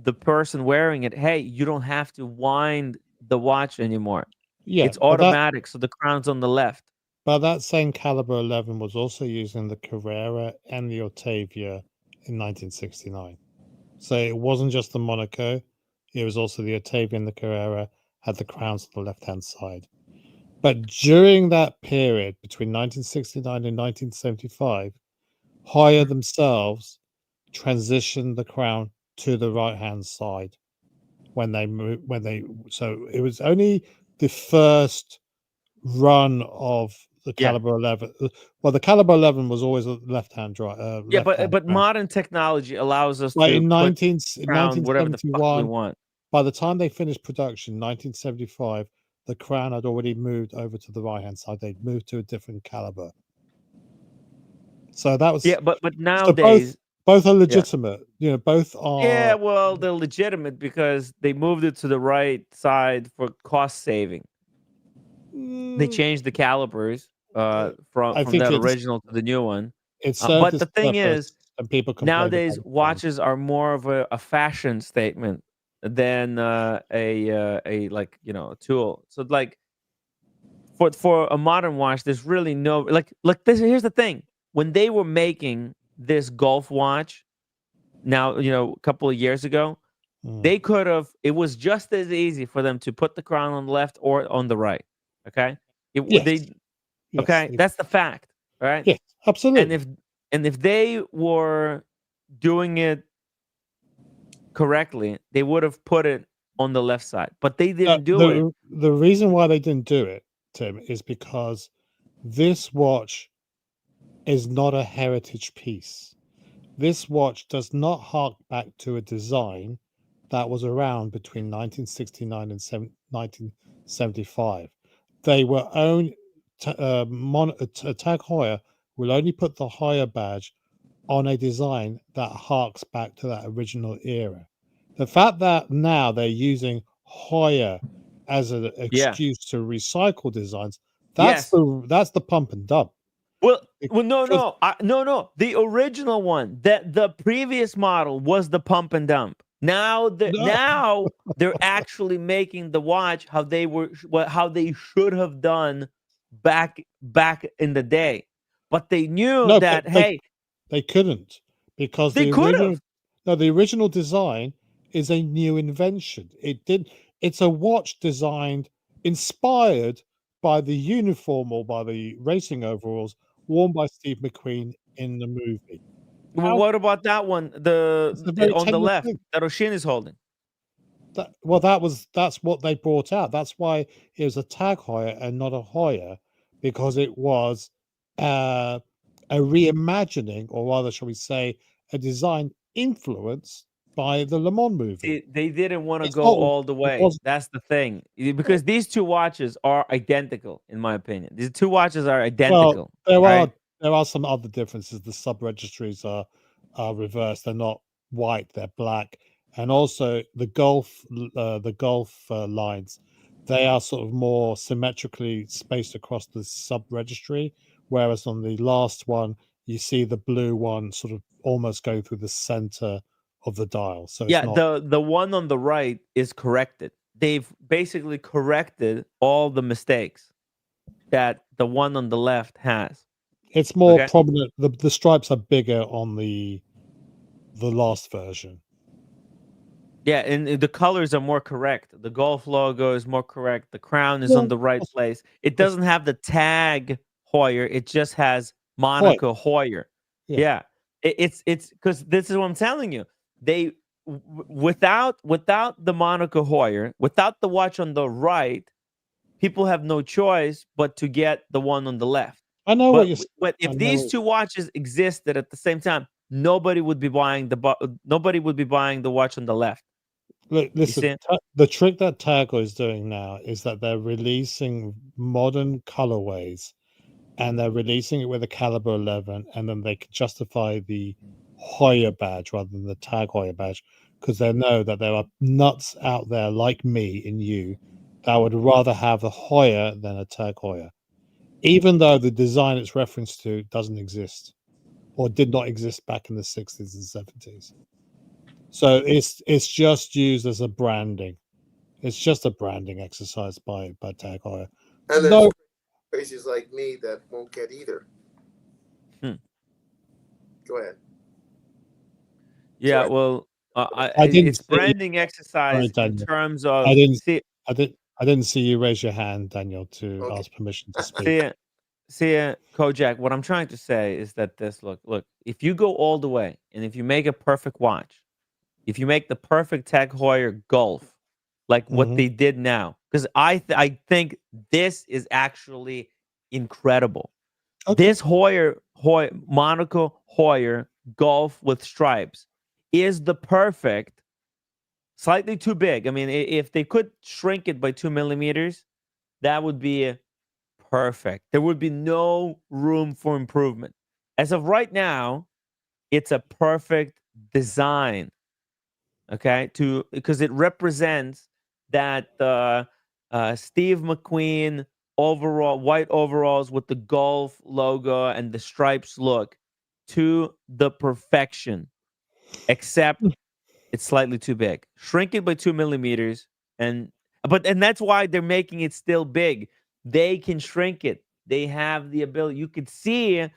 the person wearing it, hey, you don't have to wind the watch anymore. Yeah, It's automatic, so the crown's on the left. but that same caliber 11 was also used in the Carrera and the Octavia in 1969. So it wasn't just the Monaco; it was also the Octavia and the Carrera had the crowns on the left-hand side. But during that period between 1969 and 1975, Heuer themselves transitioned the crown to the right-hand side when they moved. So it was only the first run of the Yeah. caliber 11. Well, the caliber 11 was always a left-hand drive. Yeah, Left-hand but crown. modern technology allows us But to in put crown whatever the fuck we 1971, want. by the time they finished production, 1975, the crown had already moved over to the right-hand side. They'd moved to a different caliber. So that was Yeah, but so nowadays, both are yeah. legitimate. Both Yeah, are. well, they're legitimate because they moved it to the right side for cost saving. They Mm, changed the calipers I from think that original to the new one. it served But its the thing is, purpose, and people can play with nowadays other things. watches are more of a fashion statement than a like a tool. So like for a modern watch, there's really no like this. Here's the thing: when they were making this golf watch, now a couple of years ago, they could have. It was just as easy for them to put the crown on the left or on the right. Okay, Yes, okay, that's the fact, right? yes, And absolutely. if they were doing it correctly, they would have put it on the left side, but they didn't do it. The reason why they didn't do it, Tim, is because this watch is not a heritage piece. This watch does not hark back to a design that was around between 1969 and 1975. They were only Tag Heuer will only put the Heuer badge on a design that harks back to that original era. The fact that now they're using Heuer as an Yeah. excuse to recycle designs, Yes. that's the pump and dump. Well, no. The original one, that the previous model was the pump and dump. Now they're actually making the watch how they should have done back in the day. But they knew No, that they couldn't, because they could have. the original design is a new invention. It's a watch designed, inspired by the uniform or by the racing overalls worn by Steve McQueen in the movie. Well, How what about that one? It's a very On the technical left thing. that Oshin is holding. That's what they brought out. That's why it was a Tag Heuer and not a Heuer, because it was a reimagining, or rather, shall we say, a design influenced by the Le Mans movie. They didn't want to It's go not. all the It way. wasn't. That's the thing. Because these two watches are identical, in my opinion. These two watches are identical. Well, right? there are some other differences. The sub registries are reversed. They're not white. They're black. And also the Gulf lines, they are sort of more symmetrically spaced across the sub registry, whereas on the last one you see the blue one sort of almost go through the center of the dial. So it's Yeah, not. the one on the right is corrected. they've basically corrected all the mistakes that the one on the left has. It's more Okay. prominent. The stripes are bigger on the last version. Yeah, and the colors are more correct. The golf logo is more correct. The crown is Yeah, on the right place. It doesn't have the tag Heuer. It just has Monaco Heuer. Yeah. Yeah, it's because this is what I'm telling you. They without the Monaco Heuer, without the watch on the right, people have no choice but to get the one on the left. I know what you're. But if these two watches existed at the same time, nobody would be buying the watch on the left. Look, listen. The trick that TAG is doing now is that they're releasing modern colorways, and they're releasing it with a caliber 11, and then they can justify the Heuer badge rather than the TAG Heuer badge, because they know that there are nuts out there like me and you that would rather have a Heuer than a TAG Heuer, even though the design it's referenced to doesn't exist or did not exist back in the 60s and 70s. So it's just used as a branding. It's just a branding exercise by TAG Heuer. And there's crazies like me that won't get either. Go ahead. Yeah, Sorry. well, didn't it's branding exercise in terms of. I didn't see you raise your hand, Daniel, to ask permission to speak. See, Kojak, what I'm trying to say is that look, if you go all the way and if you make a perfect watch, if you make the perfect TAG Heuer Golf, like what they did now, because I think this is actually incredible. Okay. This Monaco Heuer Golf with stripes is the perfect, slightly too big. I mean, if they could shrink it by 2 millimeters, that would be perfect. There would be no room for improvement. As of right now, it's a perfect design. Okay, because it represents that Steve McQueen white overalls with the golf logo and the stripes look to the perfection, except it's slightly too big. Shrink it by 2 millimeters, and that's why they're making it still big. They can shrink it. They have the ability. You can see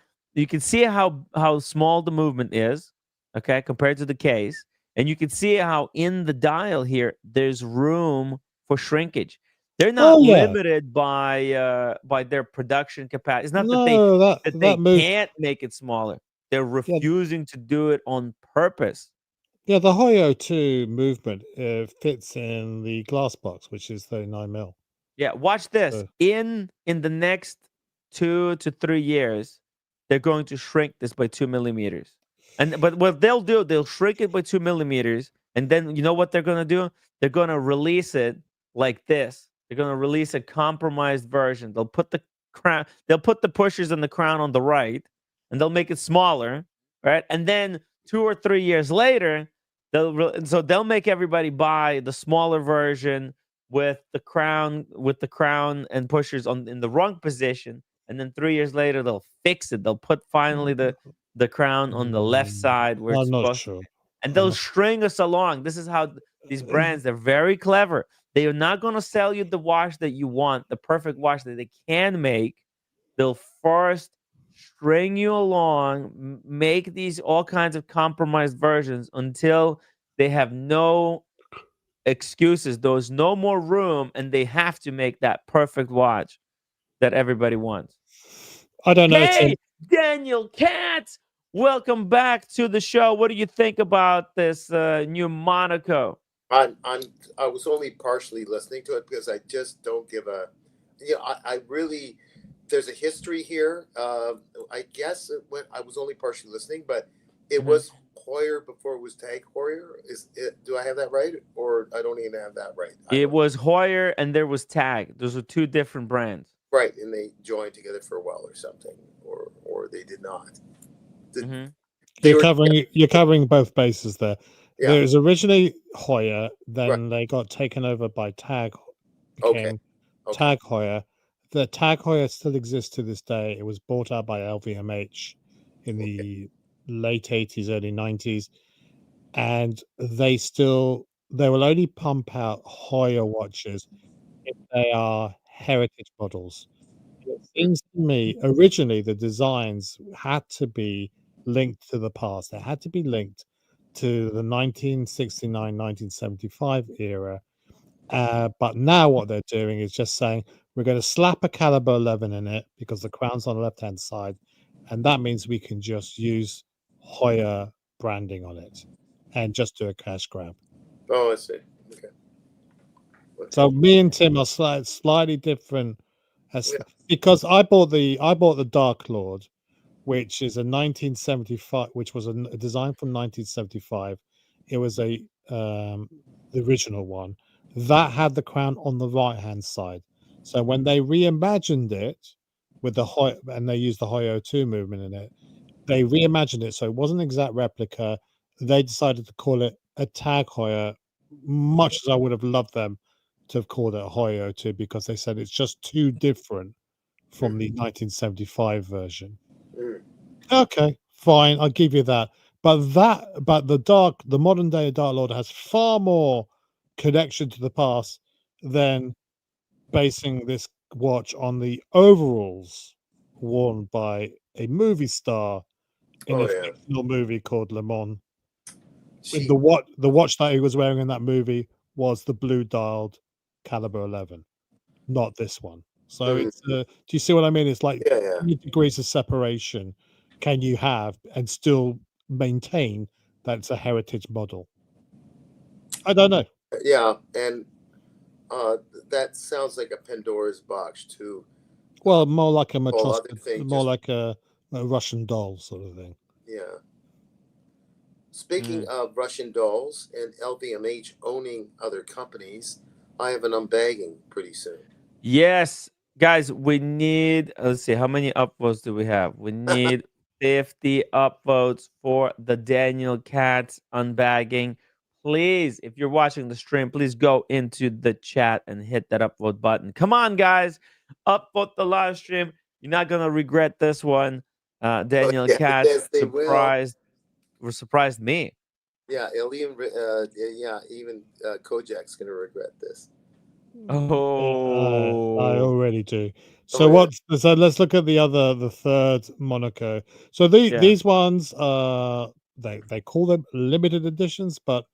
how small the movement is, okay, compared to the case. And you can see how in the dial here, there's room for shrinkage. They're not limited by their production capacity. It's not that they can't make it smaller. They're refusing to do it on purpose. Yeah, the Heuer 2 movement fits in the glass box, which is 39 mil. Yeah, watch this. In the next 2 to 3 years, they're going to shrink this by 2 millimeters. But what they'll do, they'll shrink it by 2 millimeters, and then you know what they're gonna do? They're gonna release it like this. They're gonna release a compromised version. They'll put the crown, they'll put the pushers and the crown on the right, and they'll make it smaller, right? And then 2 or 3 years later, they'll make everybody buy the smaller version with the crown and pushers in the wrong position, and then 3 years later they'll fix it. They'll put finally the crown on the left side where it's supposed to be. And they'll string us along. This is how these brands, they're very clever. They are not going to sell you the watch that you want, the perfect watch that they can make. They'll first string you along, make these all kinds of compromised versions until they have no excuses. There's no more room, and they have to make that perfect watch that everybody wants. I don't know. Hey, Daniel Katz, welcome back to the show. What do you think about this new Monaco? I was only partially listening to it because I just don't give a. I really. There's a history here. I guess I was only partially listening, but it was Heuer before it was TAG Heuer. Do I have that right, or I don't even have that right? It was Heuer, and there was TAG. Those are two different brands. Right, and they joined together for a while or something, or they did not. You're covering both bases there. Yeah. There was originally Heuer, then they got taken over by TAG. Became TAG Heuer. The TAG Heuer still exists to this day. It was bought out by LVMH in the late 80s, early 90s, and they still they will only pump out Heuer watches if they are heritage models. It seems to me originally the designs had to be linked to the past. They had to be linked to the 1969, 1975 era. But now what they're doing is just saying we're going to slap a caliber 11 in it because the crown's on the left hand side, and that means we can just use Heuer branding on it and just do a cash grab. Oh, I see. Okay. So me and Tim are slightly different, because I bought the Dark Lord, which is a 1975, which was a design from 1975. It was the original one that had the crown on the right hand side. So when they reimagined it with the and they used the Hoyo 2 movement in it, they reimagined it so it wasn't an exact replica. They decided to call it a TAG Heuer, much as I would have loved them to have called it a Hoyo 2, because they said it's just too different from the 1975 version. Okay, fine, I'll give you that. But the modern day Dark Lord has far more connection to the past than basing this watch on the overalls worn by a movie star in a fictional movie called Le Mans. The watch that he was wearing in that movie was the blue dialed caliber 11, not this one. So it's do you see what I mean? It's like how many degrees of separation can you have and still maintain that it's a heritage model? I don't know. Yeah, and that sounds like a Pandora's box too. Well, more like a All other Matroska, things, more like a Russian doll sort of thing. Yeah. Speaking of Russian dolls and LVMH owning other companies, I have an unbagging pretty soon. Yes, guys, we need, let's see, how many upvotes do we have? We need 50 upvotes for the Daniel Katz unbagging. Please, if you're watching the stream, please go into the chat and hit that upvote button. Come on, guys, upvote the live stream. You're not gonna regret this one. Daniel Katz yes, they will. surprised me. Yeah, even Kojak's gonna regret this. I Oh, already do. So so let's look at the third Monaco. So these ones they call them limited editions, but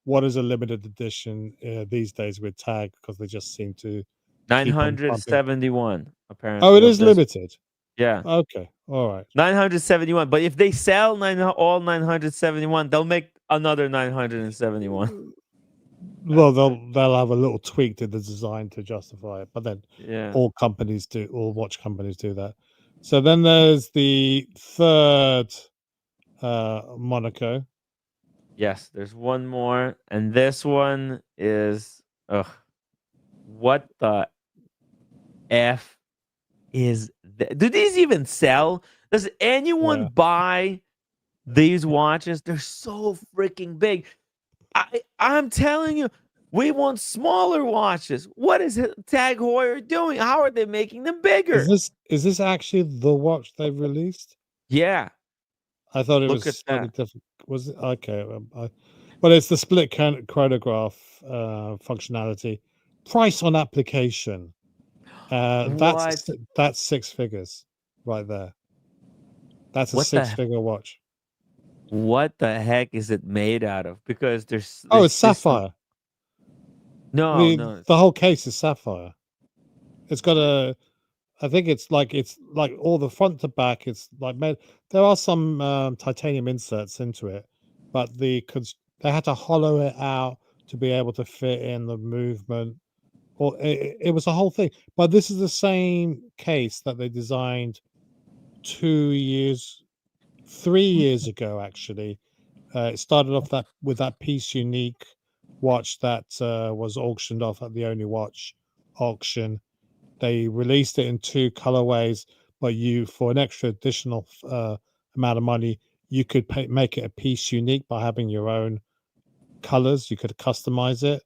what is a limited edition these days with TAG, because they just seem to keep on pumping. 971 apparently. Oh, it is limited. Yeah. Okay. All right. 971. But if they sell all 971, they'll make another 971. Well, they'll have a little tweak to the design to justify it, but then all watch companies do that. So then there's the third Monaco. Yes, there's one more, and this one is what the F is do these even sell? Does anyone buy these watches? They're so freaking big. I'm telling you, we want smaller watches. What is TAG Heuer doing? How are they making them bigger? Is this actually the watch they've released? Yeah. I thought it was slightly different. Was it okay? But it's the split chronograph functionality. Price on application. That's 6 figures right there. That's a 6-figure watch. What the heck is it made out of? Because there's it's sapphire. No, the whole case is sapphire. It's got I think it's like all the front to back. It's like made. There are some titanium inserts into it, but they had to hollow it out to be able to fit in the movement. Or it was a whole thing. But this is the same case that they designed 3 years ago, actually. It started off with that piece unique watch that was auctioned off at the Only Watch auction. They released it in 2 colorways, but for an extra additional amount of money, you could make it a piece unique by having your own colors. You could customize it,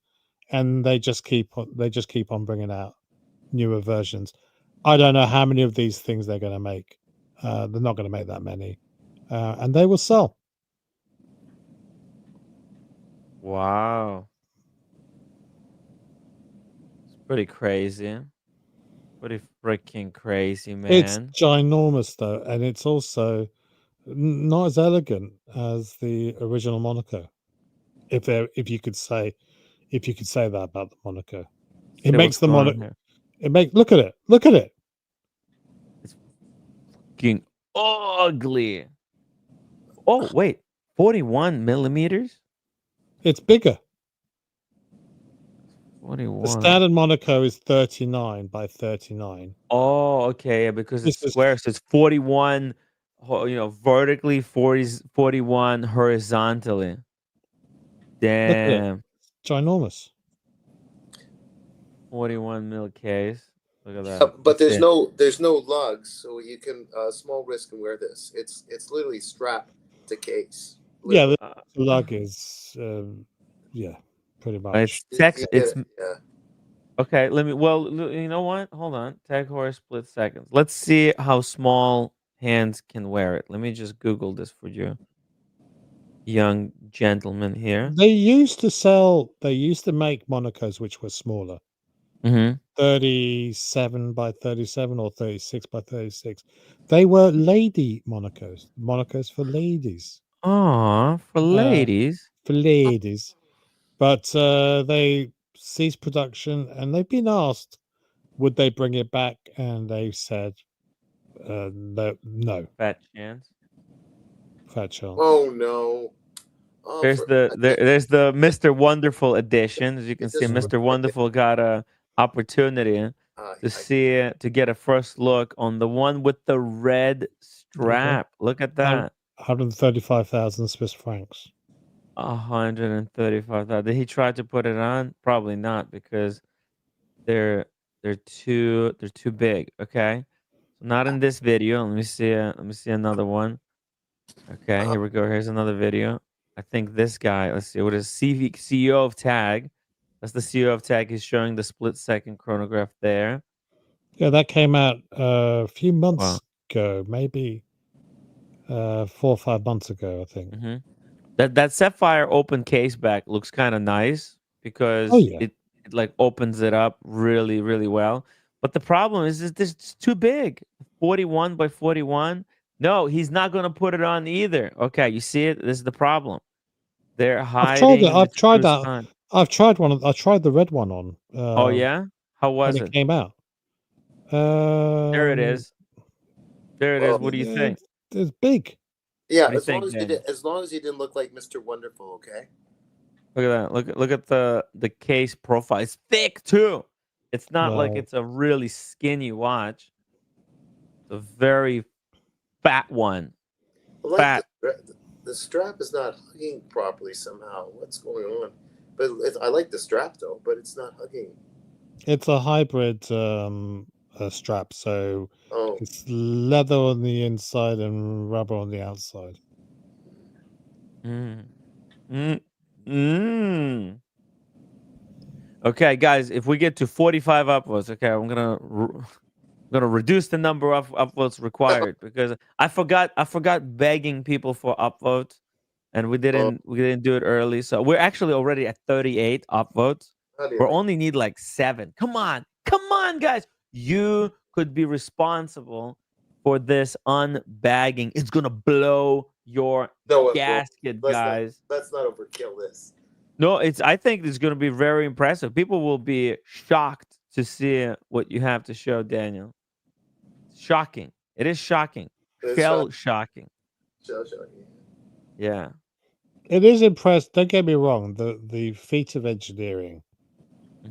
and they just keep on bringing out newer versions. I don't know how many of these things they're going to make. They're not going to make that many, and they will sell. Wow. Pretty crazy. Pretty freaking crazy, It's man. ginormous though, and it's also not as elegant as the original Monaco. If you could say that about the Monaco, it See makes what's the going on Monaco. here. Look at it. Look at it. It's fucking ugly. Oh, wait. 41 millimeters? It's bigger. The 41. standard Monaco is 39 by 39. Oh, okay. Yeah, because This it's is square, so it's 41, vertically, 41 horizontally. look at it. Damn. Ginormous. 41 mil case. Look at Yeah, that. but Let's see. there's no lugs, so you can small wrist can wear this. It's literally strapped to case. Yeah, Literally. the lug is yeah, pretty much. It's sex. You It's get it, yeah. okay. You know what? Hold on. Tag Heuers split seconds. Let's see how small hands can wear it. Let me just Google this for you, young gentleman here. They used to make Monacos which were smaller. Mm-hmm. 37 by 37 or 36 by 36. They were lady Monacos for ladies. Aw, for ladies. For ladies. But they ceased production and they've been asked would they bring it back, and they said no. Fat chance. Fat chance. Oh no. Oh, There's there's the Mr. Wonderful edition. As you can see, just- Mr. Wonderful got a opportunity to get a first look on the one with the red strap. Look at that. 135,000 Swiss francs. 135,000. Did he try to put it on? Probably not, because they're too big. Okay, so not in this video. Let me see. Let me see another one. Okay, here we go. Here's another video. I think this guy. Let's see. What is CEO of TAG? That's the CEO of TAG. He's showing the split second chronograph there. Yeah, that came out a few months Wow. ago, maybe 4 or 5 months ago, I think. Mm-hmm. That sapphire open case back looks kind of nice because Oh yeah, it like opens it up really, really well. But the problem is this it's too big. 41 by 41. No, he's not going to put it on either. Okay, you see it? This is the problem. They're I've tried it. hiding the I've tried true that. sign. I've tried one. I tried the red one on Oh yeah? How when was it it? came out. There it is. There it is. Well, What do you think? It's big. yeah, What do you as long think, as Daniel? as long as you didn't look like Mr. Wonderful, okay? Look at that. Look at the case profile. It's thick too. It's not like Well, it's a really skinny watch. It's a very fat one. I like Fat. the strap is not hugging properly somehow. What's going on? But I like the strap though, but it's not hugging. it's a hybrid strap, so Oh, it's leather on the inside and rubber on the outside. Mm. Mm. Mm. Okay, guys, if we get to 45 upvotes, okay, I'm gonna reduce the number of upvotes required because I forgot begging people for upvotes, and we didn't do it early. So we're actually already at 38 upvotes. how do We you like? only need like 7. Come on, guys! You could be responsible for this unbagging. It's gonna blow your No, it won't. gasket, guys. Let's not overkill this. No, I think it's going to be very impressive. People will be shocked to see what you have to show, Daniel. Shocking. It is shocking. It's Shell shocking. Show. Yeah. It is impressive. Don't get me wrong. The feat of engineering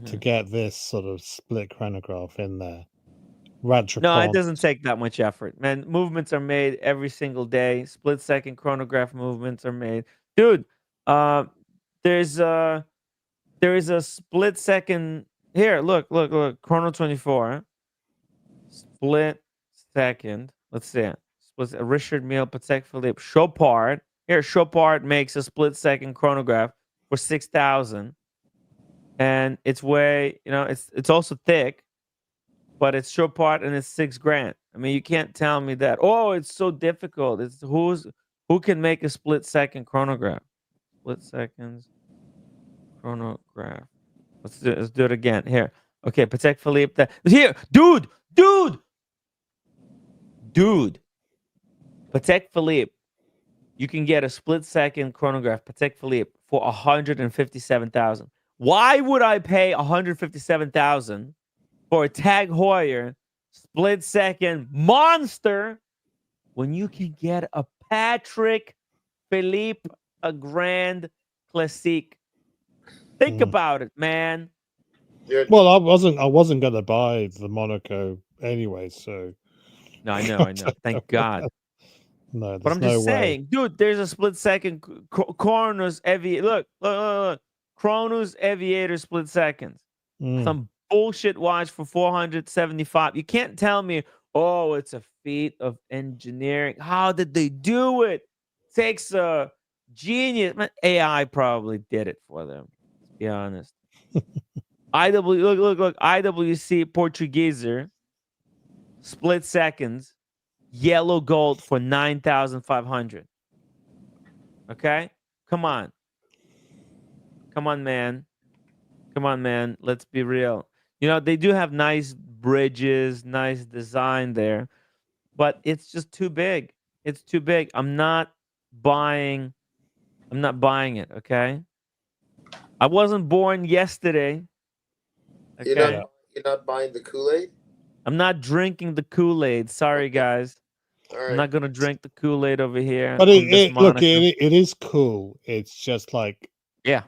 to Mhm. get this sort of split chronograph in there. Rancher No, it Pond. doesn't take that much effort, man. Movements are made every single day. Split second chronograph movements are made, dude. There's there is a split second here. Look, Chrono 24. Split second. Let's see. Split Richard Mille, Patek Philippe, Chopard. Here, Chopard makes a split second chronograph for 6,000, and it's way, it's also thick, but it's Chopard and it's 6 grand. I mean, you can't tell me that. Oh, it's so difficult. It's who can make a split second chronograph? Split seconds chronograph. Let's do it again. Here, Okay, Patek Philippe. Here, dude. Patek Philippe. You can get a split-second chronograph, Patek Philippe, for 157,000. Why would I pay 157,000 for a TAG Heuer split-second monster when you can get a Patrick Philippe, a Grand Classique? Think Mm. about it, man. Well, I wasn't gonna buy the Monaco anyway, so No, I know. Thank God. no, But there's I'm no just way. saying, dude, there's a split-second Kronos Aviator. Look. Kronos Aviator split seconds. Mm. Some bullshit watch for 475. You can't tell me, oh, it's a feat of engineering. How did they do it? Takes a genius. Man, AI probably did it for them. Let's be honest. Look. IWC Portugueser, split seconds, yellow gold for 9,500. Okay? Come on, man. Let's be real. They do have nice bridges, nice design there, but it's just too big. It's too big. I'm not buying it, okay? I wasn't born yesterday. You're Okay? not you're not buying the Kool-Aid? I'm not drinking the Kool-Aid. Sorry, Okay. guys. All I'm right. not gonna drink the Kool-Aid over here But on this look, Monaco. it is cool. It's just like Yeah.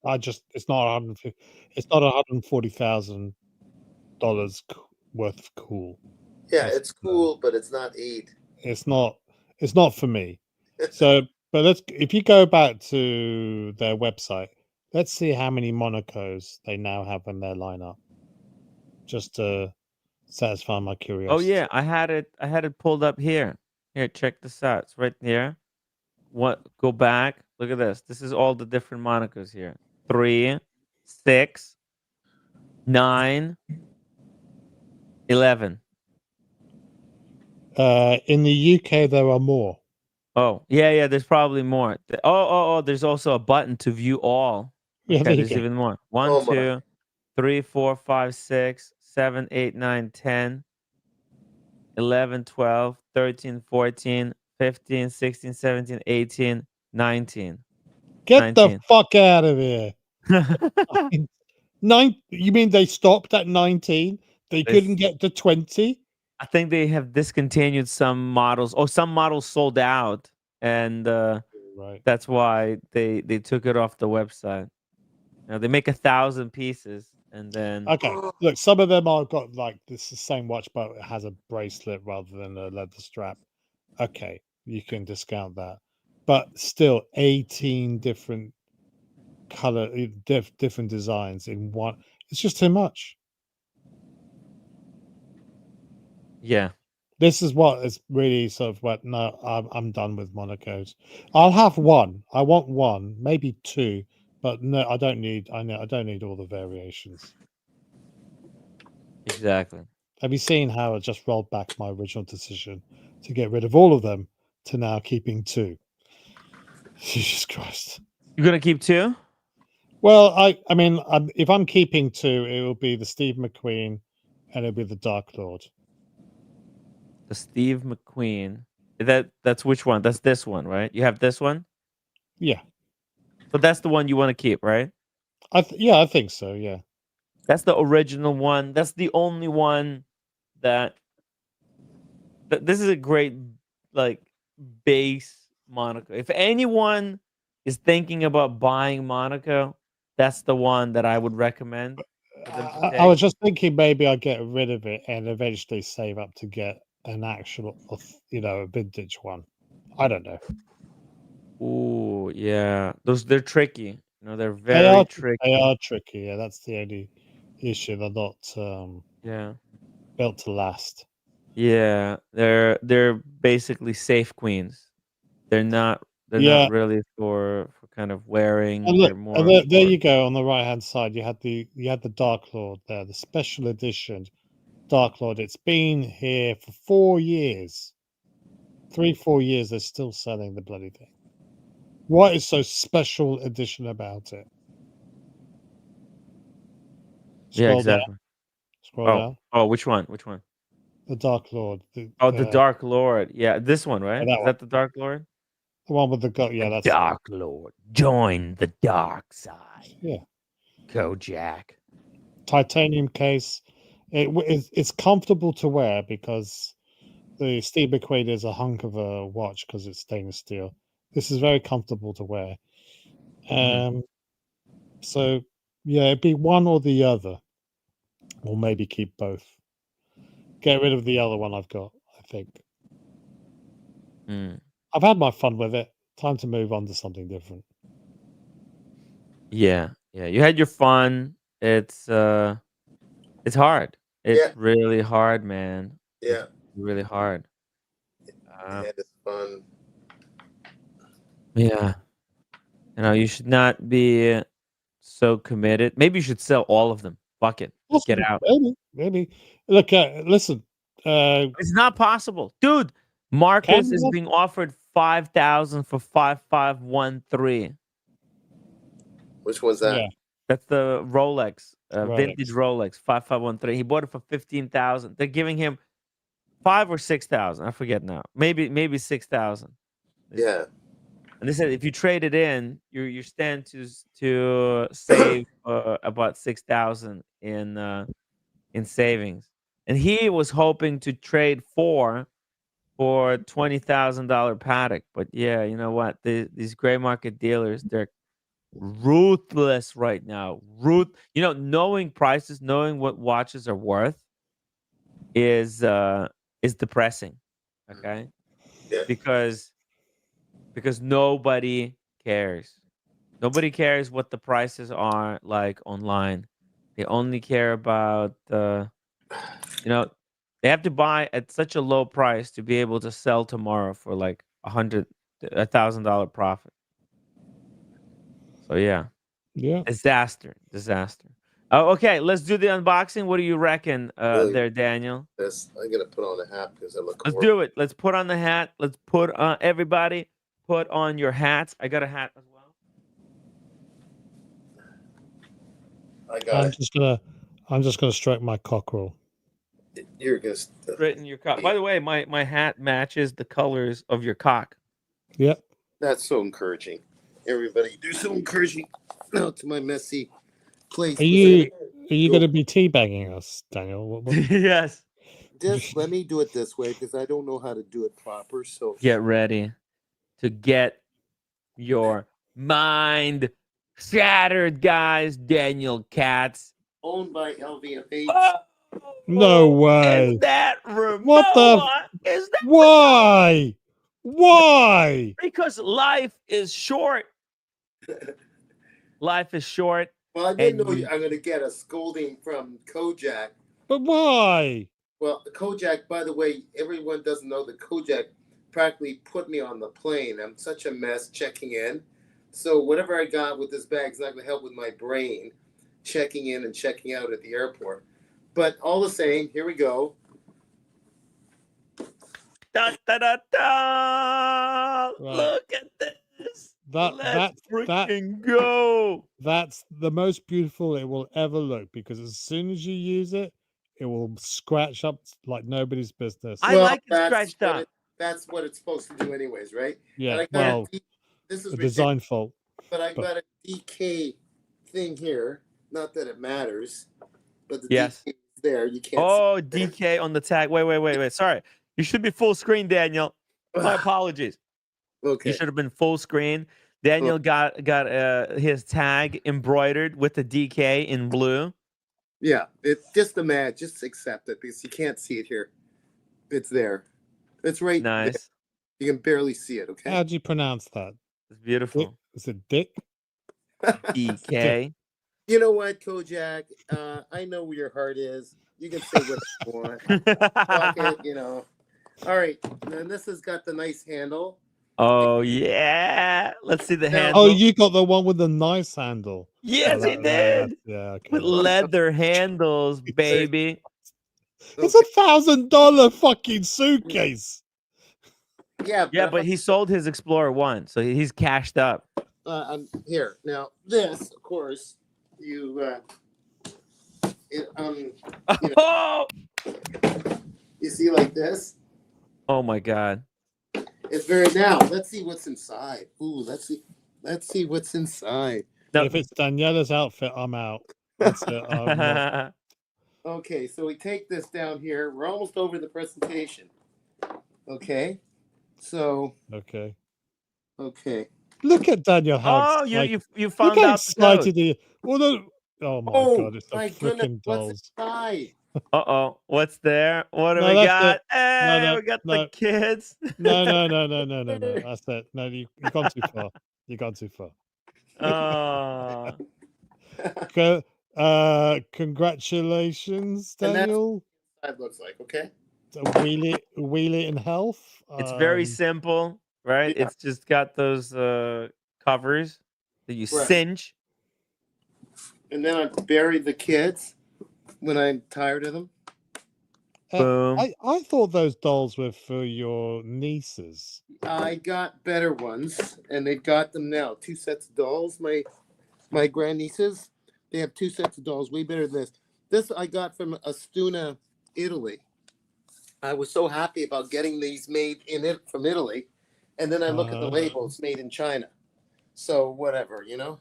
it's not 150. It's not $140,000 worth of cool. Yeah, it's cool, but it's not Eid. It's not. It's not for me. So, but if you go back to their website, let's see how many Monacos they now have in their lineup, just to satisfy my Oh curiosity. yeah, I had it pulled up here. Here, check this out. It's right here. Go back. Look at this. This is all the different Monacos here. 3, 6, 9, 11. In the UK, there are more. Oh, yeah, there's probably more. Oh, there's also a button to view all. Yeah, Okay, there you there's go. even more. 1, Oh my. 2, 3, 4, 5, 6, 7, 8, 9, 10, 11, 12, 13, 14, 15, 16, 17, 18, 19. Get the 19. fuck out of here. You mean they stopped at 19? They couldn't get to 20? I think they have discontinued some models, or some models sold out, and Right. that's why they took it off the website. They make 1,000 pieces, and then Okay, look, some of them are got like this the same watch, but it has a bracelet rather than a leather strap. Okay, you can discount that, but still, 18 different color, different designs in one. It's just too much. yeah, This is what is really sort of what. No, I'm done with Monacos. I'll have one. I want one, maybe two, but no, I don't need. I don't need all the variations. exactly. Have you seen how I just rolled back my original decision to get rid of all of them to now keeping two? Jesus Christ. You're gonna keep 2? Well, I mean, if I'm keeping two, it will be the Steve McQueen and it'll be the Dark Lord. The Steve McQueen. That's which one? That's this one, right? You have this one? Yeah. So that's the one you want to keep, right? I think so. Yeah. That's the original one. That's the only one that this is a great, like, base Monaco. If anyone is thinking about buying Monaco, that's the one that I would recommend for them to I was take. just thinking maybe I'd get rid of it and eventually save up to get an actual, a vintage one. I don't know. Ooh, yeah. They're tricky. They're They very are tricky. they are tricky. Yeah, that's the only issue. They're not Yeah. built to last. Yeah. They're basically safe queens. They're not Yeah. really for kind of wearing. And look, They're more there for you go on the right hand side. You had the Dark Lord there, the special edition Dark Lord. It's been here for 4 years, 3-4 years. They're still selling the bloody thing. What is so special edition about it? Yeah, Scroll down. exactly. Royale. Oh, which one? Which one? The Dark Lord. Oh, the Dark Lord. Yeah, this one, right? that Is one. that the Dark Lord? The one with the gun. Yeah, that's Dark Lord. Join the dark side. Yeah. Kojak. Titanium case. It's comfortable to wear because the Steve McQueen is a hunk of a watch because it's stainless steel. This is very comfortable to wear. So yeah, it'd be one or the other, or maybe keep both. Get rid of the other one I've got. I think I've had my fun with it. Time to move on to something different. Yeah, yeah. You had your fun. It's hard. It's really hard, man. Yeah. It's really hard. And it's fun. Yeah. You know, you should not be so committed. Maybe you should sell all of them. Fuck it. Just get out. Maybe. Look, listen. It's not possible, dude. Marcus is being offered 5,000 for 5513. Which one's that? Yeah. That's the Rolex, vintage Rolex 5513. He bought it for 15,000. They're giving him 5 or 6,000. I forget now. Maybe 6,000. Yeah. And they said if you trade it in, you stand to save about 6,000 in savings. And he was hoping to trade for $20,000 paddock. But yeah, you know what? These gray market dealers, they're ruthless right now. You know, knowing prices, knowing what watches are worth is depressing. Okay? Yeah. Because nobody cares. Nobody cares what the prices are like online. They only care about you know, they have to buy at such a low price to be able to sell tomorrow for like $1,000 profit. So yeah. Disaster. Oh, okay, let's do the unboxing. What do you reckon there, Daniel? I'm gonna put on a hat because I look. Let's do it. Let's put on the hat. Let's put everybody put on your hats. I got a hat as well. I'm just gonna stroke my cockerel. You're gonna straighten your cock. By the way, my hat matches the colors of your cock. Yep. That's so encouraging. Everybody, you're so encouraging. Now to my messy place. Are you going to be teabagging us, Daniel? Yes. Just let me do it this way because I don't know how to do it proper. So get ready to get your mind shattered, guys. Daniel Katz, owned by LVMH. Oh, no way. Is that remote? What the? Is that why? Why? Because life is short. Life is short. Well, I didn't know I'm going to get a scolding from Kojak. But why? Well, Kojak, by the way, everyone doesn't know that Kojak practically put me on the plane. I'm such a mess checking in. So whatever I got with this bag is not going to help with my brain checking in and checking out at the airport. But all the same, here we go. Da, da, da, da. Right. Look at this. Let's freaking go. That's the most beautiful it will ever look because as soon as you use it, it will scratch up like nobody's business. I like it scratched up. That's what it's supposed to do anyways, right? Yeah, this is a design fault. But I got a DK thing here. Not that it matters, but the DK is there. You can't see it. DK on the tag. Wait. Sorry. You should be full screen, Daniel. My apologies. Okay. You should have been full screen. Daniel got his tag embroidered with the DK in blue. Yeah, it's just a match. Just accept it because you can't see it here. It's there. It's right there. You can barely see it, okay? How do you pronounce that? It's beautiful. Is it Dick? DK. You know what, Kojak? I know where your heart is. You can say what you want. Fuck it, you know. All right. And this has got the nice handle. Oh, yeah. Let's see the handle. Oh, you got the one with the nice handle. Yes, he did. Yeah, okay. With leather handles, baby. It's $1,000 fucking suitcase. Yeah, but he sold his Explorer 1, so he's cashed up. Here. Now, this, of course, you you know, Oh! you see like this. Oh my God. It's very now. Let's see what's inside. Ooh, let's see what's inside. No. If it's Daniela's outfit, I'm out. That's it. I'm not. Okay, so we take this down here. We're almost over the presentation. Okay, so Okay. okay. Look at Daniel. How Oh, excited! you Look found how out the code. excited he. Oh my Oh God! It's the my goodness, freaking what's dolls. inside? Uh-oh. What's there? What do No, we that's got? it. Hey, No, we got the no, kids. no. That's it. No, you've gone too far. You've gone too far. Oh. Congratulations, And that's Daniel. what it looks like. Okay. Wheel it in health. It's very simple, right? Yeah. It's just got those covers that you Right. cinch. And then I bury the kids when I'm tired of them. Boom. I thought those dolls were for your nieces. I got better ones, and they've got them now. 2 sets of dolls. My grandnieces, they have 2 sets of dolls, way better than this. This I got from Astuna, Italy. I was so happy about getting these made in it from Italy, and then I look at the labels, made in China. So whatever, you know.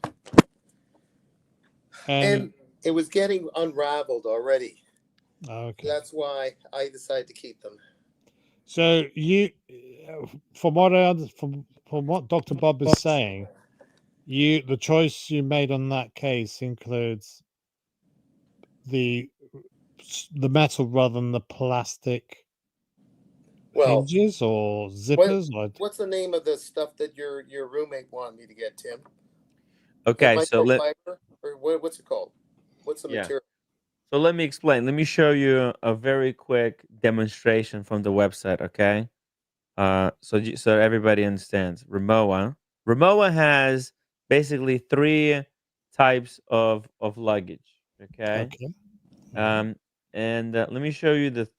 And it was getting unraveled already. Okay. That's why I decided to keep them. So you, from what Dr. Bob is saying, the choice you made on that case includes the metal rather than the plastic hinges or zippers. What's the name of the stuff that your roommate wanted me to get, Tim? Okay, so microfiber, or what's it called? What's the material? So let me explain. Let me show you a very quick demonstration from the website, okay? So everybody understands. Rimowa has basically 3 types of luggage, okay? Okay. And let me show you the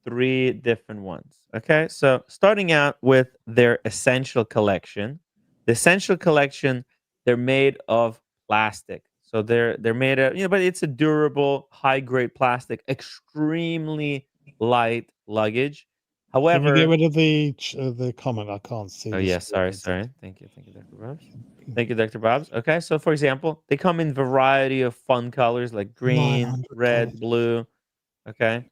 3 different ones, okay? So starting out with their essential collection. The essential collection, they're made of plastic. So they're made of, but it's a durable, high grade plastic, extremely light luggage. Can you get However, rid of the comment? I can't see. oh the yeah, screen. sorry. Thank you, Dr. Bobs. Thank you, Dr. Bobs. Okay, so for example, they come in variety of fun colors like green, red, $900. blue. Okay.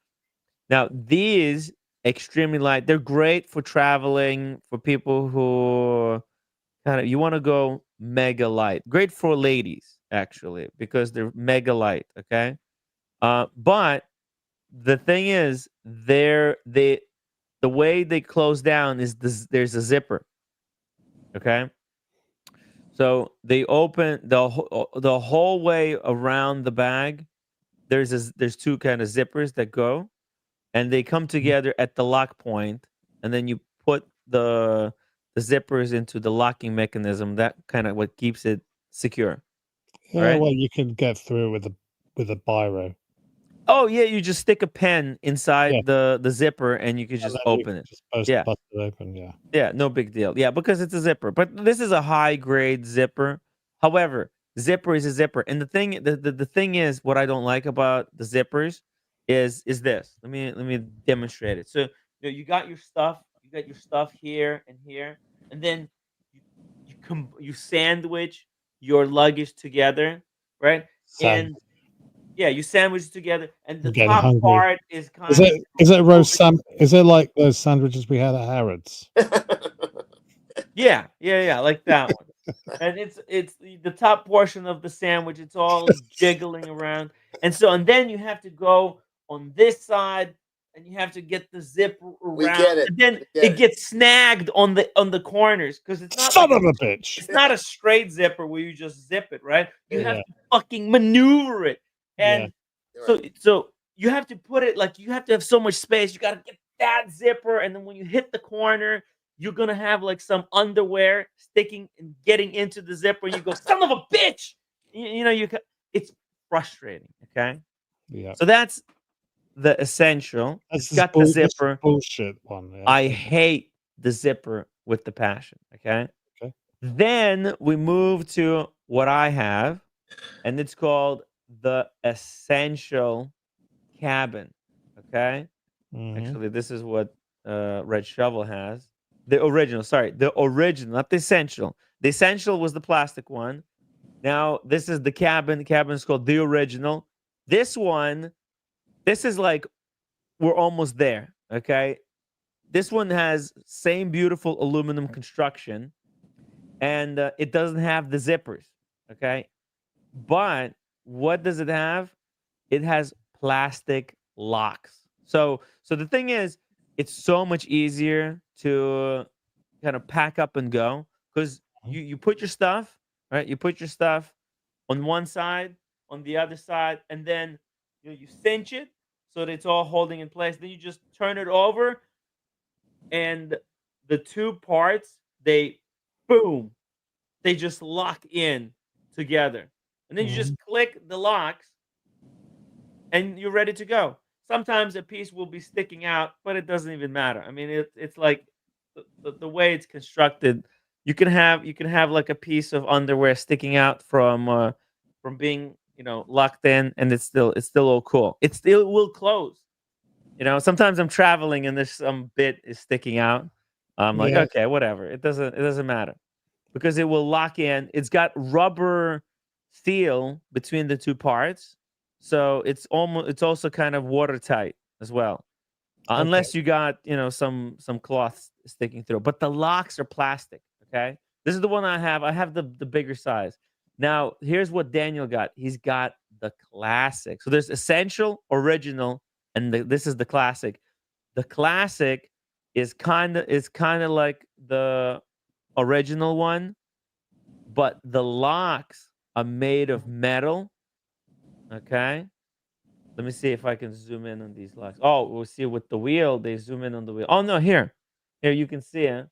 Now these extremely light. They're great for traveling for people who you want to go mega light. Great for ladies actually because they're mega light. Okay. But the thing is, the way they close down is there's a zipper. Okay. So they open the whole way around the bag. There's 2 kind of zippers that go, and they come together at the lock point, and then you put the zippers into the locking mechanism. That kind of what keeps it secure. Yeah, Right? well, you can get through with a biro. Oh yeah, you just stick a pen inside Yeah. the zipper, and you can just open it. Just bust Yeah. it open. Yeah. Yeah, no big deal. Yeah, because it's a zipper. But this is a high grade zipper. However, zipper is a zipper. And the thing is, what I don't like about the zippers is this. Let me demonstrate it. So you got your stuff here and here, and then you sandwich your luggage together, right? And yeah, you sandwich it together, and the I'm getting top hungry. part is kind of Is it roast sam? Is it like those sandwiches we had at Harrods? yeah, like that one. And it's the top portion of the sandwich. It's all jiggling around, and then you have to go on this side, and you have to get the zipper We around, get it. and then it gets snagged on the corners because it's not Son of a bitch! it's not a straight zipper where you just zip it, right? You have Yeah. to fucking maneuver it, and Yeah. so you have to put it like you have to have so much space. You got to get that zipper, and then when you hit the corner, you're gonna have like some underwear sticking and getting into the zipper. You go, son of a bitch! It's frustrating. Okay, Yeah. so that's the essential. That's It's got the zipper. Bullshit one. Yeah. I hate the zipper with the passion. Okay. Okay. Then we move to what I have, and it's called the essential cabin. Okay. Mhm. Actually, this is what Red Shovel has. The original, sorry, the original, not the essential. The essential was the plastic one. Now this is the cabin. The cabin is called the original. This one, this is like we're almost there. Okay. This one has same beautiful aluminum construction, and it doesn't have the zippers. Okay. But what does it have? It has plastic locks. So the thing is, it's so much easier to kind of pack up and go because you put your stuff, right? You put your stuff on one side, on the other side, and then you cinch it so that it's all holding in place. Then you just turn it over, and the two parts they boom, they just lock in together, and then you just Mhm. click the locks and you're ready to go. Sometimes a piece will be sticking out, but it doesn't even matter. I mean, it's like the way it's constructed. You can have like a piece of underwear sticking out from being locked in, and it's still all cool. It still will close. Sometimes I'm traveling and there's some bit is sticking out. I'm like, Yes. okay, whatever. It doesn't matter because it will lock in. It's got rubber seal between the two parts, so it's also kind of watertight as well. Okay. Unless you got some cloth sticking through, but the locks are plastic. Okay, this is the one I have. I have the bigger size. Now here's what Daniel got. He's got the classic. So there's essential, original, and this is the classic. The classic is kind of like the original one, but the locks are made of metal. Okay. Let me see if I can zoom in on these locks. Oh, we'll see with the wheel. They zoom in on the wheel. Oh no, here you can see it.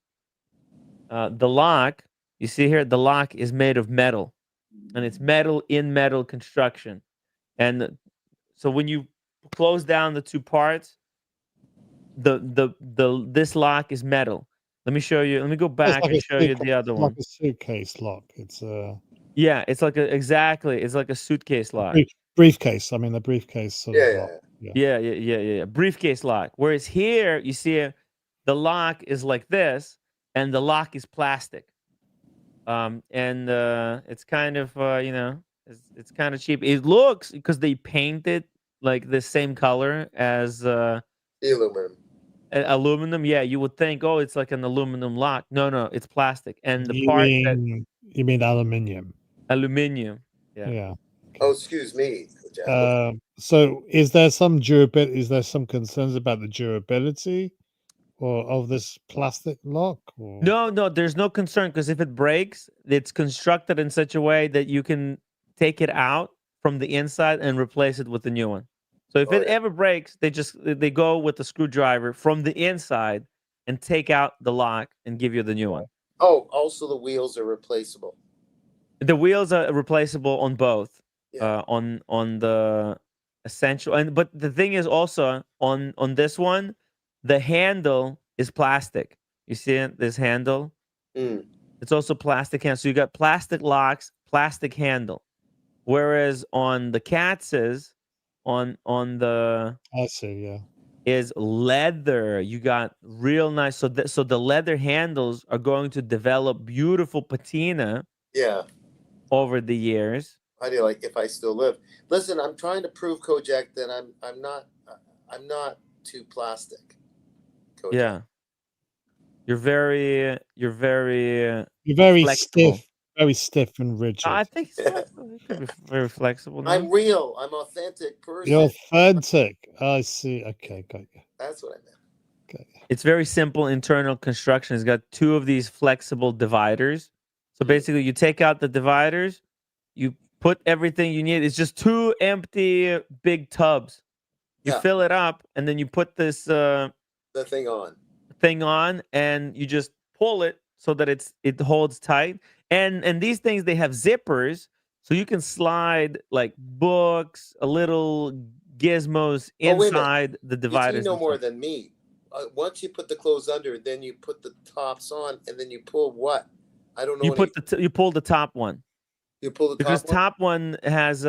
The lock. You see here, the lock is made of metal, and it's metal in metal construction. And so when you close down the two parts, the this lock is metal. Let me show you. Let me go It's back like and a show you suitcase, the other like one. a suitcase lock. It's Yeah, it's like exactly. It's like a suitcase a lock. briefcase. I mean, the briefcase sort Yeah, of yeah, lock. yeah. Yeah. Yeah. Briefcase lock. Whereas here, you see, the lock is like this, and the lock is plastic. And it's kind of it's kind of cheap. It looks because they painted like the same color as The aluminum. aluminum. Yeah, you would think, oh, it's like an aluminum lock. No, no, it's plastic, and the You part that mean aluminium? aluminum. Yeah. Yeah. Oh, Okay. excuse me, Jack. Okay. So is there some durability? Is there some concerns about the durability or of this plastic lock? Or No, no, there's no concern because if it breaks, it's constructed in such a way that you can take it out from the inside and replace it with the new one. So if Oh it yeah. ever breaks, they go with the screwdriver from the inside and take out the lock and give you the new one. Oh, also the wheels are replaceable. The wheels are replaceable on both, Yeah. on the essential, and but the thing is also on this one, the handle is plastic. You see it? This handle. Mm. It's also plastic hand. So you got plastic locks, plastic handle. Whereas on the Katz's, on the I see. Yeah. is leather. You got real nice. So the leather handles are going to develop beautiful patina Yeah. over the years. How do you like if I still live? Listen, I'm trying to prove Kojak that I'm not too plastic. Kojak. Yeah, you're very You're very flexible. stiff and I rigid. think it's flexible. You could be very flexible. I'm No, real. I'm authentic You're person. authentic. I see. Okay, got you. That's what I meant. Okay. it's very simple internal construction. It's got two of these flexible dividers. So Mm. basically, you take out the dividers, you put everything you need. It's just two empty big tubs. You Yeah. fill it up, and then you put this The thing on. thing on, and you just pull it so that it holds tight. And these things, they have zippers, so you can slide like books, a little gizmos Oh, wait a minute. inside the You dividers. know and more stuff. than me. Once you put the clothes under, then you put the tops on, and then you pull what? I don't know. You pull the top one. You pull the Because top one. top one has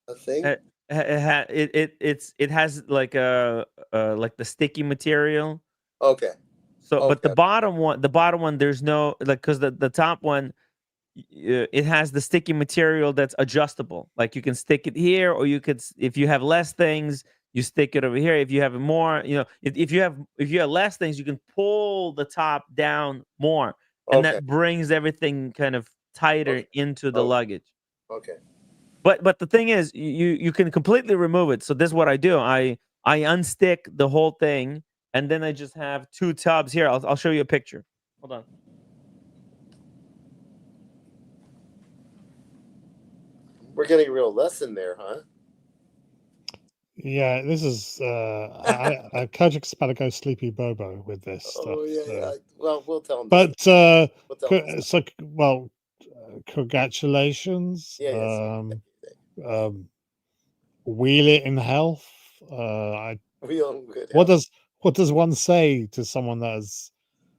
A thing? It has like like the sticky material. Okay. So, but Okay. the bottom one, there's no like because the top one, it has the sticky material that's adjustable. Like you can stick it here, or you could, if you have less things, you stick it over here. If you have more, if you have less things, you can pull the top down more, and Okay. that brings everything kind of tighter Okay. into the luggage. Okay. But the thing is, you can completely remove it. So this is what I do. I unstick the whole thing, and then I just have two tubs here. I'll show you a picture. Hold on. We're getting a real lesson there, huh? Yeah, this is I Kojik's about to go sleepy bobo with this stuff. Oh yeah, so. yeah. Well, we'll tell him. But We'll tell him. so well, congratulations. Yeah, yes. Wheel it in health. I We own good what health. does one say to someone that has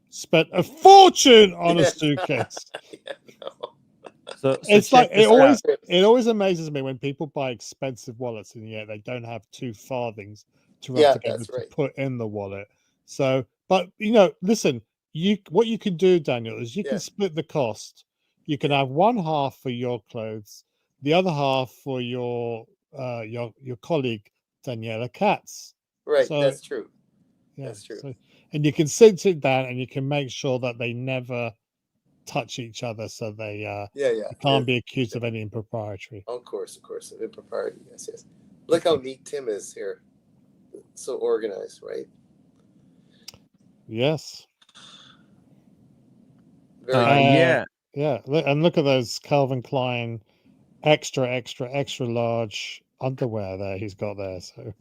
spent a fortune on a Yes. suitcase? Yeah, no. So It's check like this out. it always amazes me when people buy expensive wallets and yet they don't have 2 farthings to rub Yeah, together that's to right. put in the wallet. So, but listen, what you can do, Daniel, is you Yeah. can split the cost. You can have one half for your clothes, the other half for your colleague Daniela Katz. Right, So that's true. yeah, That's true. so, and you can sit down and you can make sure that they never touch each other, so they Yeah. can't be accused of any impropriety. Of course, impropriety. Yes. Look how neat Tim is here. So organized, right? Yes. Very Yeah. Yeah. And look at those Calvin Klein extra large underwear there he's got there. So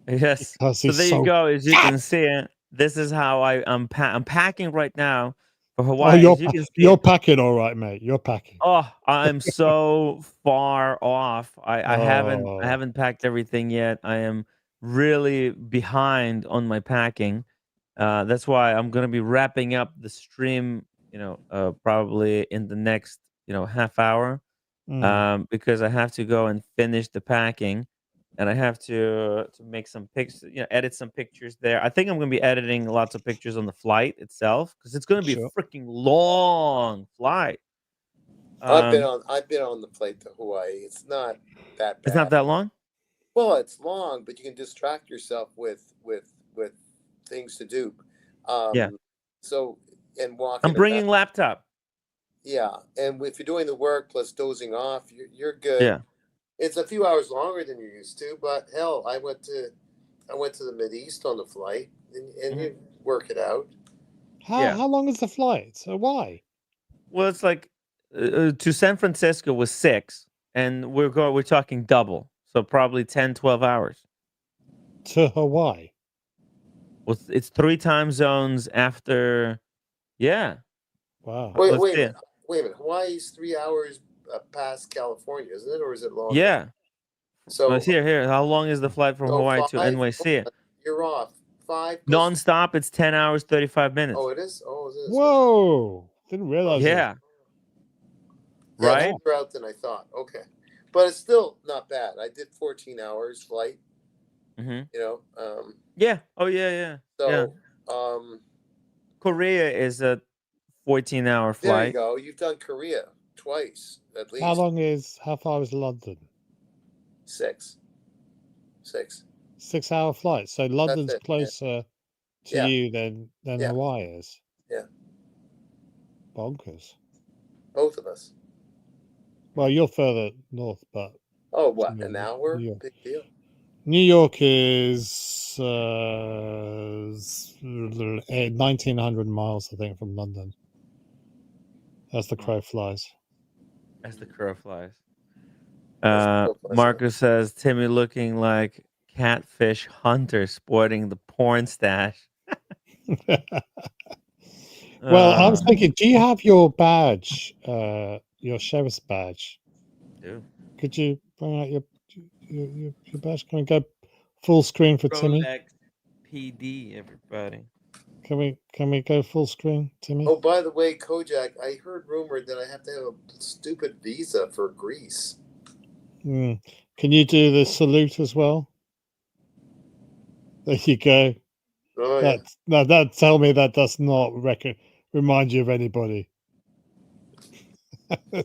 Yes. because So he's there you so go. As you fat. can see, this is how I'm packing right now for Oh, Hawaii. As you can see, you're packing all right, mate. You're packing. oh, I'm so far off. I Oh, haven't packed everything yet. I am really behind on my packing. That's why I'm gonna be wrapping up the stream, probably in the next, half hour. Because I have to go and finish the packing, and I have to make some pictures, edit some pictures there. I think I'm gonna be editing lots of pictures on the flight itself because it's gonna be sure. a freaking long flight. I've been on the flight to Hawaii. It's not that bad. It's not that long. Well, it's long, but you can distract yourself with things to do. Yeah, So and walking I'm around. bringing laptop. Yeah, and if you're doing the work plus dozing off, you're good. Yeah. It's a few hours longer than you're used to, but hell, I went to the Mideast on the flight, and you work it out. How long is the flight? So why? Well, it's like to San Francisco was 6, and we're talking double, so probably 10, 12 hours. To Hawaii. Well, it's 3 time zones after. Yeah. Wow. Wait Let's a see. minute. Wait a minute. Hawaii's 3 hours past California, isn't it, or is it longer? Yeah. So Well, here. How long is the flight from Hawaii to 5. NYC? You're off. 5 goes. Non-stop, it's 10 hours, 35 minutes. Oh, it is. Oh, it is. Whoa! Didn't realize. Yeah. Yeah, Right? that's further out than I thought. Okay, but it's still not bad. I did 14 hours flight. Mhm. Yeah. Oh, yeah. So, Korea is a 14-hour there you flight. go. You've done Korea twice at least. How far is London? 6. 6-hour flight. So London's it, yeah. closer to you than Hawaii is. Yeah. Bonkers. Both of us. Well, you're further north, but Oh, what, an hour? New York. Big deal. New York is 1,900 miles, I think, from London. As the crow flies. As the crow flies. That's so Marcus says, Timmy looking like catfish hunter sporting the porn stash. Well, I was thinking, do you have your badge, your sheriff's badge? Do. Could you bring out your badge? Can we go full screen for Timmy? Rolex PD, everybody. Can we go full screen, Timmy? Oh, by the way, Kojak, I heard rumored that I have to have a stupid visa for Greece. Mm. Can you do the salute as well? There you go. Oh yeah. That tell me that does not remind you of anybody.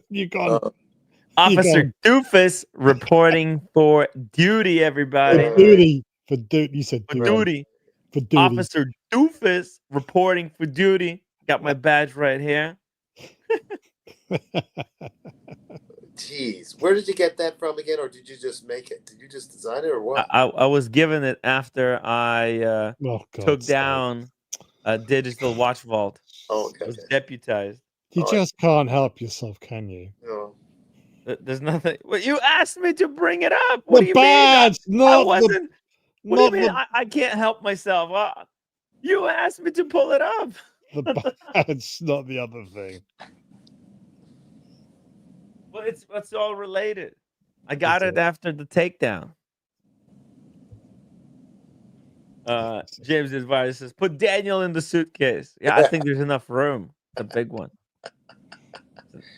you gone. Oh, Officer Doofus reporting for duty, For everybody. duty. You said For duty. duty. For duty. Officer Doofus reporting for duty. Got my badge right here. Jeez, where did you get that from again, or did you just make it? Did you just design it, or what? I was given it after I took down a digital watch vault. Oh, okay. I was deputized. You just can't help yourself, can you? No. There's nothing. Well, you asked me to bring it up. What The do you badge, mean? I not wasn't. What do you not mean? the I can't help myself. You asked me to pull it up. the badge, not the other thing. Well, it's all related. I got it after the takedown. James' advice says, put Daniel in the suitcase. Yeah, I think there's enough room. It's a big one.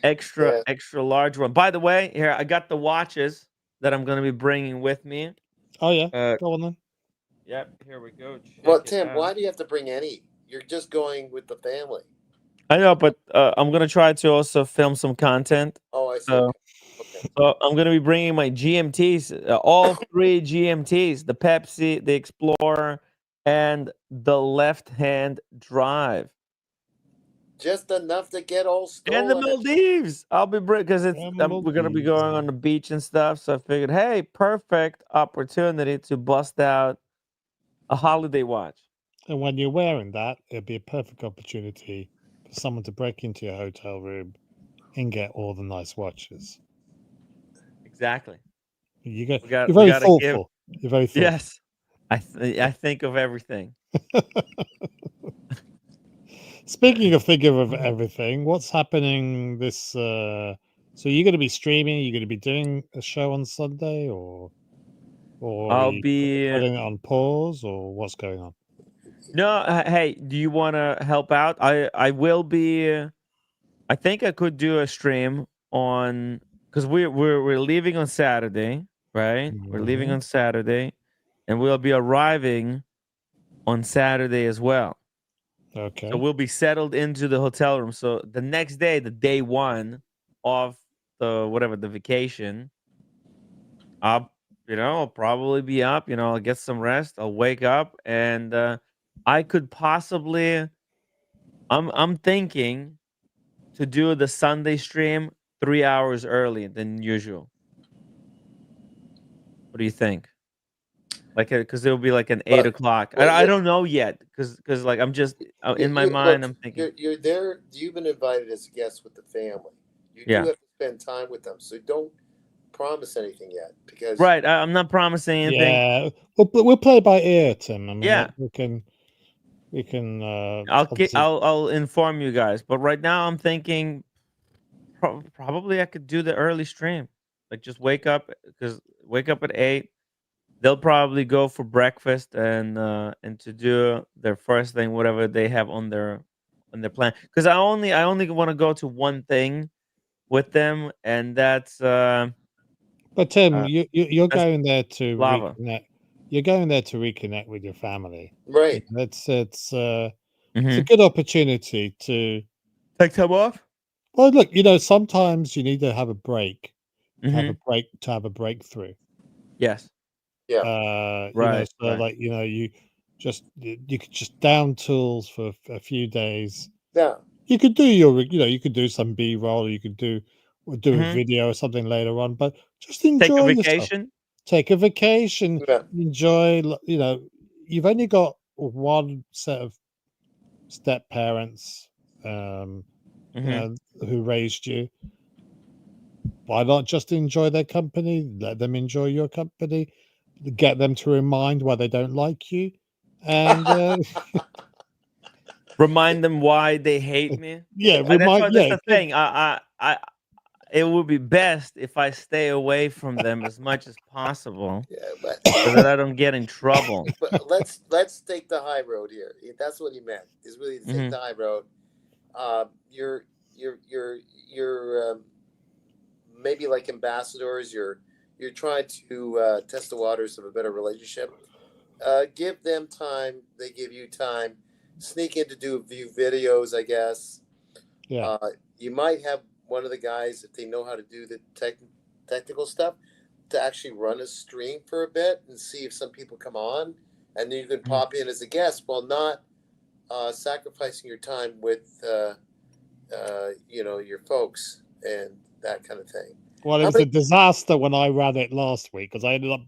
It's an extra large one. By the way, here I got the watches that I'm going to be bringing with me. Oh yeah, go on then. Yep, here we go. Well, Tim, why do you have to bring any? You're just going with the family. I know, but I'm going to try to also film some content. Oh, I see. So I'm going to be bringing my GMTs, all 3 GMTs, the Pepsi, the Explorer, and the left-hand drive. Just enough to get all stolen. And the Maldives. I'll be because we're going to be going on the beach and stuff. So I figured, hey, perfect opportunity to bust out a holiday watch. And when you're wearing that, it'd be a perfect opportunity for someone to break into your hotel room and get all the nice watches. Exactly. You're very thoughtful. You're very thoughtful. Yes. I think of everything. Speaking of thinking of everything, what's happening this so you're going to be streaming, you're going to be doing a show on Sunday, or I'll be putting it on pause, or what's going on? No, hey, do you want to help out? I will be I think I could do a stream on cuz we're leaving on Saturday, right? We're leaving on Saturday and we'll be arriving on Saturday as well. Okay. So we'll be settled into the hotel room. So the next day, the day 1 of the vacation, I'll probably be up, I'll get some rest, I'll wake up and I could possibly I'm thinking to do the Sunday stream 3 hours early than usual. What do you think? Like, because it'll be like an 8 o'clock. I don't know yet, because like I'm just in my mind. I'm thinking you're there. You've been invited as a guest with the family. You do have to spend time with them, so don't promise anything yet. Because right, I'm not promising anything. Yeah, we'll play by ear, Tim. I mean, Yeah, we can. I'll inform you guys, but right now I'm thinking probably I could do the early stream, like just wake up at 8. They'll probably go for breakfast and to do their first thing, whatever they have on their plan. Because I only want to go to one thing with them, and that's. But Tim, you're that's going there to lava. reconnect. You're going there to reconnect with your family, right? It's a good opportunity to take time off. Well, look, sometimes you need to have a break, to have a breakthrough. Yes. Yeah. Right. So right. you could just down tools for a few days. Yeah. You could do you could do some B-roll, you could do a video or something later on, but just enjoy yourself. Take a vacation. Yeah. Enjoy. You've only got one set of step parents, who raised you. Why not just enjoy their company? Let them enjoy your company. Get them to remind why they don't like you, and remind them why they hate me. Yeah, that's the thing. It would be best if I stay away from them as much as possible, so that I don't get in trouble. But let's take the high road here. That's what he meant. Is really to take the high road. You're maybe like ambassadors. You're you're trying to test the waters of a better relationship, give them time. They give you time. Sneak in to do a few videos, I guess. Yeah. You might have one of the guys, if they know how to do the technical stuff, to actually run a stream for a bit and see if some people come on, and then you can pop in as a guest while not sacrificing your time with your folks and that kind of thing. Well, it was a disaster when I ran it last week because I ended up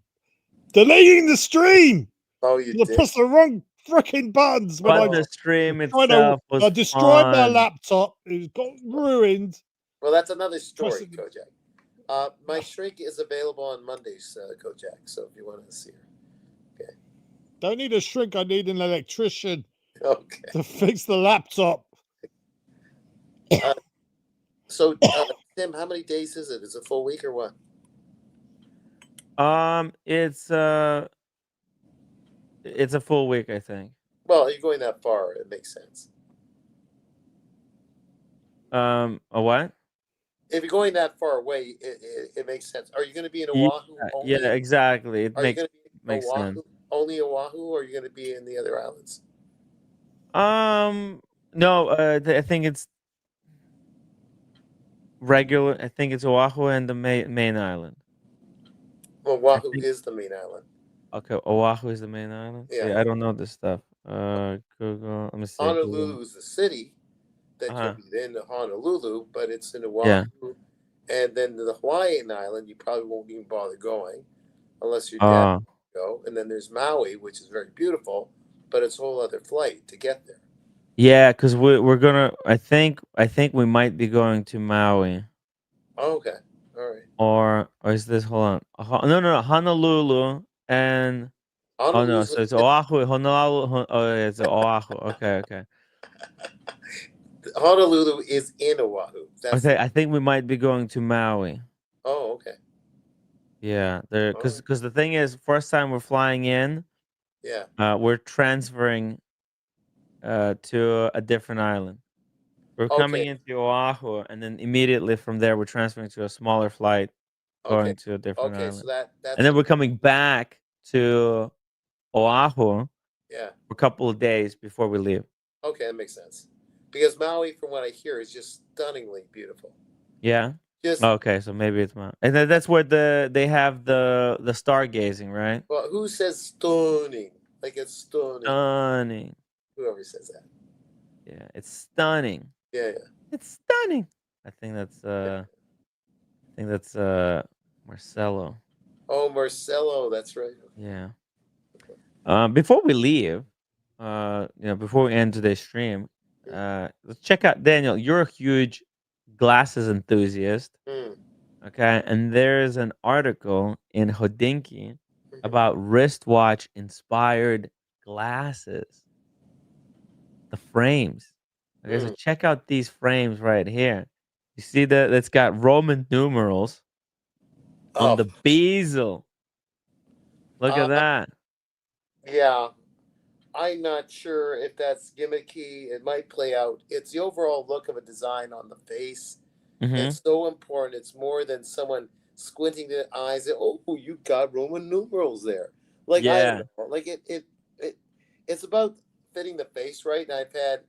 deleting the stream. Oh, you did? Pressed the wrong freaking buttons when But the stream I itself was I destroyed my fun. laptop. It got ruined. Well, that's another story, Kojak. My shrink is available on Mondays, Kojak. So if you want to see her, okay. Don't need a shrink. I need an electrician. Okay. To fix the laptop. So, Tim, how many days is it? Is it a full week or what? It's a full week, I think. Well, you're going that far. It makes sense. A what? If you're going that far away, it makes sense. Are you going to be in Oahu only? Yeah, exactly. It makes Oahu, sense. only Oahu, or are you going to be in the other islands? No, I think it's regular. I think it's Oahu and the main island. Well, Oahu is the main island. Okay, Oahu is the main island. Yeah. See, I don't know this stuff. Google. Let me see. Honolulu is the city that you'll be in Honolulu, but it's in Oahu. Yeah. And then the Hawaiian island, you probably won't even bother going unless you're down to go. And then there's Maui, which is very beautiful, but it's a whole other flight to get there. Yeah, because we're gonna. I think we might be going to Maui. Oh, okay. All right. Or is this? Hold on. No, Honolulu and. Oh no, so it's Oahu, Honolulu. Oh, it's Oahu. Okay. Honolulu is in Oahu. Okay, I think we might be going to Maui. Oh, okay. Yeah, there because the thing is, first time we're flying in. Yeah. We're transferring to a different island. We're coming into Oahu, and then immediately from there, we're transferring to a smaller flight, going to a different island. So that's and then we're coming back to Oahu. Yeah. For a couple of days before we leave. Okay, that makes sense. Because Maui, from what I hear, is just stunningly beautiful. Yeah. Okay, so maybe it's Maui, and then that's where they have the stargazing, right? Well, who says stunning? Like it's stunning. Stunning. Whoever says that. Yeah, it's stunning. Yeah. It's stunning. I think that's Marcelo. Oh, Marcelo, that's right. Yeah. Before we leave, before we end today's stream, let's check out Daniel. You're a huge glasses enthusiast. Okay, and there's an article in Hodinkee about wristwatch inspired glasses. The frames. Okay, so check out these frames right here. You see that it's got Roman numerals on the bezel. Look at that. Yeah. I'm not sure if that's gimmicky. It might play out. It's the overall look of a design on the face. It's so important. It's more than someone squinting their eyes. Oh, you got Roman numerals there. Like I don't know. Like it's about fitting the face right. And I've had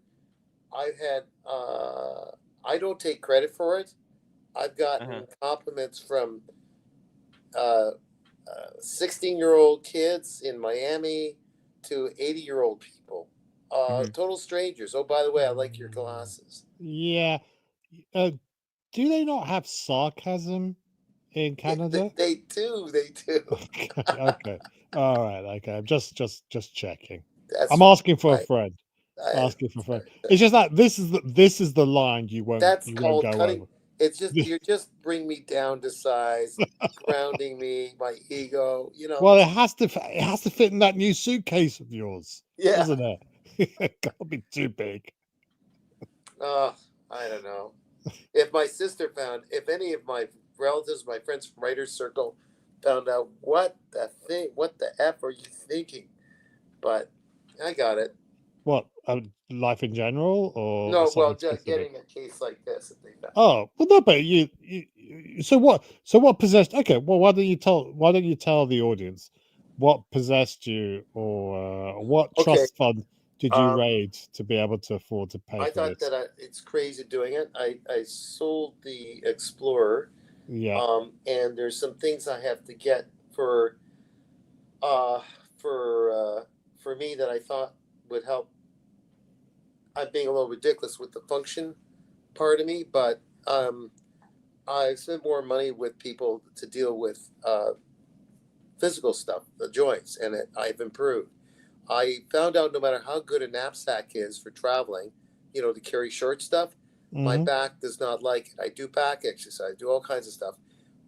I don't take credit for it. I've gotten compliments from 16-year-old kids in Miami to 80-year-old people, total strangers. Oh, by the way, I like your glasses. Yeah. Do they not have sarcasm in Canada? They do. Okay. All right. Okay. I'm just checking. I'm asking for a friend. It's just that this is the line you won't. That's you called won't go cutting. over. It's just you just bring me down to size, grounding me, my ego. Well, it has to fit in that new suitcase of yours. Yeah. Doesn't it? It can't be too big. I don't know. If any of my relatives, my friends from Writer's Circle, found out what the F are you thinking? But I got it. What life in general, or No, well, something just specific? getting a case like this if they found. Oh, well, no, but so what possessed? Okay, well, why don't you tell the audience what possessed you, or what Okay, trust fund did you raid to be able to afford to pay I for thought this? that it's crazy doing it. I sold the Explorer, Yeah. and there's some things I have to get for me that I thought would help. I'm being a little ridiculous with the function part of me, but I spent more money with people to deal with physical stuff, the joints, and I've improved. I found out no matter how good a knapsack is for traveling, to carry short stuff, my back does not like it. I do back exercise, do all kinds of stuff,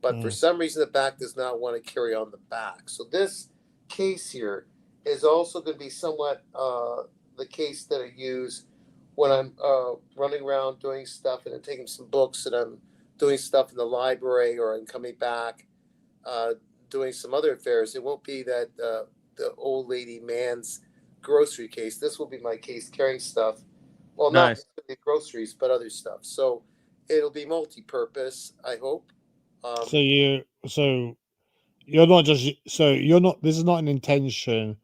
but for some reason the back does not want to carry on the back. So this case here is also going to be somewhat the case that I use when I'm running around doing stuff and I'm taking some books and I'm doing stuff in the library, or I'm coming back doing some other affairs. It won't be that the old lady man's grocery case. This will be my case carrying stuff. Well, not Nice. necessarily groceries, but other stuff. So it'll be multi-purpose, I hope. So you're not just this is not an intention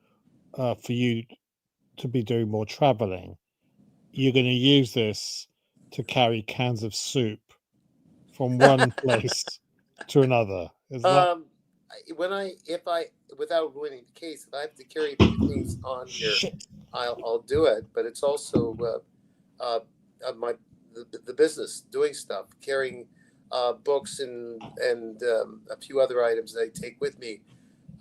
for you to be doing more traveling. You're going to use this to carry cans of soup from one place to another. Is that Without ruining the case, if I have to carry a few things on here, I'll do it. But it's also the business doing stuff, carrying books and a few other items that I take with me.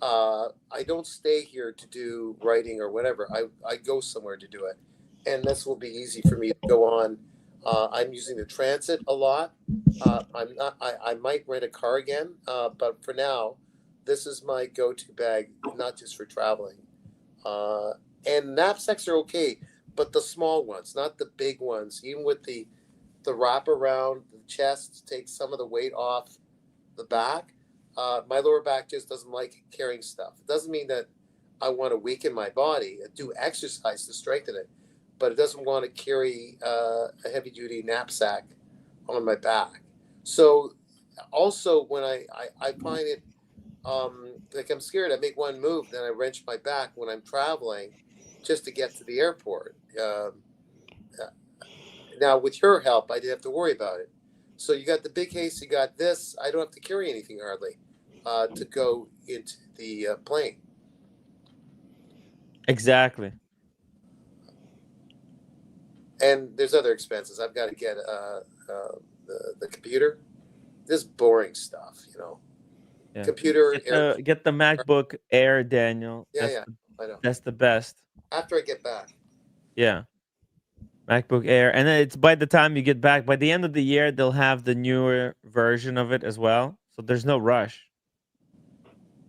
I don't stay here to do writing or whatever. I go somewhere to do it, and this will be easy for me to go on. I'm using the transit a lot. I'm not. I might rent a car again, but for now, this is my go-to bag, not just for traveling. And knapsacks are okay, but the small ones, not the big ones. Even with the wrap around the chest, takes some of the weight off the back. My lower back just doesn't like carrying stuff. It doesn't mean that I want to weaken my body. I do exercise to strengthen it, but it doesn't want to carry a heavy duty knapsack on my back. So also when I find it like I'm scared, I make one move, then I wrench my back when I'm traveling just to get to the airport. Now with your help, I didn't have to worry about it. So you got the big case, you got this. I don't have to carry anything hardly to go into the plane. Exactly. And there's other expenses. I've got to get the computer. This boring stuff, Yeah. Computer. Get the MacBook Air, Daniel. Yeah, I know. That's the best. After I get back. Yeah. MacBook Air, and then it's by the time you get back, by the end of the year, they'll have the newer version of it as well. So there's no rush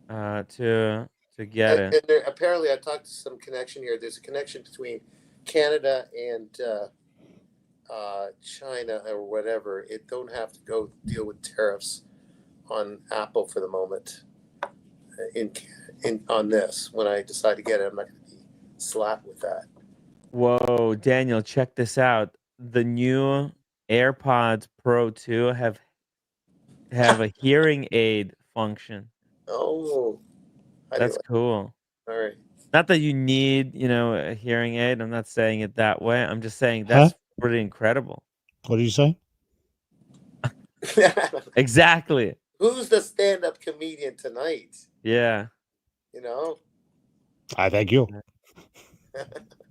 to get it. And there, apparently, I talked to some connection here. There's a connection between Canada and China or whatever. It don't have to go deal with tariffs on Apple for the moment. On this, when I decide to get it, I'm not going to be slapped with that. Whoa, Daniel, check this out. The new AirPods Pro 2 have a hearing aid function. Oh, that's cool. All right. Not that you need, a hearing aid. I'm not saying it that way. I'm just saying that's pretty incredible. What did you say? Exactly. Who's the stand-up comedian tonight? Yeah. I thank you.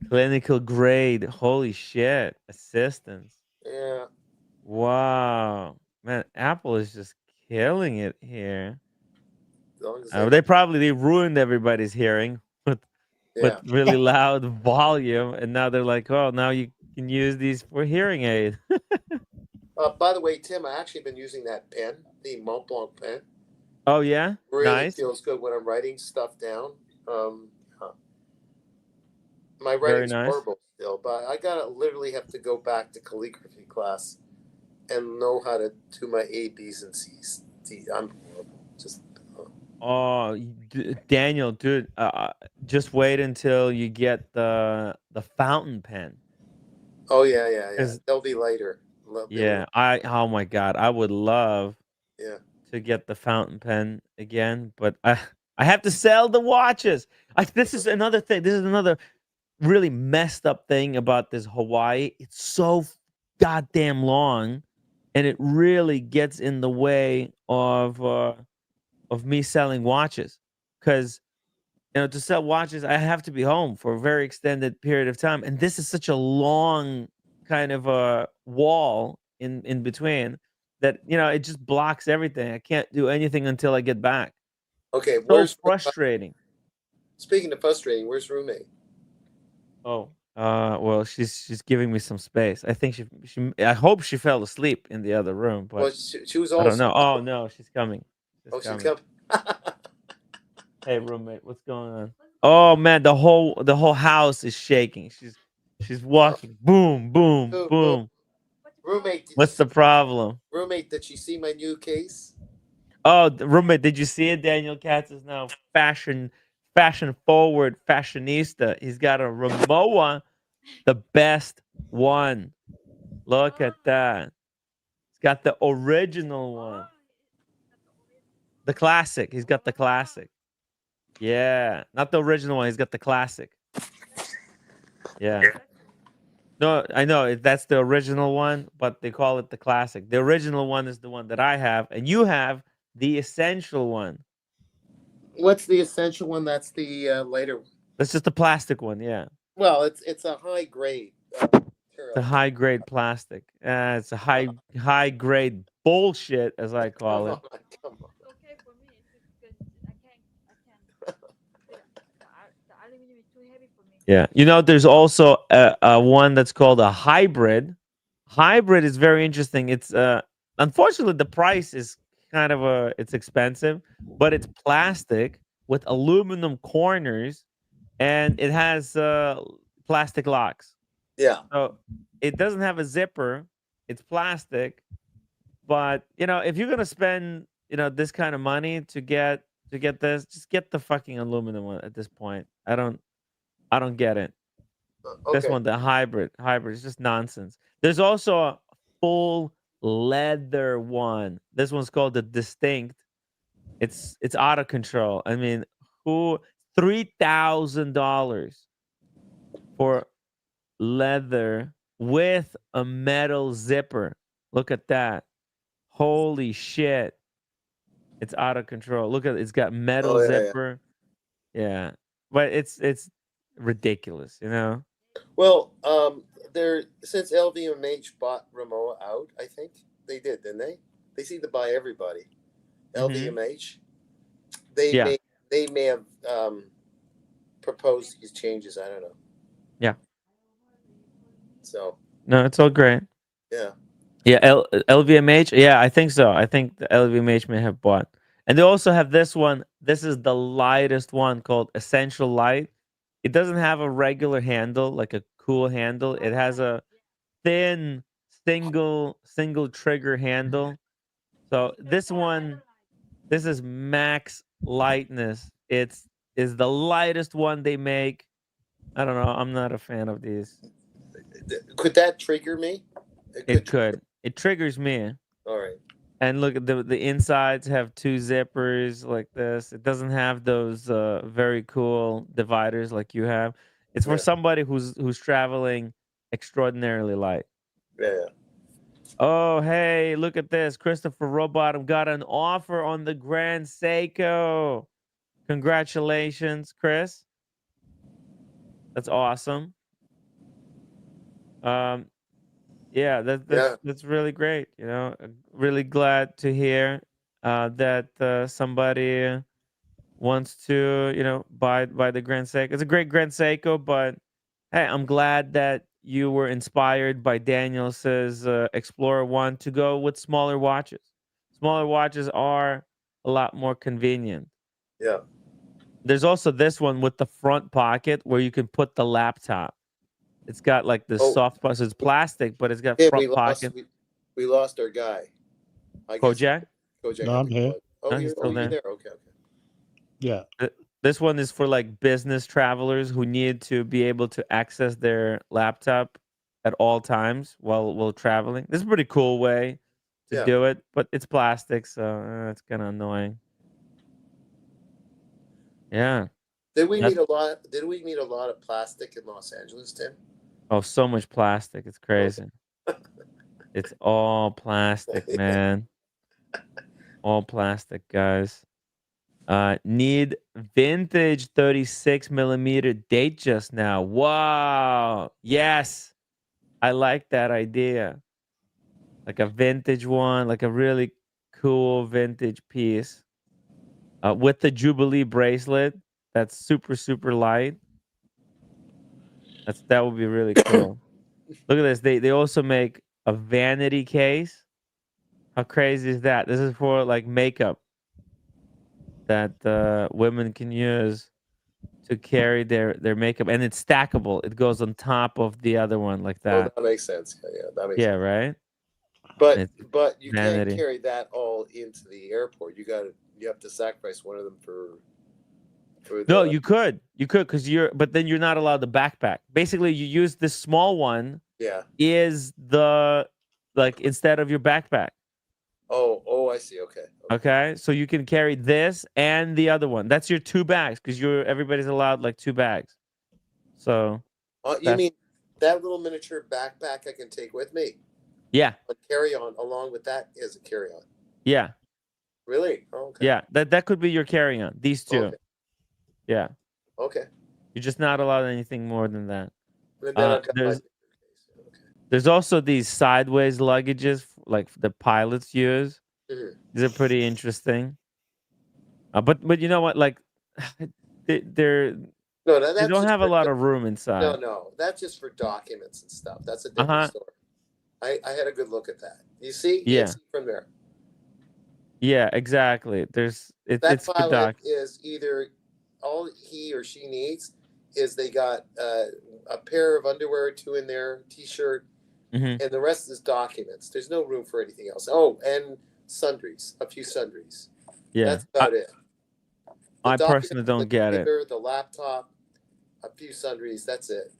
Clinical grade. Holy shit. Assistance. Yeah. Wow. Man, Apple is just killing it here. They ruined everybody's hearing with really loud volume, and now they're like, oh, now you can use these for hearing aid. By the way, Tim, I actually been using that pen, the Mont Blanc pen. Oh yeah, really feels good when I'm writing stuff down. My writing's horrible still, but I gotta literally have to go back to calligraphy class and know how to do my A, B's, and C's. I'm horrible. Just Oh, Daniel, dude, just wait until you get the fountain pen. Oh yeah, yeah, yeah. 'Cause They'll be later. yeah, oh my God, I would love Yeah. to get the fountain pen again, but I have to sell the watches. This is another thing. This is another really messed up thing about this Hawaii. It's so goddamn long, and it really gets in the way of me selling watches. Because to sell watches, I have to be home for a very extended period of time, and this is such a long kind of a wall in between that it just blocks everything. I can't do anything until I get back. Okay, So frustrating. Speaking of frustrating, where's roommate? Oh, well, she's giving me some space. I think I hope she fell asleep in the other room, but Well, she was I also. don't know. Oh no, she's coming. She's coming. Hey, roommate, what's going on? Oh man, the whole house is shaking. She's walking. Boom, boom, Boom, boom. Roommate, What's the problem? Roommate, did you see my new case? Oh, roommate, did you see it? Daniel Katz is now fashion forward fashionista. He's got a Rimowa, the best one. Look at that. He's got the original one. The classic. He's got the classic. Yeah. Not the original one. He's got the classic. Yeah. No, I know that's the original one, but they call it the classic. The original one is the one that I have, and you have the essential one. What's the essential one? That's the later one. That's just the plastic one, yeah. Well, it's a high grade. The high grade plastic. It's a high grade bullshit, as I call it. Come on. It's okay for me because I can't. The aluminum is too heavy for me. Yeah, there's also a one that's called a hybrid. Hybrid is very interesting. It's unfortunately the price is kind of it's expensive, but it's plastic with aluminum corners, and it has plastic locks. Yeah. So it doesn't have a zipper. It's plastic, but if you're gonna spend this kind of money to get this, just get the fucking aluminum one at this point. I don't get it. This one, the hybrid is just nonsense. There's also a full leather one. This one's called the Distinct. It's out of control. I mean, who $3,000 for leather with a metal zipper? Look at that. Holy shit. It's out of control. Look at it. It's got metal zipper. Yeah. But it's ridiculous, Well, since LVMH bought Rimowa out, I think they did, didn't they? They seem to buy everybody. LVMH. They may have proposed these changes. I don't know. Yeah. So. No, it's all great. Yeah. Yeah, LVMH. Yeah, I think so. I think the LVMH may have bought. And they also have this one. This is the lightest one called Essential Light. It doesn't have a regular handle, like a cool handle. It has a thin single trigger handle. So this one, this is max lightness. Is the lightest one they make. I don't know. I'm not a fan of these. Could that trigger me? It could. It triggers me. All right. And look at the insides have two zippers like this. It doesn't have those very cool dividers like you have. It's for somebody who's traveling extraordinarily light. Yeah. Oh, hey, look at this. Christopher Robottom got an offer on the Grand Seiko. Congratulations, Chris. That's awesome. Yeah, that's really great. Really glad to hear that somebody wants to buy the Grand Seiko. It's a great Grand Seiko, but hey, I'm glad that you were inspired by Daniel's Explorer One to go with smaller watches. Smaller watches are a lot more convenient. Yeah. There's also this one with the front pocket where you can put the laptop. It's got like this soft part. So it's plastic, but it's got front pocket. We lost our guy. Kojak? Kojak. No, I'm here. Oh, No, he's still there. there. Okay. Yeah. This one is for like business travelers who need to be able to access their laptop at all times while traveling. This is a pretty cool way to Yeah. do it, but it's plastic, so it's kind of annoying. Yeah. Did we That- meet a lot? Did we meet a lot of plastic in Los Angeles, Tim? Oh, so much plastic. It's crazy. It's all plastic, man. All plastic, guys. Need vintage 36 millimeter date just now. Wow. Yes. I like that idea. Like a vintage one, like a really cool vintage piece. With the Jubilee bracelet. That's super, super light. That would be really cool. Look at this. They also make a vanity case. How crazy is that? This is for like makeup that women can use to carry their makeup, and it's stackable. It goes on top of the other one like Oh, that. that makes sense. Yeah, that makes Yeah, sense. right? But It's you vanity. can't carry that all into the airport. You have to sacrifice one of them for No, the you could because but then you're not allowed the backpack. Basically, you use this small one yeah. is the like instead of your backpack. Oh, I see. Okay. Okay, so you can carry this and the other one. That's your 2 bags because everybody's allowed like 2 bags. So You that's mean that little miniature backpack I can take with me? yeah, A carry-on along with that is a carry-on. yeah, Really? Oh, okay. yeah. That could be your carry-on. These 2. Okay. Yeah, Okay. you're just not allowed anything more than that. And then I've got my There's there's also these sideways luggages like the pilots use. Mhm. These are pretty interesting. But you know what? Like they're No, they that's don't just have a for lot of room inside. no, that's just for documents and stuff. That's a Uh different huh. story. I had a good look at that. You see, Yeah. see from there. Yeah. Exactly. That It's for pilot doc. is either all he or she needs is they got a pair of underwear, 2 in there, t-shirt, Hmm. and the rest is documents. There's no room for anything else. Oh, and sundries, a few sundries. Yeah. That's about it. The I personally documents, the don't get it. computer, the laptop, a few sundries. That's it.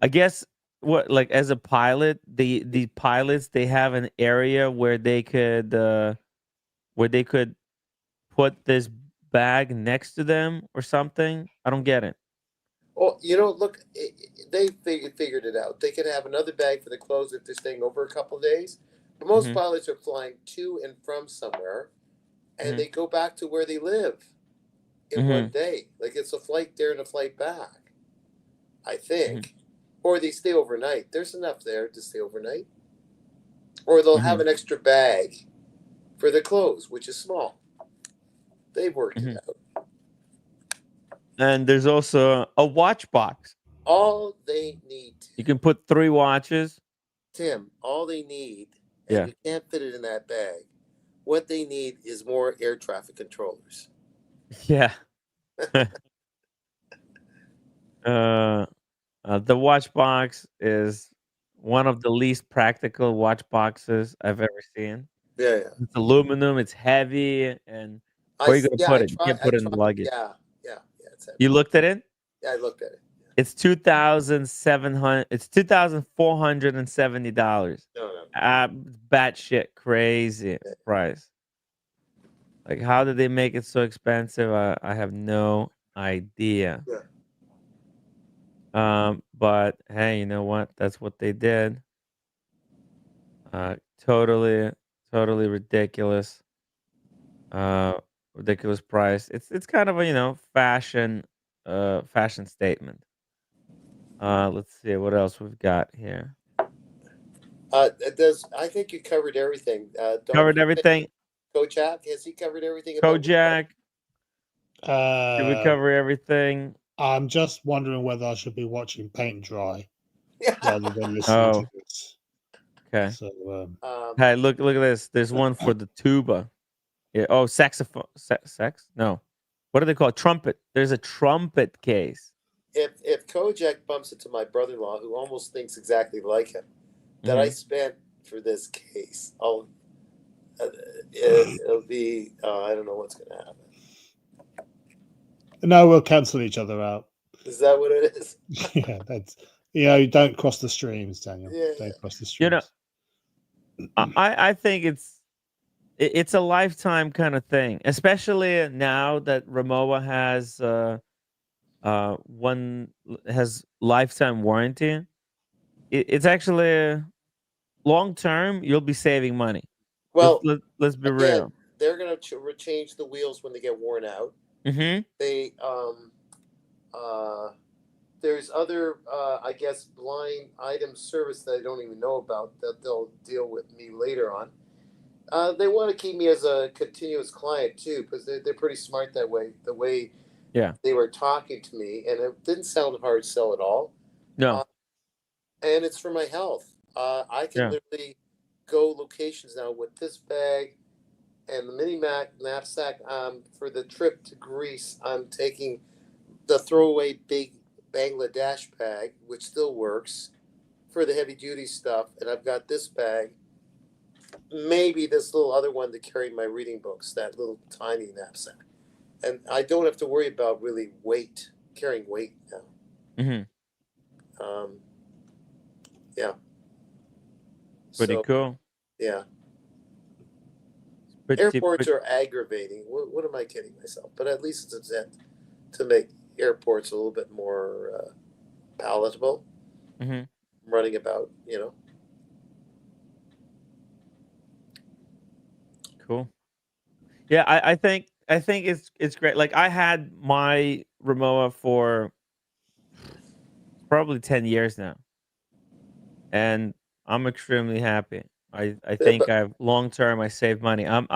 I guess what like as a pilot, the pilots they have an area where they could put this bag next to them or something. I don't get it. Well, look, they figured it out. They could have another bag for the clothes if they're staying over a couple of days. But most Hmm. pilots are flying to and from somewhere, and Mhm. they go back to where they live in one day. Like it's a flight there and a flight back, I think. Or they stay overnight. There's enough there to stay overnight. Or they'll have an extra bag for the clothes, which is small. They've worked it out. And there's also a watch box. All they need, You can put 3 watches. Tim, all they need, and Yeah. you can't fit it in that bag. What they need is more air traffic controllers. Yeah. The watch box is one of the least practical watch boxes I've ever seen. Yeah, yeah. It's aluminum. It's heavy, and where are you gonna put it? You can't put it in the luggage. Yeah. It's heavy. You looked at it? Yeah, I looked at it. It's $2,700. It's $2,470. No. Batshit crazy price. Like, how did they make it so expensive? I have no idea. Yeah. But hey, you know what? That's what they did. Totally ridiculous. Ridiculous price. It's kind of a fashion statement. Let's see what else we've got here. I think you covered everything. Covered everything. Kojak, has he covered everything? About Kojak. Did we cover everything? I'm just wondering whether I should be watching paint dry rather than listening Oh. to this. Okay. So, Hey, look at this. There's one for the tuba. Yeah. Oh, saxophone. Sax? No. What do they call it? Trumpet. There's a trumpet case. If Kojak bumps into my brother-in-law, who almost thinks exactly like him, that I spent for this case, it'll be I don't know what's going to happen. No, we'll cancel each other out. Is that what it is? Yeah, that's you don't cross the streams, Daniel. Yeah, Don't cross the You know, streams. I think it's a lifetime kind of thing, especially now that Rimowa has lifetime warranty. It's actually long term. You'll be saving money. Well, Let's be again, real. they're going to change the wheels when they get worn out. Mm-hmm. They there's other I guess blind item service that I don't even know about that they'll deal with me later on. They want to keep me as a continuous client too, because they're pretty smart that way. The way Yeah. they were talking to me, and it didn't sound a hard sell at all. No. And it's for my health. I can Yeah. literally go locations now with this bag and the mini Mac knapsack. For the trip to Greece, I'm taking the throwaway big Bangladesh bag, which still works for the heavy duty stuff, and I've got this bag. Maybe this little other one to carry my reading books, that little tiny knapsack. And I don't have to worry about really carrying weight now. Mm-hmm. Yeah. Pretty cool. Yeah. Pretty, Airports are aggravating. What am I kidding myself? But at least it's a attempt to make airports a little bit more palatable. Mm-hmm. Running about, Cool. Yeah, I think it's great. Like I had my Rimowa for probably 10 years now, and I'm extremely happy. I think but I've long term I save money. I'm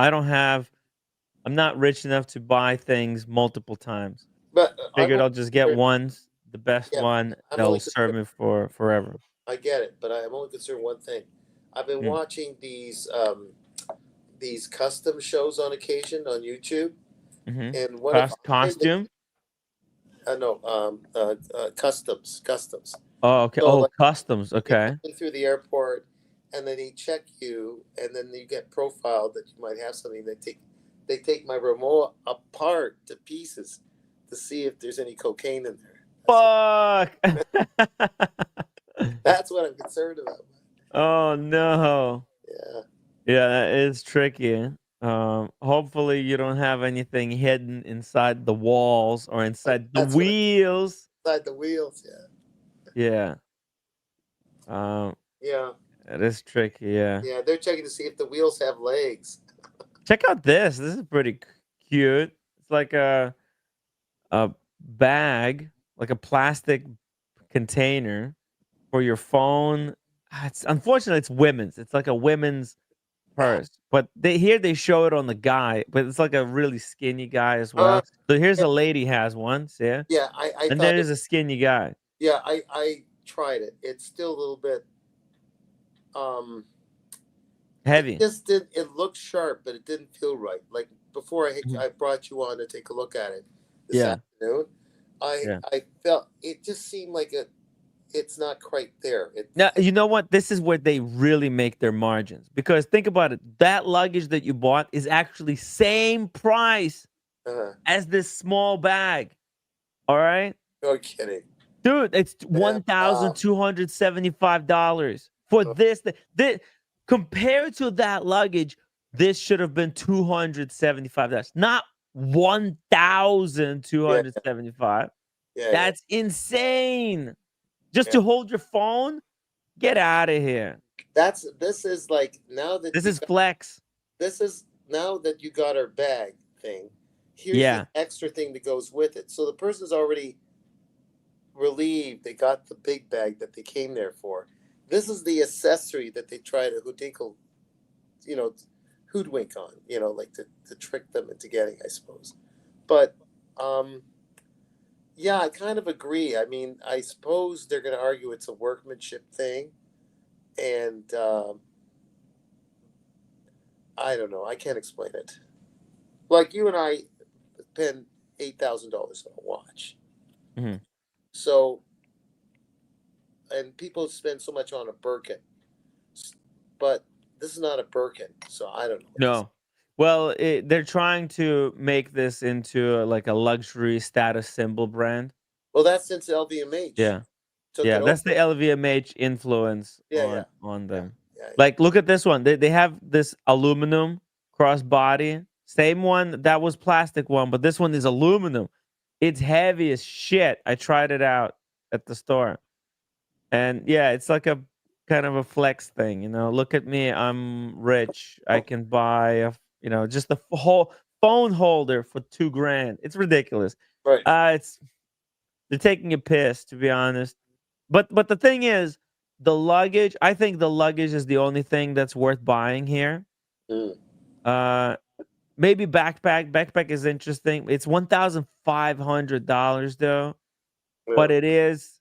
not rich enough to buy things multiple times. I'm Figured only I'll just get concerned, the best yeah, one I'm that'll only serve concerned. me for forever. I get it, but I'm only concerned one thing. I've been Mm. watching these custom shows on occasion on YouTube, Mm-hmm. and what if Costume? customs. Oh, okay. So Oh, like customs. you're Okay. coming through the airport, and then they check you, and then you get profiled that you might have something. They take my remote apart to pieces to see if there's any cocaine in there. Fuck. That's what I'm concerned about. Oh no. Yeah. Yeah, that is tricky. Hopefully you don't have anything hidden inside the walls or inside the That's what wheels. inside the wheels. Yeah. Um, Yeah. it is tricky. Yeah. Yeah. They're checking to see if the wheels have legs. Check out this. This is pretty cute. It's like a bag, like a plastic container for your phone. It's unfortunately it's women's. It's like a women's purse. But they show it on the guy, but it's like a really skinny guy as well. So here's Yeah, a lady has one, see? yeah, I And thought there's a skinny guy. yeah, I tried it. It's still a little bit Heavy. it looked sharp, but it didn't feel right. Like before I brought you on to take a look at it this Yeah. afternoon, Yeah. I felt it just seemed like it's not quite there. Now, you know what? This is where they really make their margins. Because think about it. That luggage that you bought is actually same price as this small bag. All right? No kidding. Dude, it's $1,275 for this. Compared to that luggage, this should have been $275, not $1,275. Yeah. That's insane. Just to hold your phone? Get out of here. This is like now that This is flex. This is now that you got our bag thing. Here's the extra thing that goes with it. So the person's already relieved they got the big bag that they came there for. This is the accessory that they try to hoodwink on, like to trick them into getting, I suppose. But yeah, I kind of agree. I mean, I suppose they're going to argue it's a workmanship thing, and I don't know. I can't explain it. Like you and I spend $8,000 on a watch. Mm-hmm. So, and people spend so much on a Birkin, but this is not a Birkin, so I don't know. No, Well, they're trying to make this into like a luxury status symbol brand. Well, that's since LVMH Yeah. took Yeah, it that's over. the LVMH influence Yeah. on them. Yeah. Like, look at this one. They have this aluminum crossbody. Same one that was plastic one, but this one is aluminum. It's heavy as shit. I tried it out at the store, and yeah, it's like a kind of a flex thing. Look at me. I'm rich. I can buy just a whole phone holder for $2,000. It's ridiculous. Right. They're taking a piss, to be honest. But the thing is, the luggage. I think the luggage is the only thing that's worth buying here. Mm. Maybe backpack. Backpack is interesting. It's $1,500 though, but Yeah. it is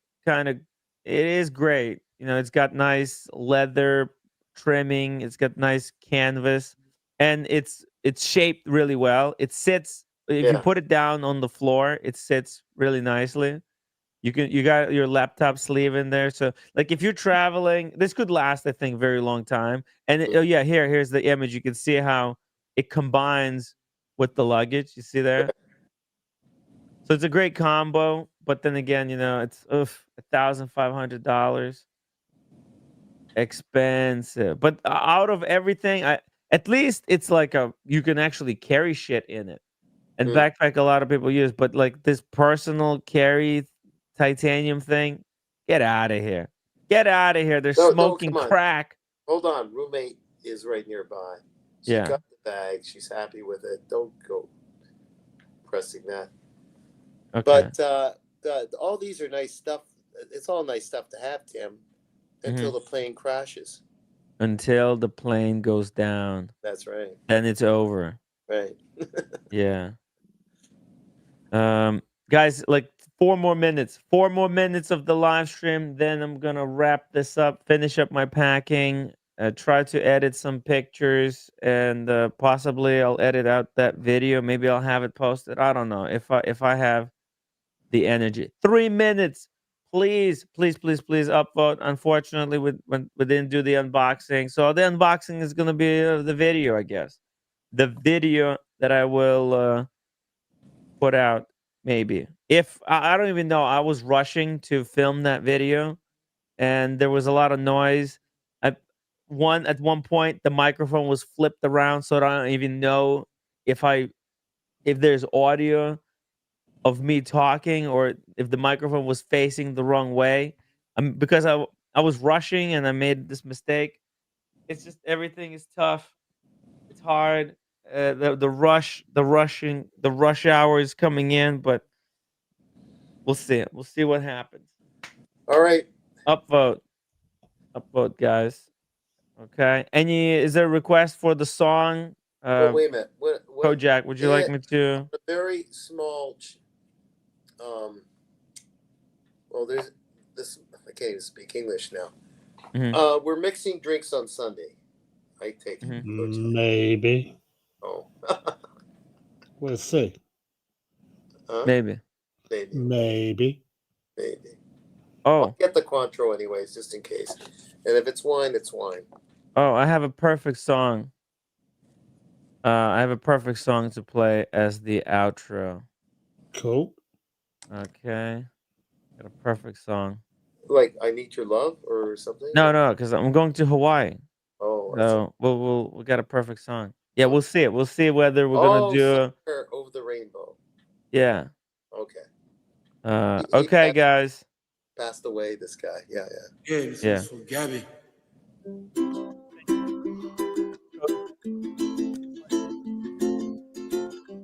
great. It's got nice leather trimming. It's got nice canvas, and it's shaped really well. It sits. If you Yeah. put it down on the floor, it sits really nicely. You got your laptop sleeve in there, so like if you're traveling, this could last, I think, very long time. And oh yeah, here's the image. You can see how it combines with the luggage. You see there? So it's a great combo. But then again, it's $1,500, expensive. But out of everything, at least it's like you can actually carry shit in it. And backpack a lot of people use, but like this personal carry titanium thing, get out of here. Get out of here. They're No, smoking come on. crack. Hold on. Roommate is right nearby. She Yeah. got the bag. She's happy with it. Don't go pressing that. Okay. But all these are nice stuff. It's all nice stuff to have, Tim, until the plane crashes. Until the plane goes down. That's right. Then it's over. Right. Yeah. Guys, like 4 more minutes of the live stream, then I'm gonna wrap this up, finish up my packing, try to edit some pictures, and possibly I'll edit out that video. Maybe I'll have it posted. I don't know if I have the energy. 3 minutes, please upvote. Unfortunately, we didn't do the unboxing, so the unboxing is gonna be the video, I guess. The video that I will put out, maybe. If I don't even know, I was rushing to film that video, and there was a lot of noise. At one point, the microphone was flipped around, so I don't even know if there's audio of me talking or if the microphone was facing the wrong way. Because I was rushing and I made this mistake. It's just everything is tough. It's hard. The rush hour is coming in, but we'll see. We'll see what happens. All right. Upvote, guys. Okay. Is there a request for the song? Well, wait a minute. What, Kojak, would you like me to? A very small. Well, there's this. I can't even speak English now. We're mixing drinks on Sunday. I take it. Maybe. Oh. We'll see. Huh? Maybe. Maybe. Oh. I'll get the Cointreau anyways, just in case. And if it's wine, it's wine. Oh, I have a perfect song. I have a perfect song to play as the outro. Cool. Okay. Got a perfect song. Like I Need Your Love or something? No, because I'm going to Hawaii. Oh. So we'll got a perfect song. Yeah, we'll see it. We'll see whether we're gonna do Over the Rainbow. Yeah. Okay. Okay, guys. Passed away, this guy. Yeah. Yeah, this is for Gabby.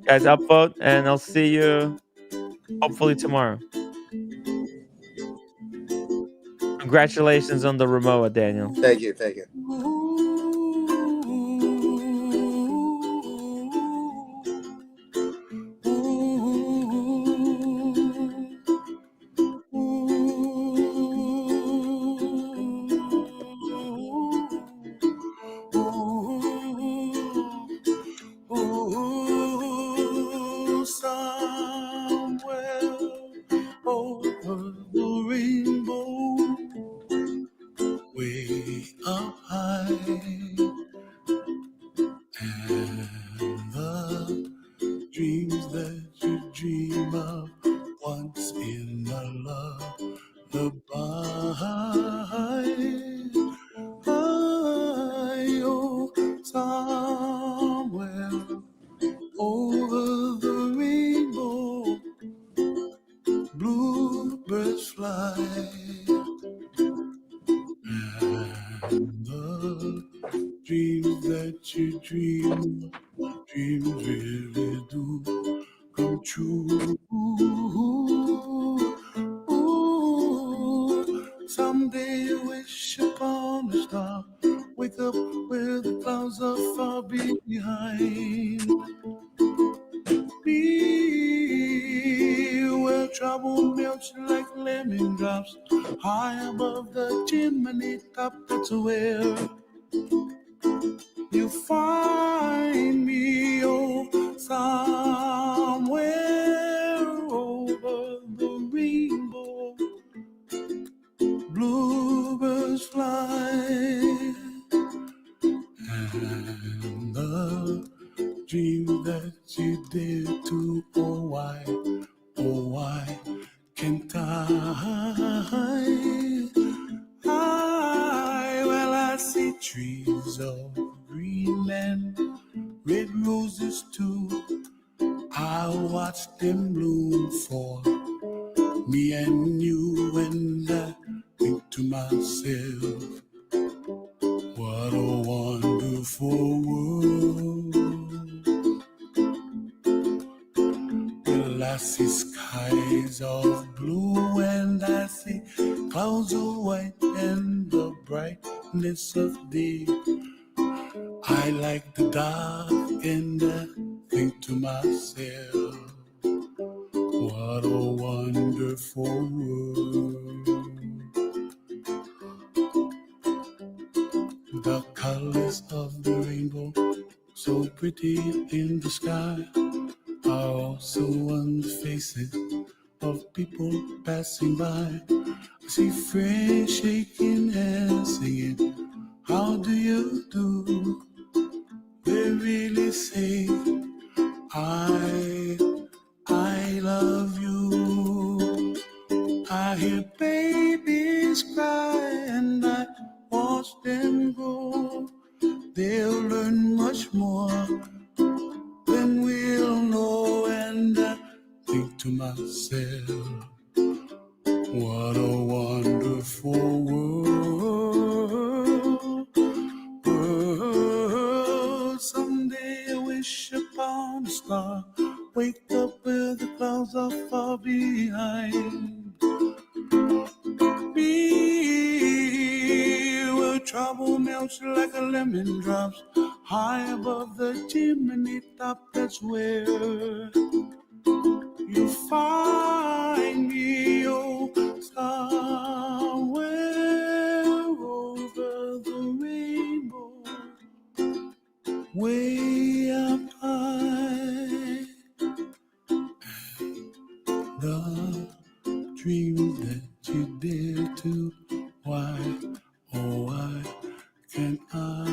Guys, upvote, and I'll see you hopefully tomorrow. Congratulations on the Rimowa, Daniel. Thank you. Somewhere over the rainbow, way up high, The dreams that you dream, dreams really do come true. Ooh, someday you wish upon a star, wake up where the clouds are far behind. Be where trouble melts like lemon drops, high above the chimney top. That's where you find me, oh, somewhere over the rainbow. Bluebirds fly, and the dream that you did to, oh why can't well, I see trees of green and red roses too. I watch them bloom for me and you, and I think to myself, what a wonderful world. Well, I see skies of blue and I see clouds of white and the brightness of day. I like the dark and I think to myself, what a wonderful world. The colors of the rainbow, so pretty in the sky, are also on the faces of people passing by. I see friends shaking hands, singing, how do you do? They really say, I love you. I hear babies cry and I watch them grow. They'll learn much more than we'll know, and I think to myself, what a wonderful world. Someday I wish upon a star, wake up where the clouds are far behind. Be where trouble melts like a lemon drops, high above the chimney top. That's where you find me, oh, somewhere over the rainbow, way up high. The dreams that you dare to, why, oh why can't I